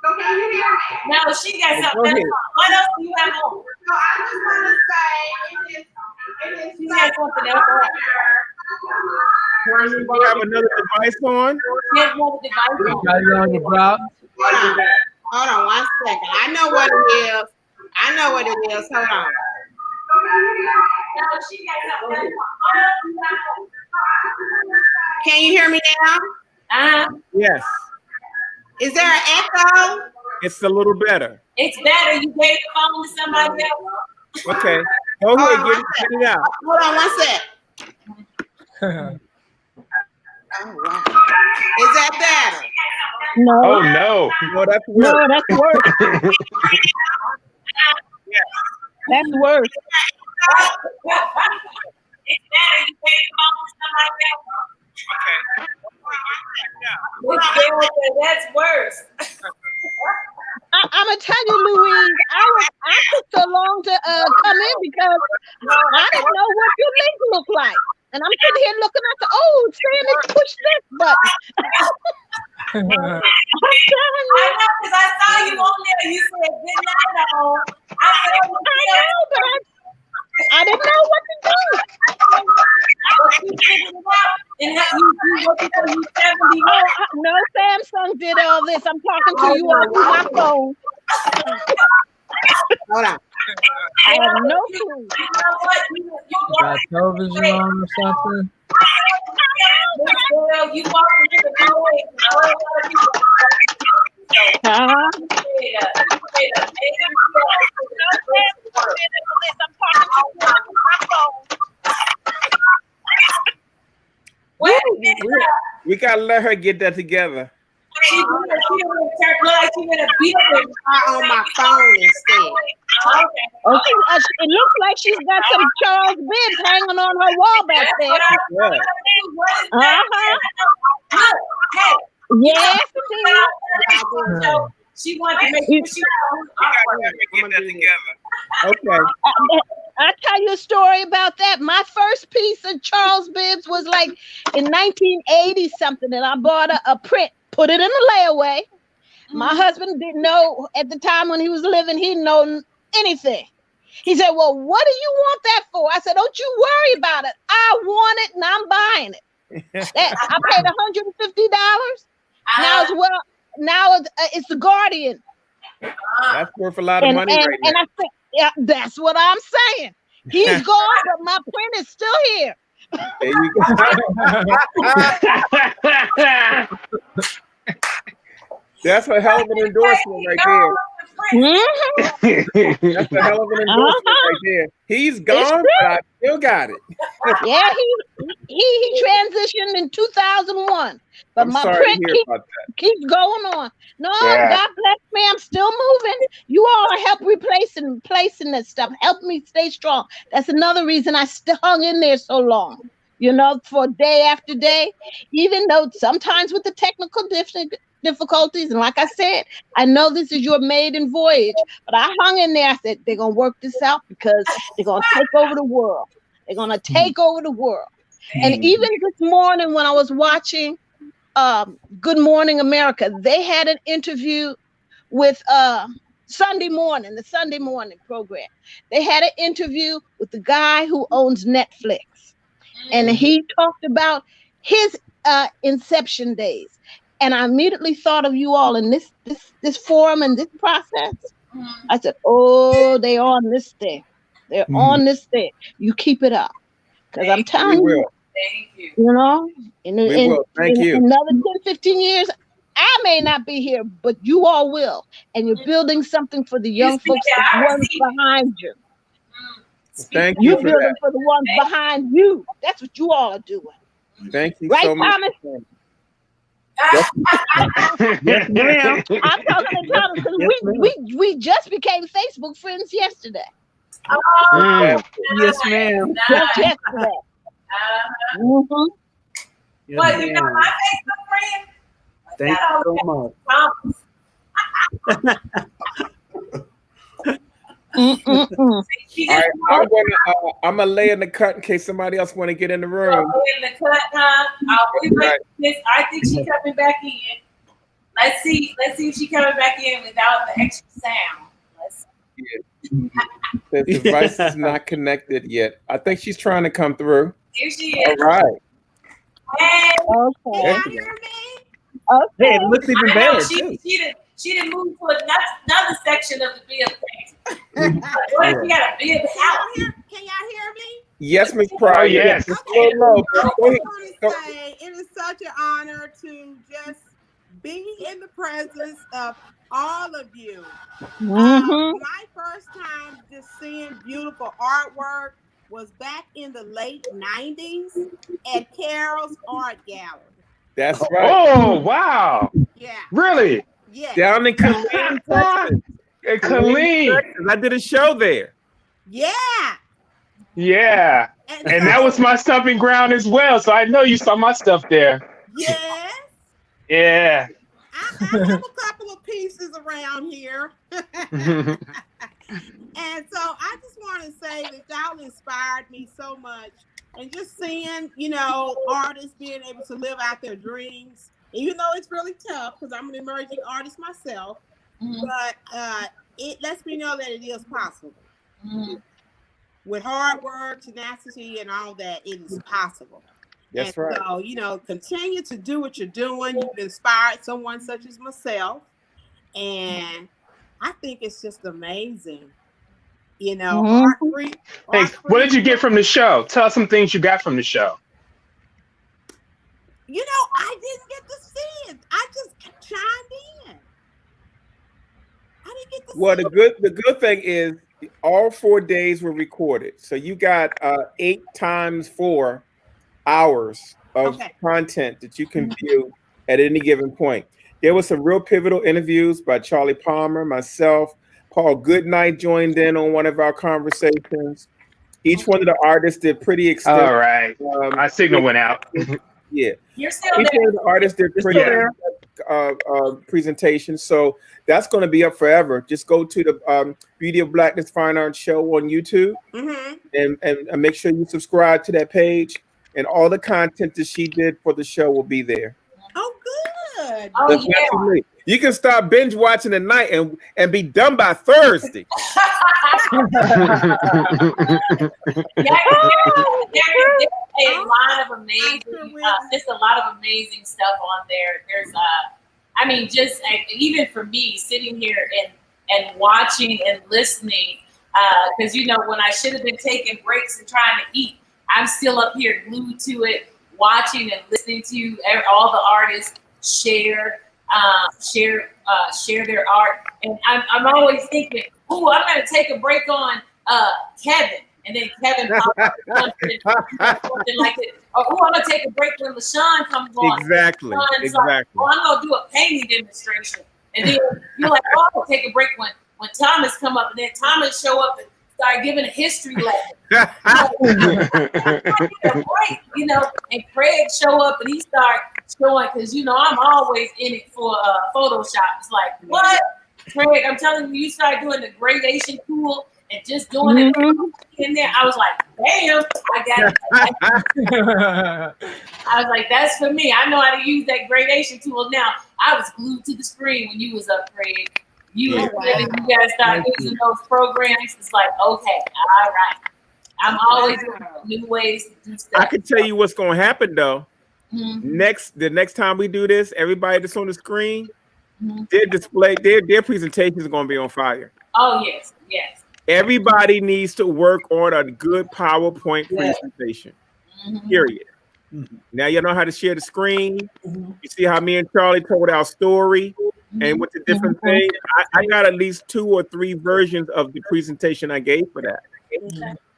So can you hear me? No, she got something. What else do you have on? So I just want to say it is. She got something else on. You have another device on? There's another device on. Hold on 1 second. I know what it is. Hold on. Can you hear me now? Yes. Is there an echo? It's a little better. It's better. You gave the phone to somebody else. Okay. Go ahead, get it out. Hold on 1 sec. Oh, wow. Is that better? No. Oh no. No, that's worse. No, that's worse. That's worse. It's better. You gave the phone to somebody else. That's worse. I'm gonna tell you, Louise. I took so long to come in because I didn't know what your link looked like. And I'm sitting here looking at oh, it's saying it push this button. I know, because I saw you on there. You said good night all. I said, but I didn't know what to do. You figured it out. And you 70. No, Samsung did all this. I'm talking to you all through my phone. Hold on. I have no clue. Got television on or something? You walk into the way. We gotta let her get that together. She looked like she had a beat on my phone instead. Okay, it looks like she's got some Charles Bibbs hanging on her wall back there. Hey. Yes, she wanted to make sure she get that together. Okay. I'll tell you a story about that. My first piece of Charles Bibbs was like in 1980 something, and I bought a print, put it in a layaway. My husband didn't know at the time when he was living, he didn't know anything. He said, well, what do you want that for? I said, don't you worry about it. I want it and I'm buying it. I paid $150. Now it's the Guardian. That's worth a lot of money right now. And I said, yeah, that's what I'm saying. He's gone, but my print is still here. There you go. That's a hell of an endorsement right there. That's a hell of an endorsement right there. He's gone, but I still got it. Yeah, he transitioned in 2001, but my print keeps going on. No, God bless me, I'm still moving. You all help placing this stuff. Help me stay strong. That's another reason I still hung in there so long. You know, for day after day, even though sometimes with the technical difficulties, and like I said, I know this is your maiden voyage, but I hung in there. I said they're gonna work this out because they're gonna take over the world. They're gonna take over the world. And even this morning when I was watching Good Morning America, they had an interview with the Sunday morning program. They had an interview with the guy who owns Netflix, and he talked about his inception days. And I immediately thought of you all in this forum and this process. I said, oh, they're on this thing. They're on this thing. You keep it up. Because I'm telling you, you know, in another 10, 15 years, I may not be here, but you all will. And you're building something for the young folks, the ones behind you. Thank you. You're building for the ones behind you. That's what you all are doing. Thank you right, so much. Thomas? Yes, ma'am. I'm talking to Thomas because we just became Facebook friends yesterday. Yes, ma'am. Just yesterday. Yes, What, you got my Facebook friend? Thank you so much. All right, I'm gonna lay in the cut in case somebody else want to get in the room. In the cut, huh? I think she's coming back in. Let's see if she's coming back in without the extra sound. Let's see. The device is not connected yet. I think she's trying to come through. Here she is. All right. Hey. Okay. Can you hear me? Okay. Hey, it looks even better. She didn't move to another section of the bib thing. What if you got a bib house? Can y'all hear me? Yes, Ms. Pryor. Yes. It's a little low. Go ahead. Say, it is such an honor to just be in the presence of all of you. My first time just seeing beautiful artwork was back in the late 90s at Carol's Art Gallery. That's right. Oh, wow. Yeah. Really? Yeah. Down in Killeen, Texas. In Killeen. Texas. I did a show there. Yeah. Yeah. And that was my stomping ground as well. So I know you saw my stuff there. Yes. Yeah. I have a couple of pieces around here. And And so I just want to say that y'all inspired me so much. And just seeing, artists being able to live out their dreams, even though it's really tough because I'm an emerging artist myself, but it lets me know that it is possible. With hard work, tenacity, and all that, it is possible. That's right. So, continue to do what you're doing. You've inspired someone such as myself. And I think it's just amazing. Art-free. Thanks. What did you get from the show? Tell us some things you got from the show. I didn't get to see it. I just chimed in. I didn't get to see it. The good thing is all 4 days were recorded. So you got 8 times 4 hours of content that you can view at any given point. There was some real pivotal interviews by Charlie Palmer, myself, Paul Goodnight joined in on one of our conversations. Each one of the artists did pretty extensive. All right. My signal went out. Yeah. You're still Each there. one of the artists did pretty presentations. So that's going to be up forever. Just go to the Beauty of Blackness Fine Art Show on YouTube and make sure you subscribe to that page. And all the content that she did for the show will be there. Oh, good. Oh, yeah. You can start binge watching tonight and be done by Thursday. There's a lot of amazing, just a lot of amazing stuff on there. There's, just even for me sitting here and watching and listening, because when I should have been taking breaks and trying to eat, I'm still up here glued to it, watching and listening to all the artists share their art, and I'm always thinking, I'm gonna take a break on Kevin, and then Kevin pops up something like it. Or I'm gonna take a break when LaShawn comes on. Exactly. Like, I'm gonna do a painting demonstration, and then you're like, I'm gonna take a break when Thomas come up, and then Thomas show up and start giving a history lesson. And Craig show up and he start showing, because I'm always in it for Photoshop. It's like, what? Craig, I'm telling you, you start doing the gradation tool and just doing it in there. I was like, damn, I got it. I was like, that's for me. I know how to use that gradation tool now. I was glued to the screen when you was up, Craig. You guys start using those programs. It's like, okay, all right. I'm always looking for new ways to do stuff. I can tell you what's going to happen though. The next time we do this, everybody that's on the screen, their display, their presentations are going to be on fire. Oh yes. Everybody needs to work on a good PowerPoint presentation. Period. Now you know how to share the screen. You see how me and Charlie told our story and with the different things. I got at least 2 or 3 versions of the presentation I gave for that.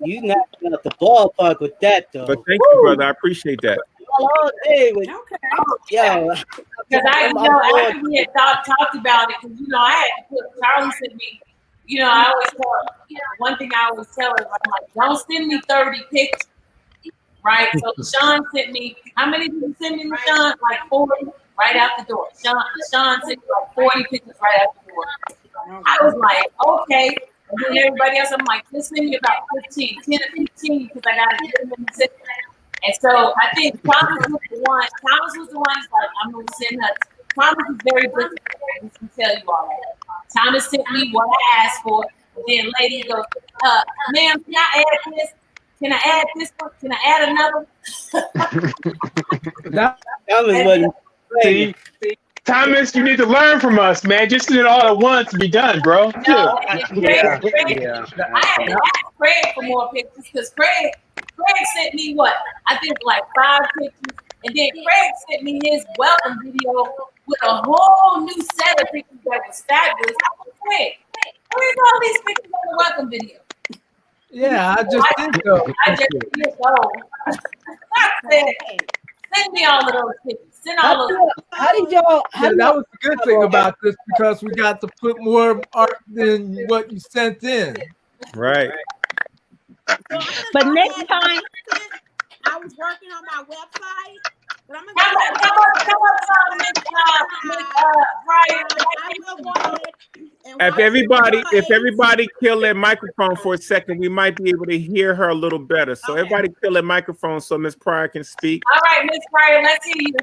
You knocked out the ballpark with that, though. But thank you, brother. I appreciate that. All day with, Because after we had talked about it, because I had to put Charlie sent me. I always tell one thing I always tell her, I'm like, don't send me 30 pictures, right? So Sean sent me, how many did you send me, Sean? Like 40 right out the door. Sean sent me like 40 pictures right out the door. I was like, okay. And then everybody else, I'm like, just send me about 15, 10 or 15, because I got to get them in the system. And so I think Thomas was the one. Thomas was the one who's like, I'm going to send her. Thomas is very good. I can tell you all that. Thomas sent me what I asked for. And then lady goes, ma'am, can I add this? Can I add this one? Can I add another? that was what. See, Thomas, you need to learn from us, man. Just do it all at once and be done, bro. No, I had to ask Craig for more pictures because Craig sent me what? I think like 5 pictures. And then Craig sent me his welcome video with a whole new set of pictures that was fabulous. I was like, Craig, where's all these pictures on the welcome video? Yeah, I just did so. I just did so. I said, send me all of those pictures. Send all those. How did y'all? That was the good thing about this because we got to put more art than what you sent in. Right. But next time, I was working on my website, But I'm gonna come up, Brian. I will go ahead and If everybody kill their microphone for a second, we might be able to hear her a little better. So everybody kill their microphone so Miss Pryor can speak. All right, Miss Pryor, let's hear you.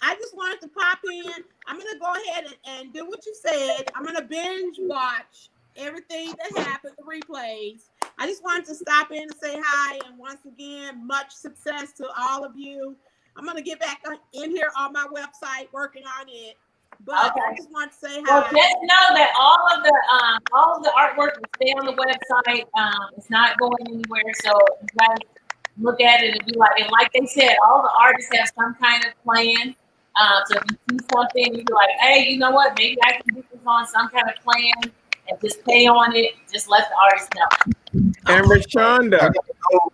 I just wanted to pop in. I'm gonna go ahead and do what you said. I'm gonna binge watch everything that happened, the replays. I just wanted to stop in and say hi, and once again, much success to all of you. I'm gonna get back in here on my website, working on it. But I just want to say hi. Well, just know that all of the artwork will stay on the website. It's not going anywhere, so you guys look at it and be like, and like they said, all the artists have some kind of plan. So if you see something, you be like, hey, you know what? Maybe I can get this on some kind of plan and just pay on it. Just let the artist know. And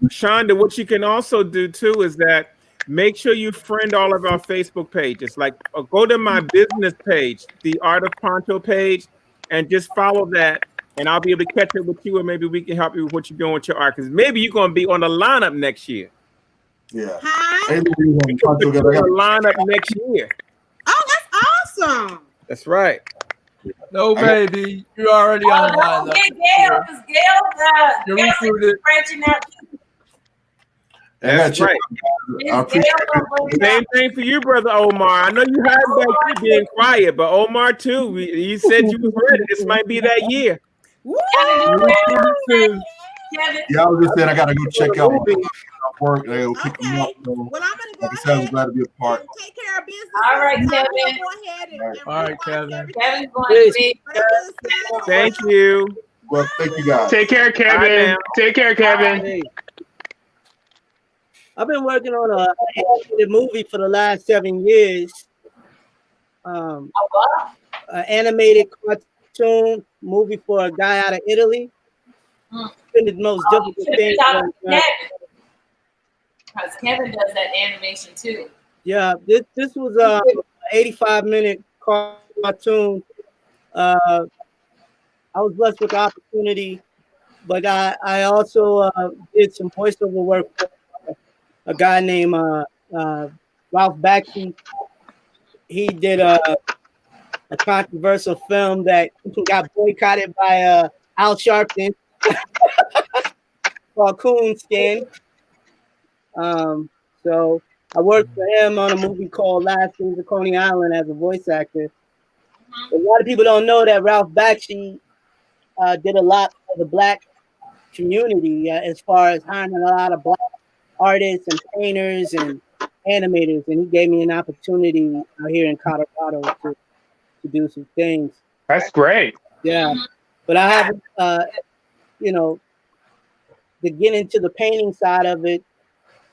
Shonda, what you can also do too is that make sure you friend all of our Facebook pages. Like go to my business page, the Art of Poncho page, and just follow that. And I'll be able to catch up with you, and maybe we can help you with what you're doing with your art. Because maybe you're going to be on the lineup next year. Yeah. On the lineup next year. Oh, that's awesome. That's right. No, baby, you're already on the lineup. Get Gail, because You're Gail's recruited. branching out. That's right. I appreciate it. Same thing for you, brother Omar. I know you hiding back here being quiet, but Omar too. You said you was ready. This might be that year. Yeah, I was just saying I gotta go check out my work. And they'll pick me up. So, well, I'm gonna go ahead. I'm glad to be a part. Take care of business. All right, Kevin. Go ahead and all right, Kevin. Kevin's going to be. Thank you. Well, thank you guys. Take care, Kevin. Take care, Kevin. Hey. I've been working on an animated movie for the last 7 years. An animated cartoon movie for a guy out of Italy. It's been the most difficult thing. Because Kevin does that animation too. Yeah, this was an 85-minute cartoon. I was blessed with the opportunity, but I also did some voiceover work for a guy named Ralph Bakshi. He did a controversial film that got boycotted by Al Sharpton called Coonskin. So I worked for him on a movie called Last Days of Coney Island as a voice actor. A lot of people don't know that Ralph Bakshi did a lot for the Black community as far as hiring a lot of Black artists and painters and animators, and he gave me an opportunity out here in Colorado to do some things. That's great. Yeah, but I haven't, to get into the painting side of it.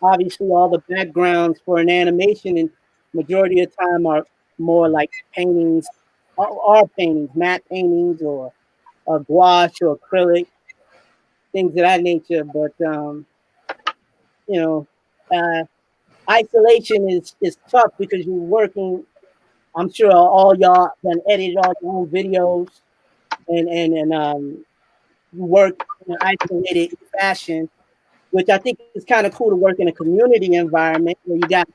Obviously, all the backgrounds for an animation, and majority of the time are more like paintings, are paintings, matte paintings, or gouache or acrylic, things of that nature. But isolation is tough because you're working. I'm sure all y'all done edited all your own videos and you work in an isolated fashion, which I think is kind of cool to work in a community environment where you got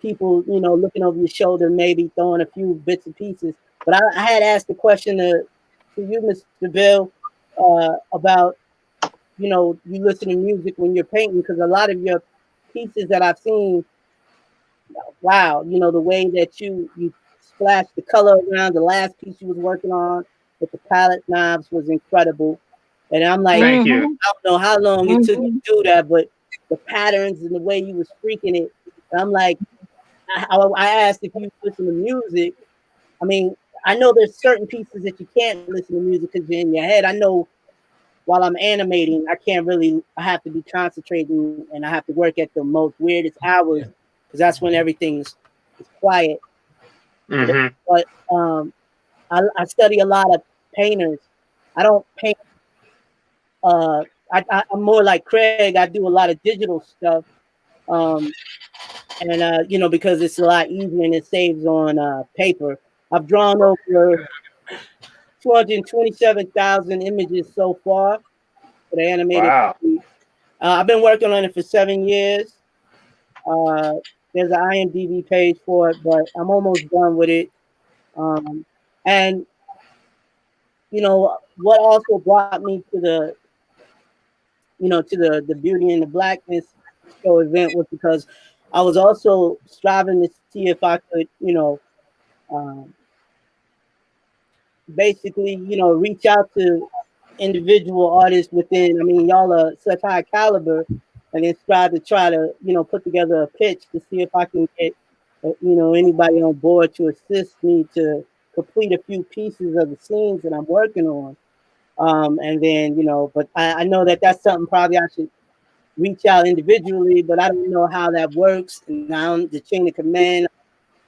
people, looking over your shoulder, maybe throwing a few bits and pieces. But I had asked the question to you, Mr. Bill, about, you listen to music when you're painting, because a lot of your pieces that I've seen, wow, the way that you splash the color around the last piece you was working on with the palette knobs was incredible. And I'm like, Thank you. I don't know how long it took you to do that, but the patterns and the way you was freaking it, and I'm like, I asked if you listen to music. I mean, I know there's certain pieces that you can't listen to music because you're in your head. I know while I'm animating, I have to be concentrating and I have to work at the most weirdest hours because that's when everything is quiet. Mm-hmm. But I study a lot of painters. I don't paint. I'm more like Craig. I do a lot of digital stuff, because it's a lot easier and it saves on paper. I've drawn over 227,000 images so far for the animated. Wow. I've been working on it for 7 years. There's an IMDb page for it, but I'm almost done with it. And you know what also brought me to the the Beauty and the Blackness show event was because I was also striving to see if I could, um, basically, reach out to individual artists within. I mean, y'all are such high caliber, and then strive to try to, put together a pitch to see if I can get, anybody on board to assist me to complete a few pieces of the scenes that I'm working on. And then, but I know that that's something probably I should reach out individually, but I don't know how that works. And now the chain of command.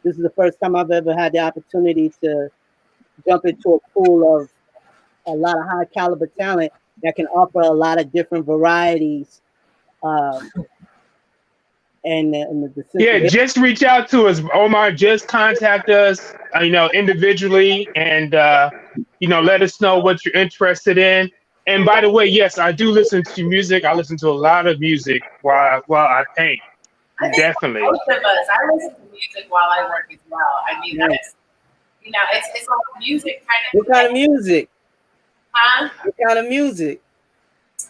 This is the first time I've ever had the opportunity to jump into a pool of a lot of high caliber talent that can offer a lot of different varieties. Yeah, just reach out to us, Omar. Just contact us, individually, and let us know what you're interested in. And by the way, yes, I do listen to music. I listen to a lot of music while I paint. I think Definitely. most of us, I listen to music while I work as well. I mean, that's, it's like music kind of. What kind of music? Huh? What kind of music?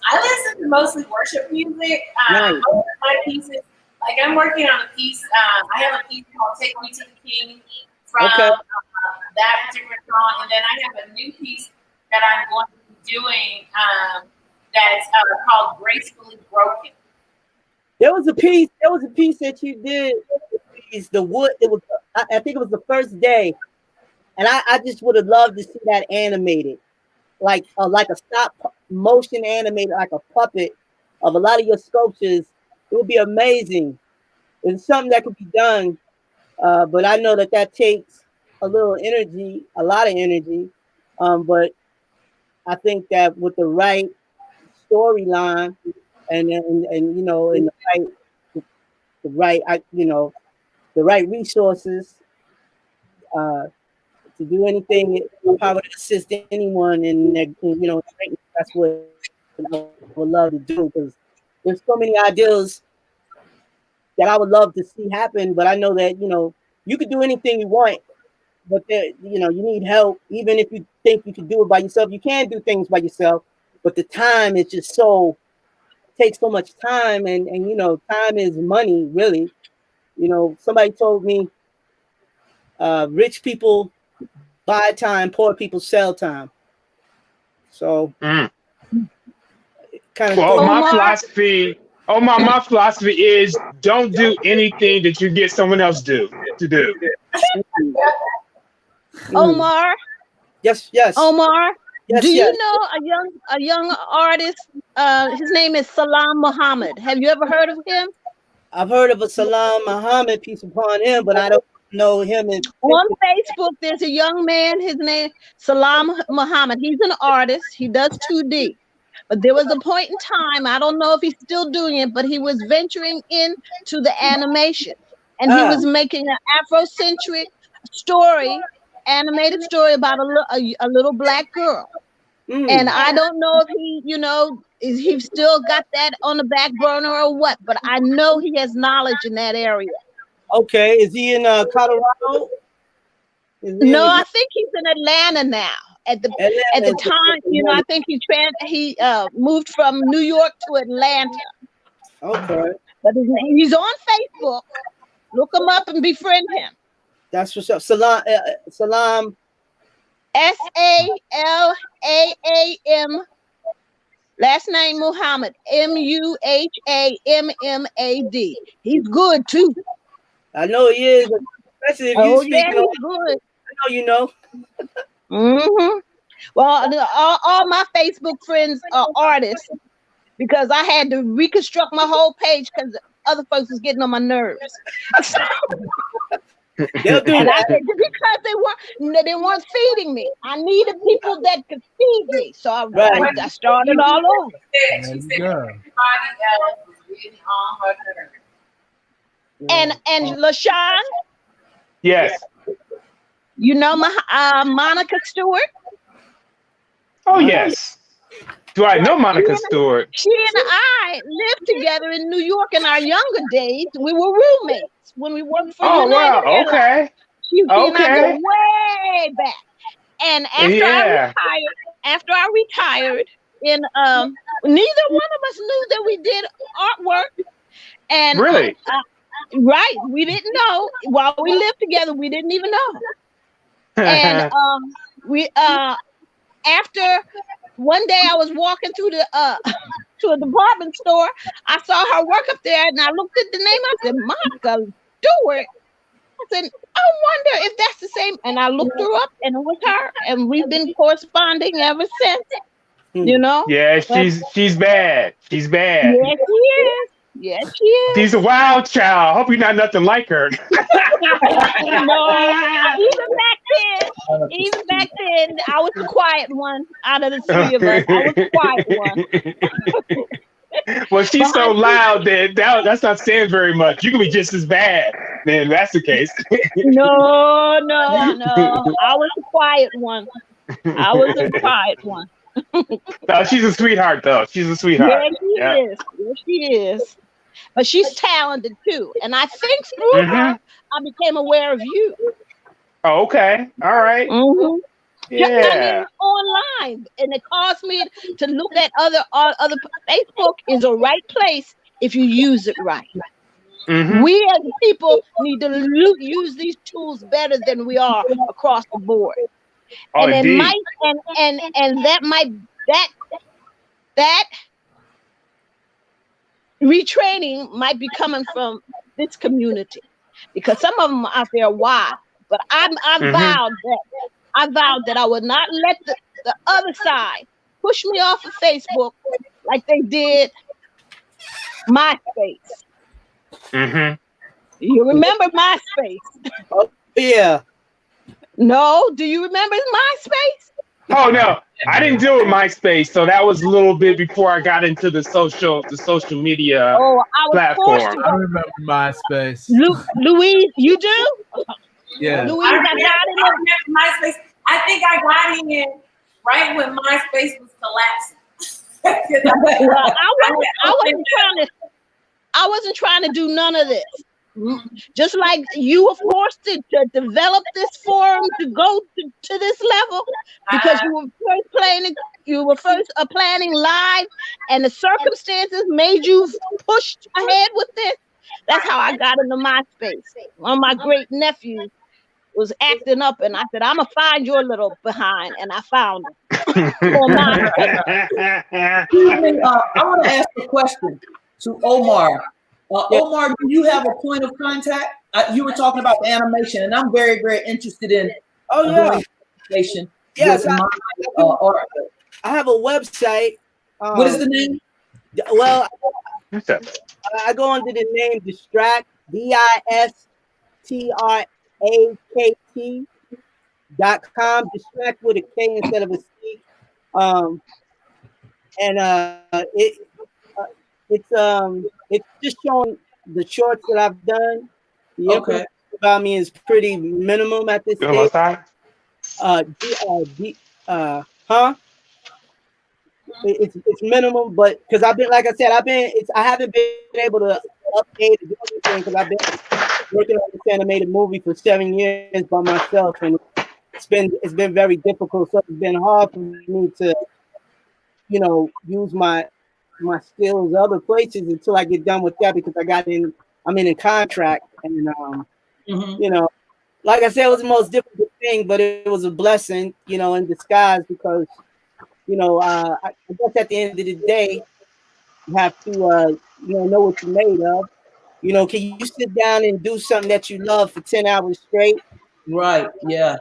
I listen to mostly worship music. Nice. Most of my pieces, like I'm working on a piece. I have a piece called "Take Me to the King" from that particular song, and then I have a new piece that I'm going to be doing that's called "Gracefully Broken." There was a piece that you did. The wood. It was. I think it was the first day, and I just would have loved to see that animated, like a stop motion animated, like a puppet of a lot of your sculptures. It would be amazing. It's something that could be done, but I know that takes a little energy, a lot of energy. But I think that with the right storyline and the right resources to do anything, power to assist anyone in that's what I would love to do, because there's so many ideas that I would love to see happen, but I know that you could do anything you want, but you need help. Even if you think you can do it by yourself, you can do things by yourself, but the time is just takes so much time, and time is money, really. Somebody told me rich people buy time, poor people sell time. So kind of well, my philosophy is don't do anything that you get someone else to do. Omar. Yes. Omar. Yes, do you yes. know a young artist? His name is Salam Muhammad. Have you ever heard of him? I've heard of a Salam Muhammad, peace upon him, but I don't know him. On Facebook, there's a young man. His name Salam Muhammad. He's an artist. He does 2D. But there was a point in time, I don't know if he's still doing it, but he was venturing into the animation, and he was making an Afrocentric story, animated story about a little black girl. And I don't know if he still got that on the back burner or what, but I know he has knowledge in that area. Okay, is he in Colorado? No, I think he's in Atlanta now. At the time, I think he moved from New York to Atlanta. Okay, but he's on Facebook. Look him up and befriend him. That's what's up. Salam. SALAAM. Last name Muhammad. MUHAMMAD. He's good too. I know he is, especially if you speak. He's good. I know you know. Mm-hmm. Well, all my Facebook friends are artists, because I had to reconstruct my whole page because other folks was getting on my nerves. They'll do and that. because they weren't feeding me. I needed people that could feed me, so I started all over. Everybody else was really on her nerves. And LaShawn. Yes. You know Monica Stewart? Oh yes. Do I know Monica Stewart? She and I lived together in New York in our younger days. We were roommates. when we worked for Oh United wow. Airlines. Okay. She and I go Okay. way back. And Yeah. after I retired, in neither one of us knew that we did artwork. And Really? right, we didn't know while we lived together. We didn't even know. And we after one day I was walking through the to a department store. I saw her work up there, and I looked at the name. I said, Monica Stewart. I said, I wonder if that's the same. And I looked her up, and it was her. And we've been corresponding ever since. You know? Yeah, But she's bad. She's bad. yes, she is. Yes, she is. She's a wild child. Hope you're not nothing like her. No, even back then, I was the quiet one out of the three of us. I was the quiet one. Well, she's so loud that's not saying very much. You can be just as bad. Then that's the case. No. I was the quiet one. I was the quiet one. No, she's a sweetheart, though. She's a sweetheart. Yeah, she is. Yes, she is. But she's talented too. And I think through her, I became aware of you. Oh, okay. All right. Mm-hmm. Yeah. I mean, online, and it caused me to look at other. Facebook is a right place if you use it right. Mm-hmm. We as people need to use these tools better than we are across the board. Oh, and indeed. it might, and that retraining might be coming from this community, because some of them out there are wild. But I vowed that I would not let the other side push me off of Facebook like they did MySpace. Mm-hmm. You remember MySpace? Oh, yeah. No, do you remember MySpace? Oh no, I didn't deal with MySpace, so that was a little bit before I got into the social media platform. I remember MySpace. Louise, you do? Yeah. Louise, I remember MySpace. I think I got in right when MySpace was collapsing. Well, I wasn't trying to do none of this. Just like you were forced to develop this forum to go to this level, because you were first planning live, and the circumstances made you push ahead with this. That's how I got into MySpace. One of my great nephews was acting up, and I said, I'm gonna find your little behind, and I found him. I want to ask a question to Omar. Omar, do you have a point of contact? You were talking about the animation, and I'm very, very interested in animation. Yes, I have a website. What is the name? Well, I go under the name Distract, DISTRAKT.com. Distract with a K instead of a C. It's just showing the shorts that I've done. The information about me is pretty minimum at this stage. It's minimum, but because I've been, like I said, I haven't been able to update and do anything because I've been working on this animated movie for 7 years by myself, and it's been very difficult. So it's been hard for me to, use my skills other places until I get done with that, because I'm in a contract, and like I said, it was the most difficult thing, but it was a blessing, in disguise, because I guess at the end of the day, you have to know what you're made of. Can you sit down and do something that you love for 10 hours straight? Right. Yeah.